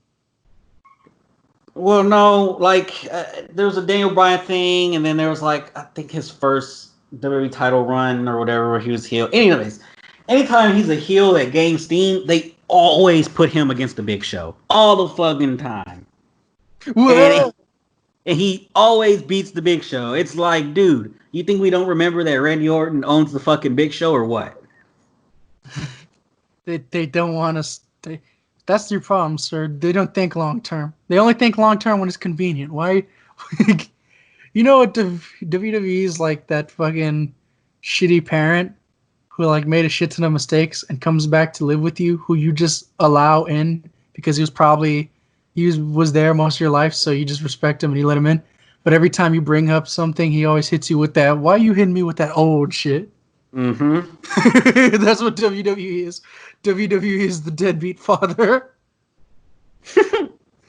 Well, no, like there was a Daniel Bryan thing, and then there was like I think his first WWE title run or whatever where he was heel. Anyways, anytime he's a heel that gains steam, they always put him against the Big Show all the fucking time, and he always beats the Big Show. It's like, dude, you think we don't remember that Randy Orton owns the fucking Big show or what? They don't want us. That's your problem, sir. They don't think long term. They only think long term when it's convenient. Why? You know what? WWE is like that fucking shitty parent who like made a shit ton of mistakes and comes back to live with you, who you just allow in because he was there most of your life, so you just respect him and you let him in. But every time you bring up something, he always hits you with that. Why you hitting me with that old shit? Mm-hmm. That's what WWE is. WWE is the deadbeat father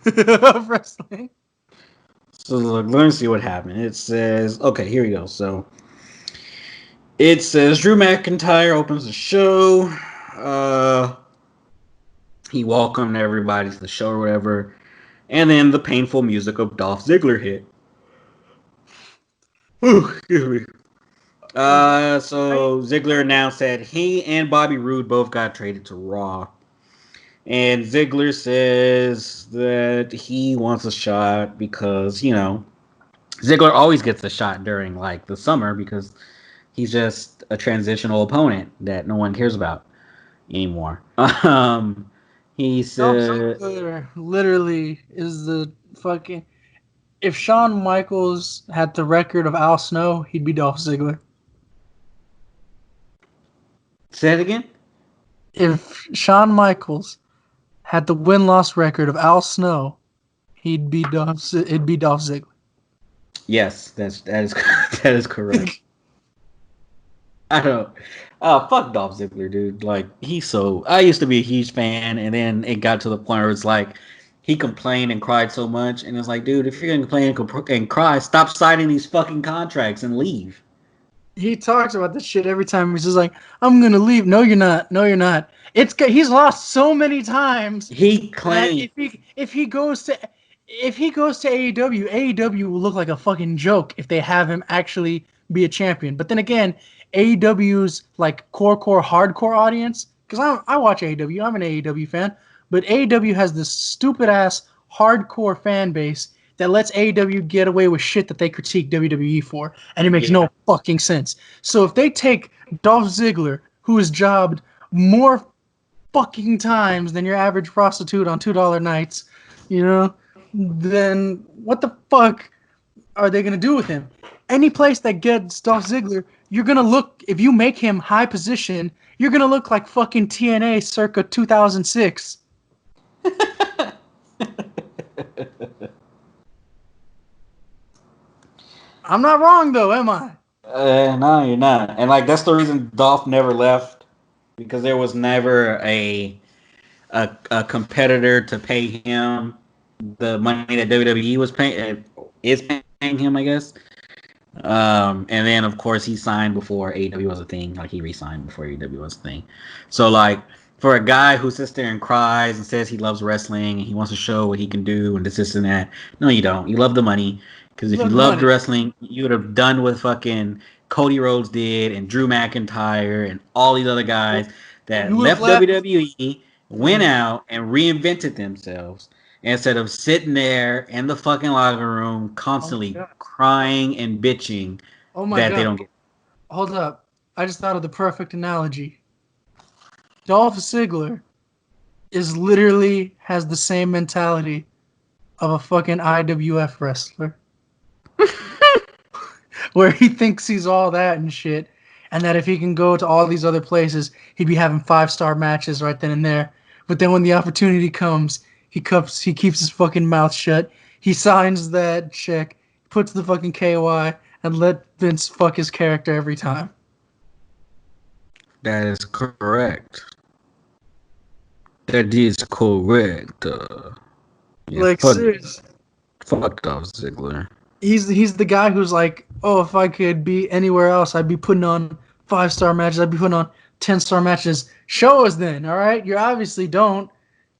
of wrestling. So look, let me see what happened. It says, okay, here we go. So it says Drew McIntyre opens the show. He welcomed everybody to the show or whatever. And then the painful music of Dolph Ziggler hit. Ooh, excuse me. So Ziggler announced that he and Bobby Roode both got traded to Raw. And Ziggler says that he wants a shot because, Ziggler always gets a shot during like the summer because he's just a transitional opponent that no one cares about anymore. He Dolph said, Ziggler literally is the fucking. If Shawn Michaels had the record of Al Snow, he'd be Dolph Ziggler. say it again. If Shawn Michaels had the win-loss record of Al Snow, it'd be Dolph Ziggler. Yes, that is that is correct. I don't. Oh, fuck Dolph Ziggler, dude. Like he's so. I used to be a huge fan, and then it got to the point where it's like he complained and cried so much, and it's like, dude, if you're gonna complain and cry, stop signing these fucking contracts and leave. He talks about this shit every time. He's just like, "I'm gonna leave." No, you're not. No, you're not. He's lost so many times He that claimed if he goes to AEW will look like a fucking joke if they have him actually be a champion. But then again, AEW's like core hardcore audience, because I watch AEW, I'm an AEW fan, but AEW has this stupid ass hardcore fan base that lets AEW get away with shit that they critique WWE for, and it makes no fucking sense. So if they take Dolph Ziggler, who is jobbed more fucking times than your average prostitute on $2 nights, then what the fuck are they gonna do with him? Any place that gets Dolph Ziggler, you're gonna look, if you make him high position, you're gonna look like fucking TNA circa 2006. I'm not wrong though, am I? No, you're not. And like that's the reason Dolph never left because there was never a competitor to pay him the money that WWE was paying is paying him, I guess. And then of course he signed before AEW was a thing. Like he re-signed before AEW was a thing. So like for a guy who sits there and cries and says he loves wrestling and he wants to show what he can do and this and that, no, you don't. You love the money because if you loved wrestling, you would have done what fucking Cody Rhodes did and Drew McIntyre and all these other guys that left WWE, went out and reinvented themselves instead of sitting there in the fucking locker room constantly crying and bitching that they don't get. Hold up. I just thought of the perfect analogy. Dolph Ziggler is literally has the same mentality of a fucking IWF wrestler. Where he thinks he's all that and shit, and that if he can go to all these other places, he'd be having 5-star matches right then and there. But then when the opportunity comes, he keeps his fucking mouth shut. He signs that check, puts the fucking KY, and let Vince fuck his character every time. That is correct. That is correct. Yeah, Like, serious. Fuck Dolph Ziggler. He's the guy who's like, oh, if I could be anywhere else, I'd be putting on 5-star matches. I'd be putting on 10-star matches. Show us then, all right? You obviously don't,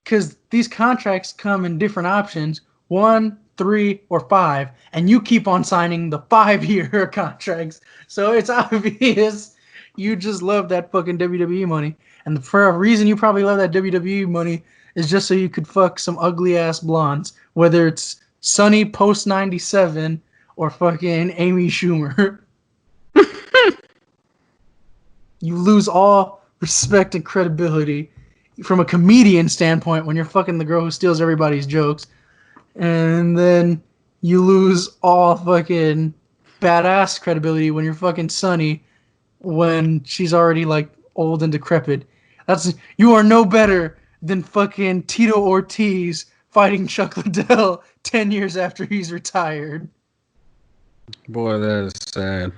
because these contracts come in different options, 1, 3, or 5, and you keep on signing the 5-year contracts. So it's obvious you just love that fucking WWE money. And for a reason you probably love that WWE money is just so you could fuck some ugly ass blondes, whether it's Sunny post 97 or fucking Amy Schumer. You lose all respect and credibility from a comedian standpoint when you're fucking the girl who steals everybody's jokes. And then you lose all fucking badass credibility when you're fucking Sunny when she's already like old and decrepit. You are no better than fucking Tito Ortiz fighting Chuck Liddell 10 years after he's retired. Boy, that is sad.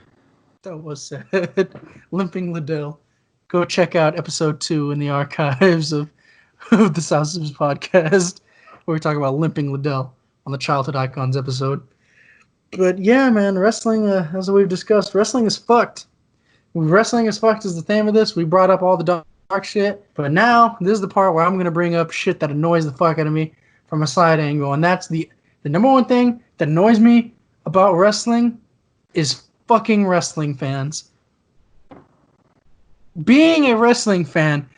That was sad. Limping Liddell. Go check out episode 2 in the archives of the South Sibs podcast, where we talk about Limping Liddell on the Childhood Icons episode. But yeah, man, wrestling, as we've discussed, wrestling is fucked. Wrestling is fucked is the theme of this. We brought up all the dark shit, but now this is the part where I'm going to bring up shit that annoys the fuck out of me from a side angle, and that's the number one thing that annoys me about wrestling is fucking wrestling fans. Being a wrestling fan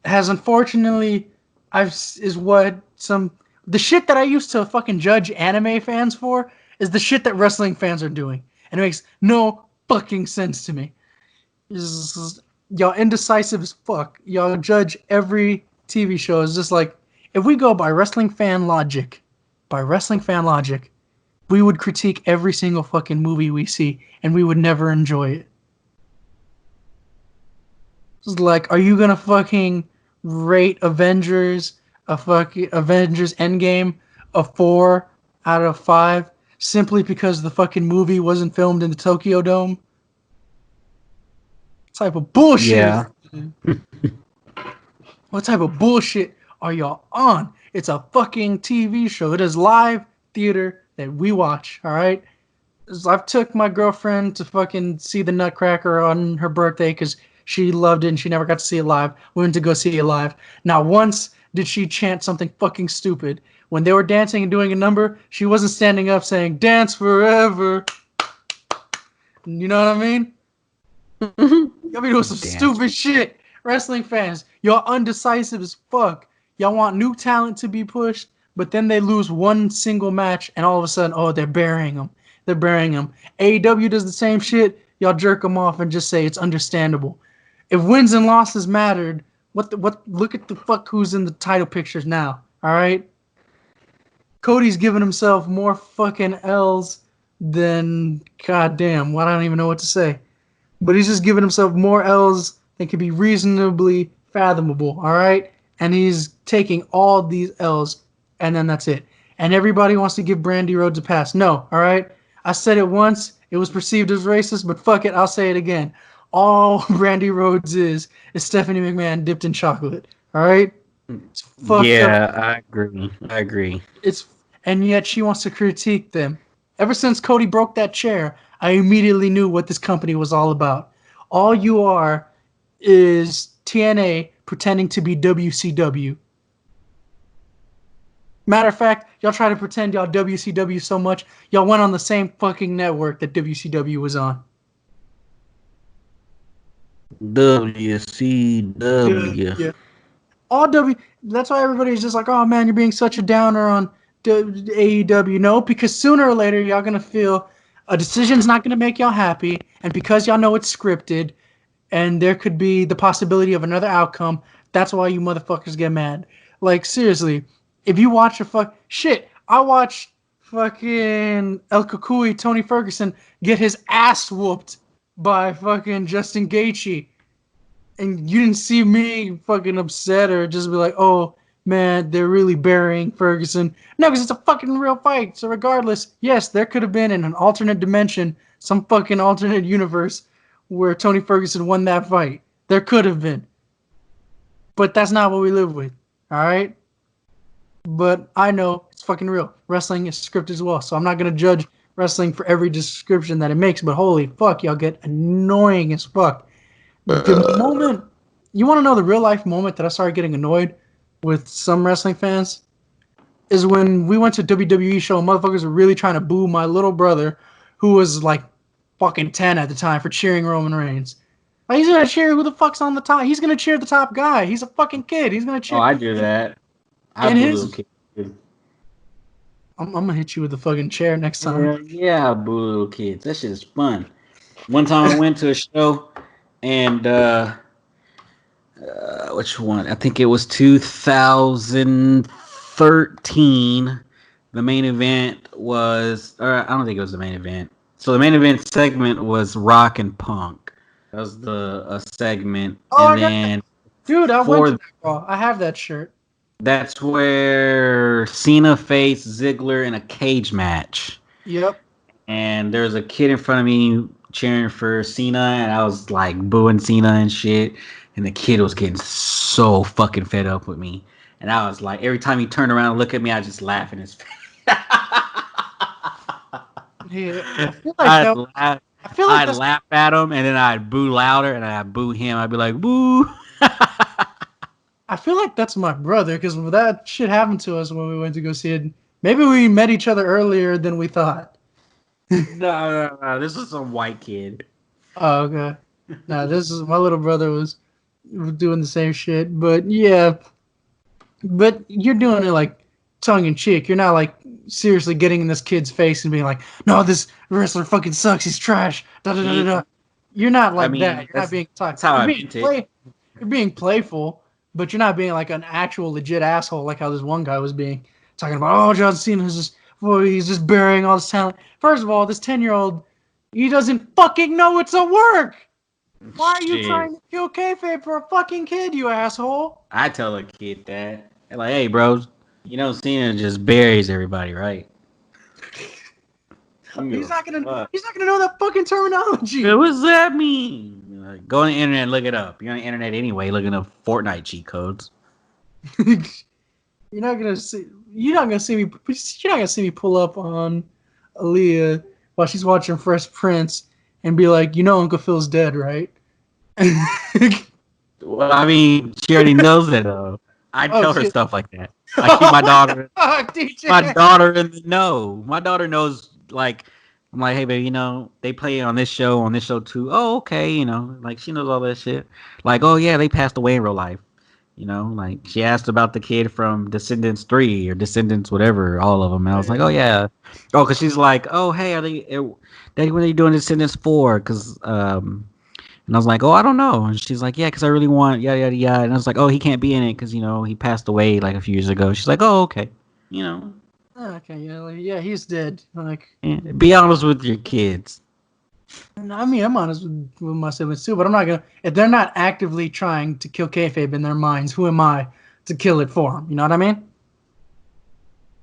has unfortunately the shit that I used to fucking judge anime fans for is the shit that wrestling fans are doing, and it makes no fucking sense to me. Y'all indecisive as fuck. Y'all judge every TV show. It's just like, if we go by wrestling fan logic, we would critique every single fucking movie we see, and we would never enjoy it. It's like, are you gonna fucking rate Avengers Endgame a 4 out of 5 simply because the fucking movie wasn't filmed in the Tokyo Dome? What type of bullshit? Yeah. What type of bullshit are y'all on? It's a fucking TV show. It is live theater that we watch, alright? I've took my girlfriend to fucking see the Nutcracker on her birthday because she loved it and she never got to see it live. We went to go see it live. Not once did she chant something fucking stupid. When they were dancing and doing a number, she wasn't standing up saying, "Dance forever." You know what I mean? Y'all be doing some stupid shit. Wrestling fans, y'all undecisive as fuck. Y'all want new talent to be pushed, but then they lose one single match and all of a sudden, oh, they're burying them. They're burying them. AEW does the same shit. Y'all jerk them off and just say it's understandable. If wins and losses mattered, look at the fuck who's in the title pictures now, all right? Cody's giving himself more fucking L's than, goddamn, I don't even know what to say. But he's just giving himself more L's than can be reasonably fathomable, all right? And he's taking all these L's, and then that's it. And everybody wants to give Brandy Rhodes a pass. No, all right? I said it once. It was perceived as racist, but fuck it, I'll say it again. All Brandy Rhodes is Stephanie McMahon dipped in chocolate, all right? It's fucked up. I agree. And yet she wants to critique them. Ever since Cody broke that chair, I immediately knew what this company was all about. All you are is TNA pretending to be WCW. Matter of fact, y'all try to pretend y'all WCW so much, y'all went on the same fucking network that WCW was on. WCW. Yeah. That's why everybody's just like, oh man, you're being such a downer on AEW. No, because sooner or later y'all gonna feel a decision's not gonna make y'all happy, and because y'all know it's scripted, and there could be the possibility of another outcome, that's why you motherfuckers get mad. Like, seriously, if you watch I watched fucking El Kukui, Tony Ferguson, get his ass whooped by fucking Justin Gaethje. And you didn't see me fucking upset or just be like, oh, man, they're really burying Ferguson. No, because it's a fucking real fight. So regardless, yes, there could have been in an alternate dimension, some fucking alternate universe where Tony Ferguson won that fight. There could have been. But that's not what we live with. All right? But I know it's fucking real. Wrestling is scripted as well. So I'm not going to judge wrestling for every description that it makes. But holy fuck, y'all get annoying as fuck. The moment, you want to know the real life moment that I started getting annoyed with some wrestling fans? Is when we went to a WWE show and motherfuckers were really trying to boo my little brother, who was like fucking 10 at the time, for cheering Roman Reigns. Like, he's going to cheer who the fuck's on the top. He's going to cheer the top guy. He's a fucking kid. He's going to cheer. Oh, I do that. I boo little kids. I'm going to hit you with the fucking chair next time. Yeah, I boo little kids. That shit is fun. One time I went to a show and which one? I think it was 2013. The main event was, or I don't think it was the main event. So the main event segment was Rock and Punk. That was a segment. Oh, and then, dude, I went to that Raw. I have that shirt. That's where Cena faced Ziggler in a cage match. Yep. And there was a kid in front of me cheering for Cena, and I was like booing Cena and shit. And the kid was getting so fucking fed up with me. And I was like, every time he turned around and looked at me, I just laugh in his face. Yeah. I feel like I'd that. laugh. I feel like I'd that's. laugh at him, and then I'd boo louder, and I'd boo him. I'd be like, boo. I feel like that's my brother because that shit happened to us when we went to go see it. Maybe we met each other earlier than we thought. No. This was some white kid. Oh, okay. Nah, this is my little brother was doing the same shit, but yeah. But you're doing it like tongue in cheek. You're not like seriously getting in this kid's face and being like, "No, this wrestler fucking sucks. He's trash." Da da da da da. You're not I like that. mean, You're not being that's toxic. how You're I being meant it. You're being playful, but you're not being like an actual legit asshole like how this one guy was being, talking about, "Oh, John Cena's just, well, he's just burying all this talent." First of all, this 10-year-old, he doesn't fucking know it's a work. Why are you Shit. trying to kill kayfabe for a fucking kid, you asshole? I tell a kid that. Like, hey, bro, Cena just buries everybody, right? He's not gonna know that fucking terminology. What does that mean? Like, go on the internet and look it up. You're on the internet anyway, looking up Fortnite cheat codes. You're not gonna see. You're not gonna see me. You're not gonna see me pull up on Aaliyah while she's watching Fresh Prince and be like, Uncle Phil's dead, right? Well, I mean, she already knows that, though. I Oh tell her shit! stuff like that. I keep my daughter, Fuck, my DJ. daughter in the know. My daughter knows, like, I'm like, hey, baby, they play on this show too. Oh, okay, like she knows all that shit. Like, oh yeah, they passed away in real life. Like she asked about the kid from Descendants 3 or Descendants whatever, all of them. And I was like, oh yeah, oh, cause she's like, oh hey, Daddy, when are you doing Descendants 4? And I was like, oh, I don't know. And she's like, yeah, cause I really want yada yada yada. And I was like, oh, he can't be in it cause he passed away like a few years ago. She's like, oh okay, you know. Okay, yeah, yeah, he's dead. Like, Be honest with your kids. I mean, I'm honest with my siblings too, but I'm not gonna. If they're not actively trying to kill kayfabe in their minds, who am I to kill it for them? You know what I mean?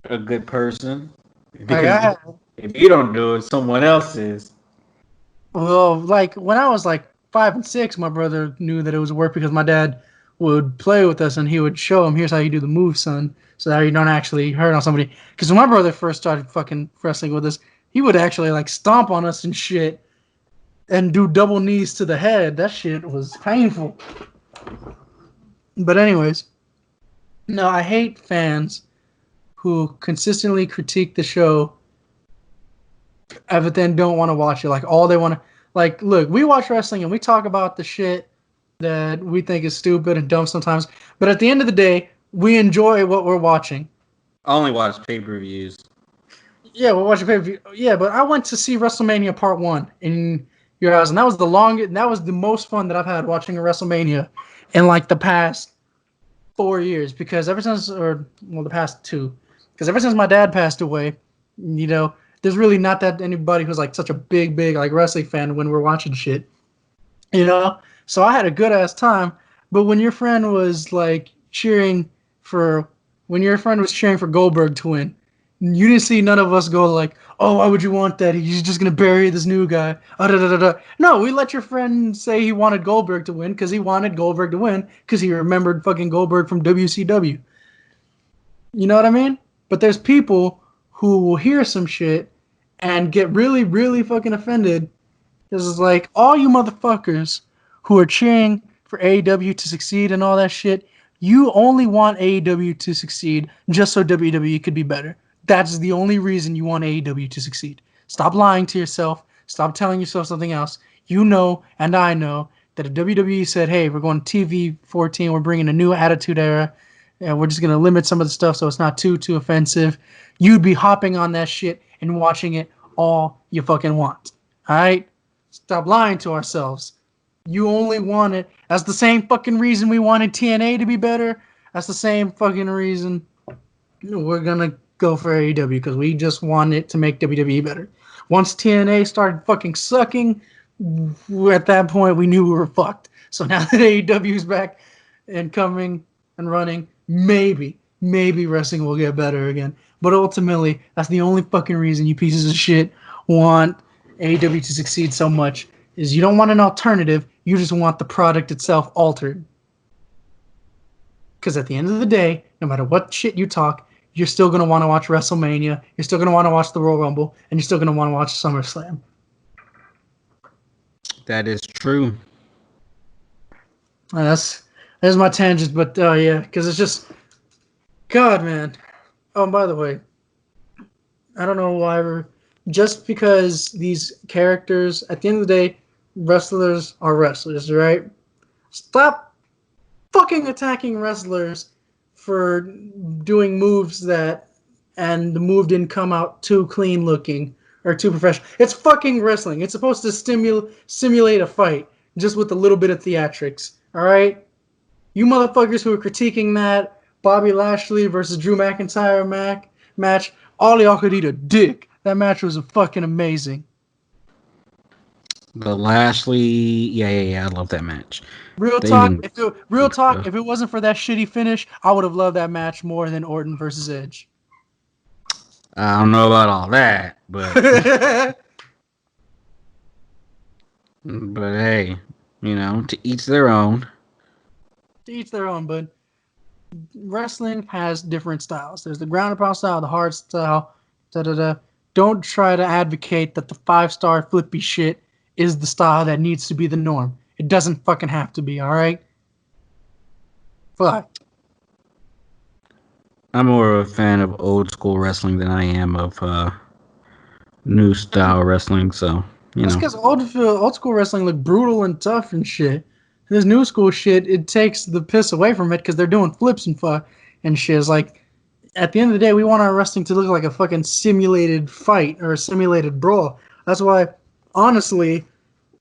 A good person. Like, Because if you don't do it, someone else is. well, like when I was like 5 and 6, my brother knew that it was work because my dad would play with us and he would show him, "Here's how you do the move, son," so that you don't actually hurt on somebody. Because when my brother first started fucking wrestling with us, he would actually like stomp on us and shit and do double knees to the head. That shit was painful. But anyways, no, I hate fans who consistently critique the show but then don't want to watch it. Like all they want to, like, look, we watch wrestling and we talk about the shit that we think is stupid and dumb sometimes. But at the end of the day, we enjoy what we're watching. I only watch pay-per-views. Yeah, we're watching pay-per-view. Yeah, but I went to see WrestleMania Part 1 in your house, and that was the longest, that was the most fun that I've had watching a WrestleMania in like the past 4 years. Because ever since, or well, the past 2, because ever since my dad passed away, there's really not that anybody who's like such a big like wrestling fan when we're watching shit. So I had a good ass time. But when your friend was like when your friend was cheering for Goldberg to win, you didn't see none of us go like, "Oh, why would you want that? He's just gonna bury this new guy." No, we let your friend say he wanted Goldberg to win because he wanted Goldberg to win because he remembered fucking Goldberg from WCW. You know what I mean? But there's people who will hear some shit and get really, really fucking offended. Because it's like, all you motherfuckers who are cheering for AEW to succeed and all that shit, you only want AEW to succeed just so WWE could be better. That's the only reason you want AEW to succeed. Stop lying to yourself. Stop telling yourself something else. You know, and I know, that if WWE said, hey, we're going TV 14, we're bringing a new Attitude Era, and we're just going to limit some of the stuff so it's not too offensive, you'd be hopping on that shit and watching it all you fucking want. All right? Stop lying to ourselves. You only want it. That's the same fucking reason we wanted TNA to be better. That's the same fucking reason we're going to go for AEW, because we just want it to make WWE better. Once TNA started fucking sucking, at that point we knew we were fucked. So now that AEW is back and coming and running, maybe maybe wrestling will get better again. But ultimately, that's the only fucking reason you pieces of shit want AEW to succeed so much is you don't want an alternative. You just want the product itself altered. Because at the end of the day, no matter what shit you talk, you're still going to want to watch WrestleMania. You're still going to want to watch the Royal Rumble. And you're still going to want to watch SummerSlam. That is true. That's my tangent. But yeah, because it's just... God, man. Oh, and by the way, I don't know why just because these characters, at the end of the day, wrestlers are wrestlers, right? Stop fucking attacking wrestlers for doing moves and the move didn't come out too clean looking or too professional. It's fucking wrestling. It's supposed to simulate a fight just with a little bit of theatrics, all right? You motherfuckers who are critiquing that Bobby Lashley versus Drew McIntyre match, all y'all could eat a dick. That match was fucking amazing. The Lashley, yeah, I love that match. Real talk, if it wasn't for that shitty finish, I would have loved that match more than Orton versus Edge. I don't know about all that, but but hey, to each their own. To each their own, but wrestling has different styles. There's the ground and pound style, the hard style, Don't try to advocate that the 5-star flippy shit is the style that needs to be the norm. It doesn't fucking have to be, alright? Fuck. I'm more of a fan of old school wrestling than I am of new style wrestling, so, That's because old school wrestling look brutal and tough and shit. This new school shit, it takes the piss away from it because they're doing flips and shit. It's like, at the end of the day, we want our wrestling to look like a fucking simulated fight or a simulated brawl. That's why, honestly,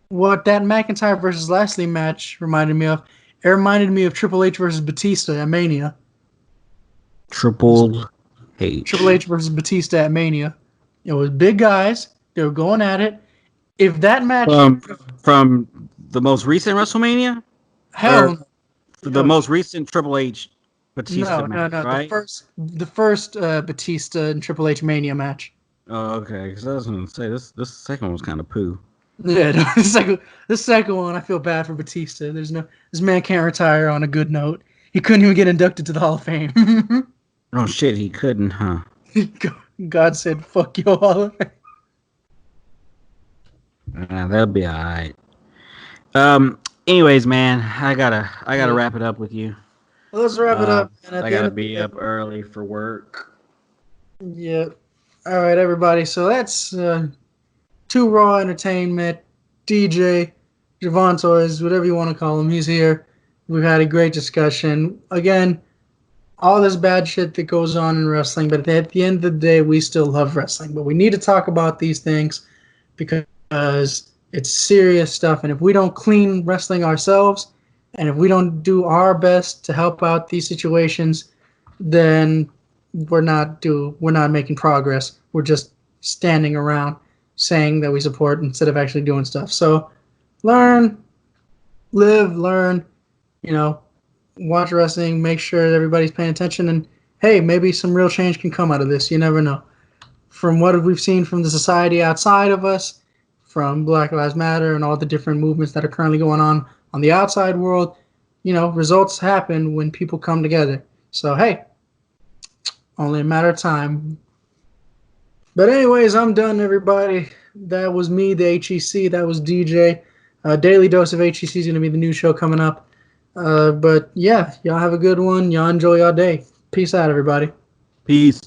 what that McIntyre versus Lashley match reminded me of, it reminded me of Triple H versus Batista at Mania. Triple H versus Batista at Mania. It was big guys. They were going at it. If that match... From the most recent WrestleMania? Hell no. The most recent Triple H Batista match, no. right? The first Batista and Triple H Mania match. Oh, okay. Because I was going to say, this second one was kind of poo. Yeah, no, the second one, I feel bad for Batista. This man can't retire on a good note. He couldn't even get inducted to the Hall of Fame. Oh, shit, he couldn't, huh? God said, fuck your Hall of Fame. That'll be alright. Anyways, man, I gotta wrap it up with you. Well, let's wrap it up. I gotta be up early for work. Yeah. All right, everybody. So that's Two Raw Entertainment, DJ, Javon Toys, whatever you want to call him. He's here. We've had a great discussion. Again, all this bad shit that goes on in wrestling, but at the end of the day, we still love wrestling. But we need to talk about these things because it's serious stuff. And if we don't clean wrestling ourselves, and if we don't do our best to help out these situations, then we're not making progress. We're just standing around saying that we support instead of actually doing stuff. So learn, live, learn, watch wrestling, make sure that everybody's paying attention, and hey, maybe some real change can come out of this. You never know. From what we've seen from the society outside of us, from Black Lives Matter and all the different movements that are currently going on the outside world, results happen when people come together. So, hey, only a matter of time. But anyways, I'm done, everybody. That was me, the H.E.C. That was DJ. Daily Dose of H.E.C. is going to be the new show coming up. But yeah, y'all have a good one. Y'all enjoy your day. Peace out, everybody. Peace.